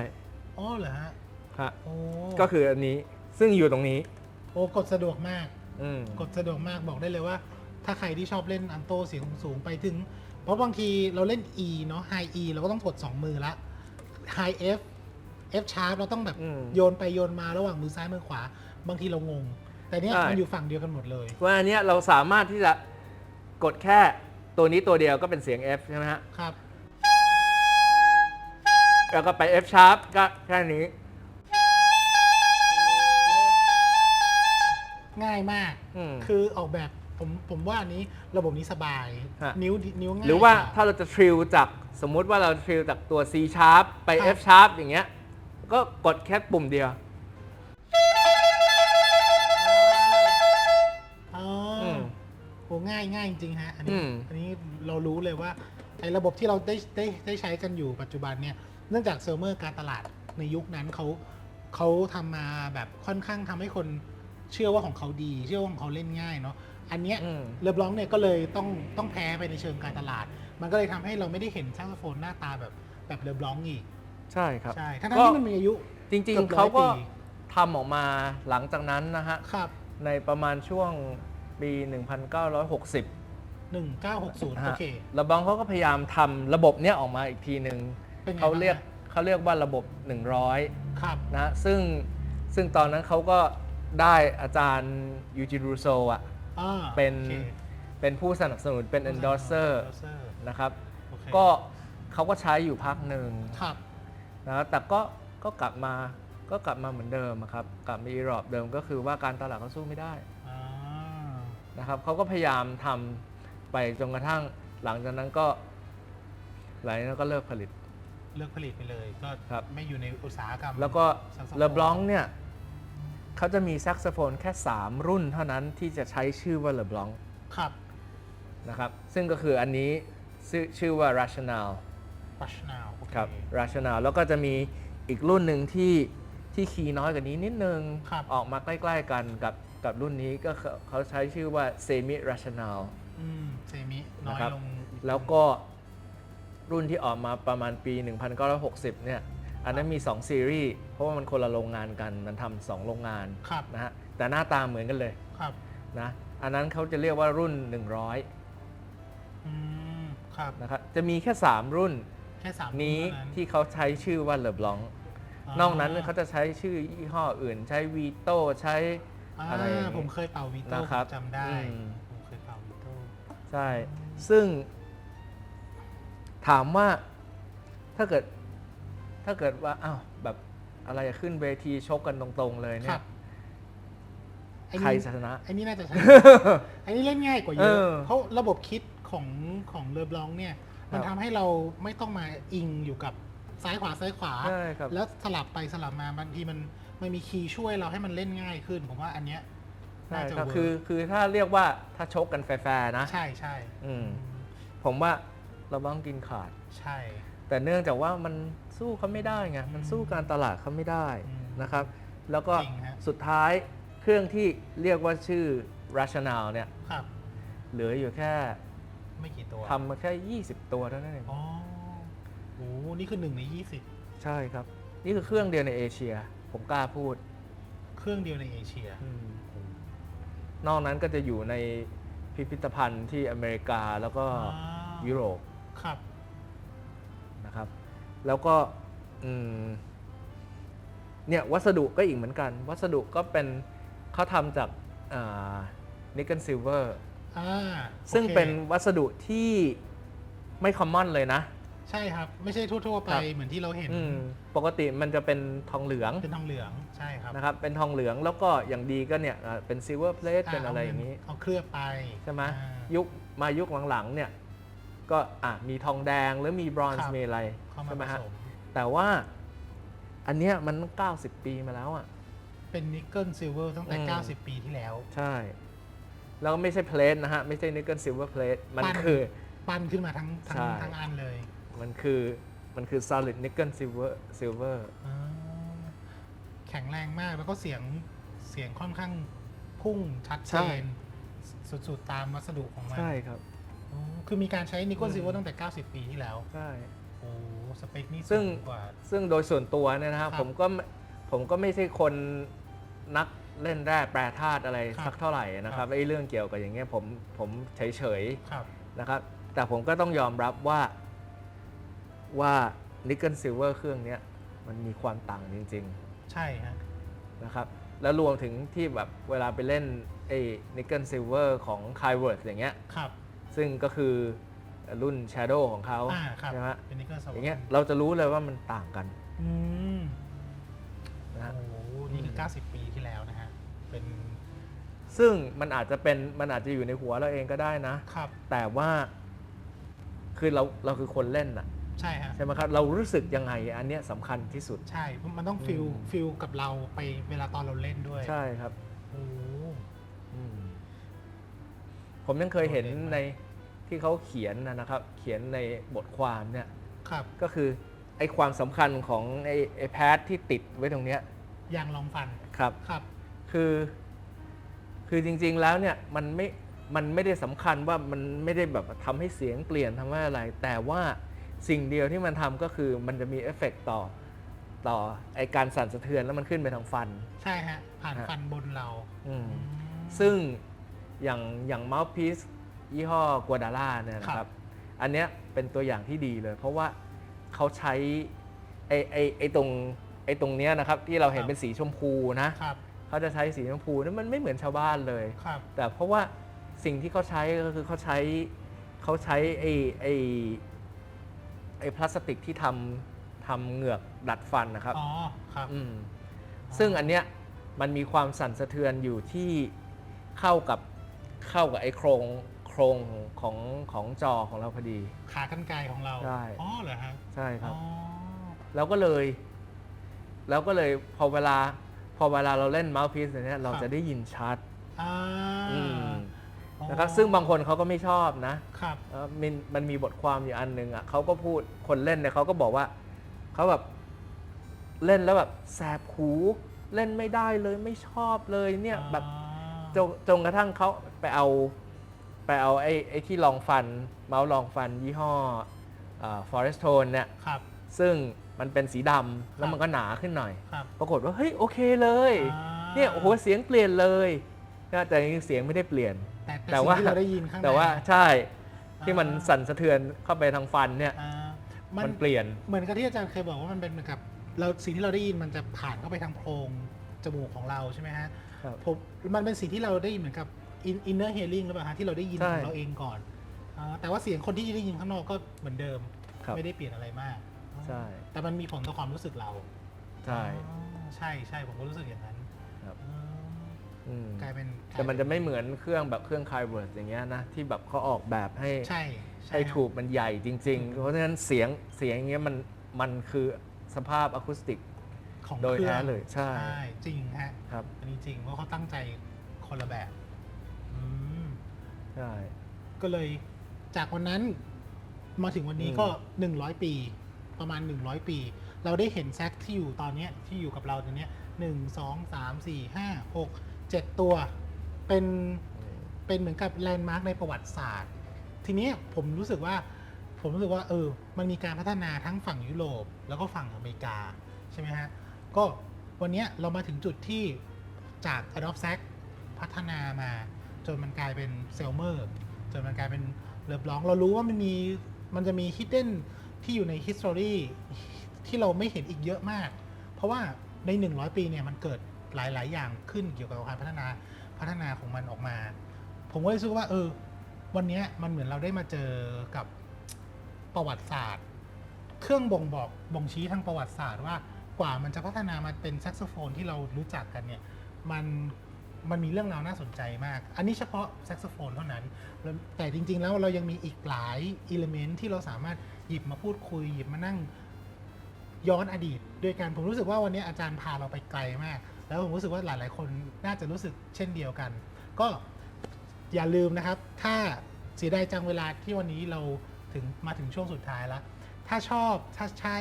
อ๋อเหรอฮะ ฮะ โอ้ ก็คืออันนี้ซึ่งอยู่ตรงนี้ โอ้กดสะดวกมาก อืม กดสะดวกมากบอกได้เลยว่า ถ้าใครที่ชอบเล่นอันโตเสียงสูงๆไปถึง เพราะบางทีเราเล่น E เนาะ High E เราก็ต้องกด 2 มือละ High F Sharp เราต้องแบบ อืม โยนไปโยนมาระหว่างมือซ้ายมือขวา บางทีเรางง แต่เนี้ย ใช่ มันอยู่ฝั่งเดียวกันหมดเลย ว่าอันเนี้ยเราสามารถที่จะกดแค่ตัวนี้ตัวเดียวก็เป็นเสียง F ใช่ไหมฮะ ครับ แล้วก็ไป F sharp ก็แค่นี้ ง่ายมาก อืม คือออกแบบผมว่าอันนี้ระบบนี้สบาย ฮะ นิ้วง่าย หรือว่า ว่ ถ้าเราจะทริลจากสมมุติว่าเราทริลจากตัว C sharp ไป ครับ F sharp อย่างเงี้ยก็กดแค่ปุ่มเดียว อ๋ออ ม โหง่ายจริงๆฮะ อัน อื นี้ ม อันนี้เรารู้เลยว่าไอ้ระบบที่เราได้ใช้กันอยู่ปัจจุบันเนี่ย เนื่องจากเซิร์ฟเวอร์การตลาดในยุคนั้นเขาทำมาแบบค่อนข้างทำให้คนเชื่อว่าของเขาดี เชื่อว่าของเขาเล่นง่ายเนาะ อันเนี้ย อืม เลอบลองเนี่ยก็เลยต้องแพ้ไปในเชิงการตลาด มันก็เลยทำให้เราไม่ได้เห็นแซกโซโฟนหน้าตาแบบเลอบลองอีก ใช่ครับ ใช่ทั้งๆที่มันมีอายุ จริง เกือบ ๆเขาก็ 100 ปี ทำออกมาหลังจากนั้นนะฮะ ครับ ในประมาณช่วงปี 1960 1960 โอ ฮะ เค แล้วบองเขาก็พยายามทำระบบเนี้ยออกมาอีกทีหนึ่ง เป็นไง เขาเรียก บ้างฮะ เขาเรียกว่าระบบ 100 ครับ นะซึ่งตอนนั้นเขาก็ได้อาจารย์ยูจิรูโซอ่ะ อ่า เป็น โอค เป็นผู้สนับสนุนเป็น endorser นะครับ โอเค ก็เขาก็ใช้อยู่พักหนึ่ง ครับ นะแต่ก็กลับมาเหมือนเดิมอะครับกลับมาอีรอบเดิมก็คือว่าการตลาดเขาสู้ไม่ได้ อ่า นะครับเขาก็พยายามทำไปจนกระทั่งหลังจากนั้นก็เลิกผลิต เลิกผลิตไปเลยก็ ครับ ไม่อยู่ในอุตสาหกรรม แล้วก็ แซกโซโฟน เลอบลองเนี่ยเขาจะมีแซกโซโฟนแค่ 3 รุ่นเท่านั้นที่จะใช้ชื่อว่าเลอบลอง ครับ นะครับซึ่งก็คืออันนี้ชื่อว่า Rational รัชนาวโอเค ครับ Rational แล้วก็จะมีอีกรุ่นหนึ่งที่คีย์น้อยกว่านี้นิดนึง ครับ ออกมาใกล้ๆกันกับรุ่นนี้ก็เขาใช้ชื่อว่า Semi Rational เซมิน้อย นะครับ ลง แล้วก็รุ่นที่ออกมาประมาณปี 1960 เนี่ยอันนั้นมี 2 ซีรีส์เพราะว่ามันคนละโรงงานกันมันทำ2 โรงงาน ครับ นะฮะแต่หน้าตาเหมือนกันเลย ครับ นะอันนั้นเขาจะเรียกว่ารุ่น ครับ 100 นะครับจะมีแค่ 3 รุ่น แค่สาม นี้ รุ่เท่านั้น ที่เขาใช้ชื่อว่าเลอบลองนอกนั้นเขาจะใช้ชื่อยี่ห้ออื่น ใช้วีโต้ใช้อะไรอย่างงี้ ผมเคยเป่าวีโต้ นะครับ จำได้ อืม ผมเคยเป่าวีโต้ ใช่ ซึ่งถามว่าถ้าเกิดว่าอ้าวแบบอะไรขึ้นเวทีชกกันตรงๆเลย ค เนี่ รั ย บ ใครชนะ ไอ้นี่น่าจะใช่ ไอ้นี่เล่นง่ายกว่าเยอะ เออ เพราะระบบคิดของเลอบลองเนี่ยมัน ครับ ทำให้เราไม่ต้องมาอิงอยู่กับซ้ายขวาซ้ายขวา ใช่ครับ แล้วสลับไปสลับมาบางทีมันมีคีย์ช่วยเราให้มันเล่นง่ายขึ้น ผมว่าอันเนี้ย ใช่ น่าจะ ครับ เวิ คือ ร์ก คือถ้าเรียกว่าถ้าชกกันแฟร์ๆนะ ใช่ใช่ อืมผมว่าเราต้องกินขาด ใช่ แต่เนื่องจากว่ามันสู้เขาไม่ได้ไง มันสู้การตลาดเขาไม่ได้ อืม นะครับ แล้วก็ จริงฮะ สุดท้ายเครื่องที่เรียกว่าชื่อ Rational เนี่ย ครับ เหลืออยู่แค่ ไม่กี่ตัว ทำมาแค่ 20 ตัวเท่านั้นเอง อ๋อโอ้นี่คือ1 ใน ใช่ครับ นี่คือเครื่องเดียวในเอเชีย ผมกล้าพูด 20 เครื่องเดียวในเอเชีย นอกนั้นก็จะอยู่ในพิพิธภัณฑ์ที่อเมริกาแล้วก็ยุโรป ครับ นะครับ แล้วก็เนี่ยวัสดุก็อีกเหมือนกัน วัสดุก็เป็นเขาทำจากนิกเกิลซิลเวอร์ ซึ่ง โอค เป็นวัสดุที่ไม่คอมมอนเลยนะ ใช่ครับ ไม่ใช่ทั่ว ๆ ไป ครับ เหมือนที่เราเห็น ปกติมันจะเป็นทองเหลือง เป็นทองเหลืองใช่ครับ นะครับ เป็นทองเหลืองแล้วก็อย่างดีก็เนี่ยเป็นซิลเวอร์เพลทเป็นอะไรอย่างนี้ เอาเคลือบไป ใช่ไหม อ่า ยุคหลังๆเนี่ยก็มีทองแดงหรือมีบรอน ครั ซ์ บ มีอะไร เข้ามา ใช่ไหม ผ ฮะ สม แต่ว่าอันเนี้ยมัน90 ปีมาแล้วอ่ะ เป็นนิกเกิลซิลเวอร์ตั้งแต่ อืม 90 ปีที่แล้ว ใช่ แล้วไม่ใช่เพลทนะฮะ ไม่ใช่นิกเกิลซิลเวอร์เพลทมัน ปั้น คือ ปั้นขึ้นมาทั้ง ใช่ อันเลย มันคือ solid nickel silver อ่าแข็งแรงมากแล้วก็เสียงค่อนข้างพุ่งชัดเจ ใช่ น สุดๆ ตามวัสดุของมัน ใช่ครับ อ๋อคือมีการใช้นิกเกิลซิลเวอร์ตั้งแต่ 90 ปีที่แล้ว ใช่ โอ้สเปคนี่ ซึ่ง สูกว่า ซึ่งโดยส่วนตัวเนี่ยนะครับ ครับ ผมก็ไม่ใช่คนนักเล่นแร่แปรธาตุอะไร ครับ สักเท่าไหร่นะครับไอ้เรื่องเกี่ยวกับอย่างเงี้ยผมเฉย ครับ ๆนะครับ แต่ผมก็ต้องยอมรับว่านิกเกิลซิลเวอร์เครื่องเนี้ยมันมีความต่างจริง ใช่ฮะ ๆนะครับ แล้วรวมถึงที่แบบเวลาไปเล่นไอ้นิกเกิลซิลเวอร์ของ k y w o r t h อย่างเงี้ย ครับ ซึ่งก็คือรุ่น Shadow ของเขา ครับ ใช่ไหม เป็นนิกเกิลซิลเวอร์ อย่างเงี้ยเราจะรู้เลยว่ามันต่างกัน อืม นะฮะ โอ้นี่คือ 90 ปีที่แล้วนะฮะ เป็น ซึ่งมันอาจจะอยู่ในหัวเราเองก็ได้นะ ครับ แต่ว่าคือเราคือคนเล่นน่ะ ใช่ฮะ ใช่ไหมครับ เรารู้สึกยังไงอันเนี้ยสำคัญที่สุด ใช่เพราะมันต้องฟิลกับเราไปเวลาตอนเราเล่นด้วย ใช่ครับ โอ้ อืมผมยังเคยเห็น โดดเด่นมาก ในที่เขาเขียนนะครับ เขียนในบทความเนี่ย ครับ ก็คือไอ้ความสำคัญของไอ้แพดที่ติดไว้ตรงเนี้ย ยางรองฟัน ครับ ครับ คือจริงๆแล้วเนี่ยมันไม่ได้สำคัญว่ามันไม่ได้แบบทำให้เสียงเปลี่ยนทำให้อะไร แต่ว่าสิ่งเดียวที่มันทำก็คือมันจะมีเอฟเฟกต์ต่อไอการสั่นสะเทือนแล้วมันขึ้นไปทางฟัน ใช่ฮะ ผ่านฟันบนเรา อืม อืม ซึ่งอย่างเมาส์พีซยี่ห้อกัวดาร่าเนี่ยนะค ครั รับบ อันเนี้ยเป็นตัวอย่างที่ดีเลย เพราะว่าเขาใช้ไอตรงเนี้ยนะครับที่เราเห็นเป็นสีชมพูนะครับ เขาจะใช้สีชมพูนั้นมันไม่เหมือนชาวบ้านเลย ครับ แต่เพราะว่าสิ่งที่เขาใช้ก็คือเขาใช้ไอ้พลาสติกที่ทำเหงือกดัดฟันนะครับ อ๋อ ครับ ซึ่งอันเนี้ยมันมีความสั่นสะเทือนอยู่ที่เข้ากับ เข้ากับไอ้โครงของจอของเราพอดี ขากรรไกรของเรา ใช่ อ๋อเหรอฮะ ใช่ครับ อ๋อ แล้วก็เลยพอเวลาเราเล่นเมาส์พีซอย่างเนี้ยเราจะได้ยินชัด อ่า อืม อ๋อ นะครับซึ่งบางคนเขาก็ไม่ชอบนะครับ มันมีบทความอยู่อันหนึ่งอ่ะเขาก็พูดคนเล่นเนี่ยเขาก็บอกว่าเขาแบบเล่นแล้วแบบแสบหูเล่นไม่ได้เลยไม่ชอบเลยเนี่ยแบบจนกระทั่งเขาไปเอาไอ้ที่รองฟันเมาส์รองฟันยี่ห้อForest Tone เนี่ย ครับ ซึ่งมันเป็นสีดำแล้วมันก็หนาขึ้นหน่อย ครับ ปรากฏว่าเฮ้ยโอเคเลย อ่า เนี่ยโอ้โหเสียงเปลี่ยนเลยนะแต่จริงๆเสียงไม่ได้เปลี่ยน แต่สิ่งที่เราได้ยินข้างใน แต่ว่าใช่ที่ อ่ามั มันสั่นสะเทือนเข้าไปทางฟันเนี่ย อ่า มันเปลี่ยน เหมือนกับที่อาจารย์เคยบอกว่ามันเป็นเหมือนกับสิ่งที่เราได้ยินมันจะผ่านเข้าไปทางโพรงจมูกของเราใช่ไหมฮะ ครับ มันเป็นสิ่งที่เราได้ยินเหมือนกับ inner hearing หรือเปล่าฮะที่เราได้ยิน ใช่ ของเราเองก่อนแต่ว่าเสียงคนที่ได้ยินข้างนอกก็เหมือนเดิม ครับ ไม่ได้เปลี่ยนอะไรมาก ใช่ แต่มันมีผลต่อความรู้สึกเรา ใช่ อ๋อใช่ใช่ผมก็รู้สึกอย่างนั้น ครับ อ๋อ อืม กลายเป็น แต่มันจะไม่เหมือนเครื่องคายเวิร์ดอย่างเงี้ยนะที่แบบเขาออกแบบให้ ใช่ใช่ ให้ถูกมันใหญ่จริง ๆ เพราะฉะนั้นเสียงอย่างเงี้ยมันคือสภาพอะคูสติก ของ โดย ครื่อง แท้เลยใช่ จริงฮะ ครับ อันนี้จริงเพราะเขาตั้งใจคนละแบบอืม ใช่ ก็เลยจากวันนั้นมาถึงวันนี้ก็ 100 ปี ประมาณ 100 ปี เราได้เห็นแซกที่อยู่ตอนเนี้ยที่อยู่กับเราตอนเนี้ย1 2 3 4 5 6 7 ตัวเป็นเหมือนกับแลนด์มาร์กในประวัติศาสตร์ ทีนี้ผมรู้สึกว่ามันมีการพัฒนาทั้งฝั่งยุโรปแล้วก็ฝั่งอเมริกาใช่ไหมฮะก็วันเนี้ยเรามาถึงจุดที่จาก Adobe Sac พัฒนามาจนมันกลายเป็นเซลเมอร์จนมันกลายเป็นเลิฟร้องเรารู้ว่ามันจะมี hidden ที่อยู่ใน history ที่เราไม่เห็นอีกเยอะมาก เพราะว่าใน 100 ปีเนี่ยมันเกิดหลาย ๆ อย่างขึ้นเกี่ยวกับการพัฒนาของมันออกมา ผมก็รู้สึกว่าวันนี้มันเหมือนเราได้มาเจอกับประวัติศาสตร์ เครื่องบ่งชี้ทางประวัติศาสตร์ว่ากว่ามันจะพัฒนามาเป็นแซกโซโฟนที่เรารู้จักกันเนี่ยมันมีเรื่องราวน่าสนใจมาก อันนี้เฉพาะแซกโซโฟนเท่านั้น แต่จริง ๆ แล้วเรายังมีอีกหลายอิเลเมนต์ที่เราสามารถหยิบมาพูดคุยหยิบมานั่งย้อนอดีตด้วยกันผมรู้สึกว่าวันนี้อาจารย์พาเราไปไกลมาก แล้วผมรู้สึกว่าหลาย ๆ คนน่าจะรู้สึกเช่นเดียวกัน ก็อย่าลืมนะครับ ถ้าเสียดายจังเวลาที่วันนี้เรามาถึงช่วงสุดท้ายแล้ว ถ้าชอบถ้าใช่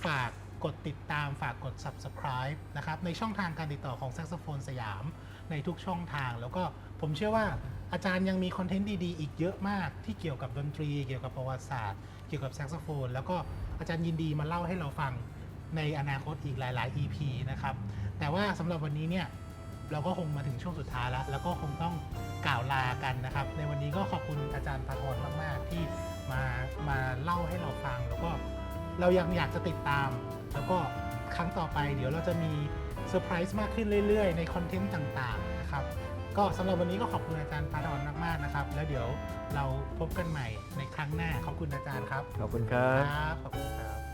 ฝากกดติดตามฝากกด subscribe นะครับในช่องทางการติดต่อของแซกโซโฟนสยามในทุกช่องทาง แล้วก็ผมเชื่อว่าอาจารย์ยังมีคอนเทนต์ดี ๆ อีกเยอะมากที่เกี่ยวกับดนตรีเกี่ยวกับประวัติศาสตร์เกี่ยวกับแซกโซโฟนแล้วก็อาจารย์ยินดีมาเล่าให้เราฟังในอนาคตอีกหลาย ๆ EP นะครับแต่ว่าสำหรับวันนี้เนี่ยเราก็คงมาถึงช่วงสุดท้ายแล้วก็คงต้องกล่าวลากันนะครับในวันนี้ก็ขอบคุณอาจารย์ปาทรมาก ๆ ที่มาเล่าให้เราฟังแล้วก็เรายังอยากจะติดตาม แล้วก็ครั้งต่อไปเดี๋ยวเราจะมีเซอร์ไพรส์มากขึ้นเรื่อย ๆ ในคอนเทนต์ต่าง ๆ นะครับก็สำหรับวันนี้ก็ขอบคุณอาจารย์ปาทรมาก ๆ นะครับแล้วเดี๋ยวเราพบกันใหม่ในครั้งหน้าขอบคุณอาจารย์ครับ ขอบคุณครับ ขอบคุณครับ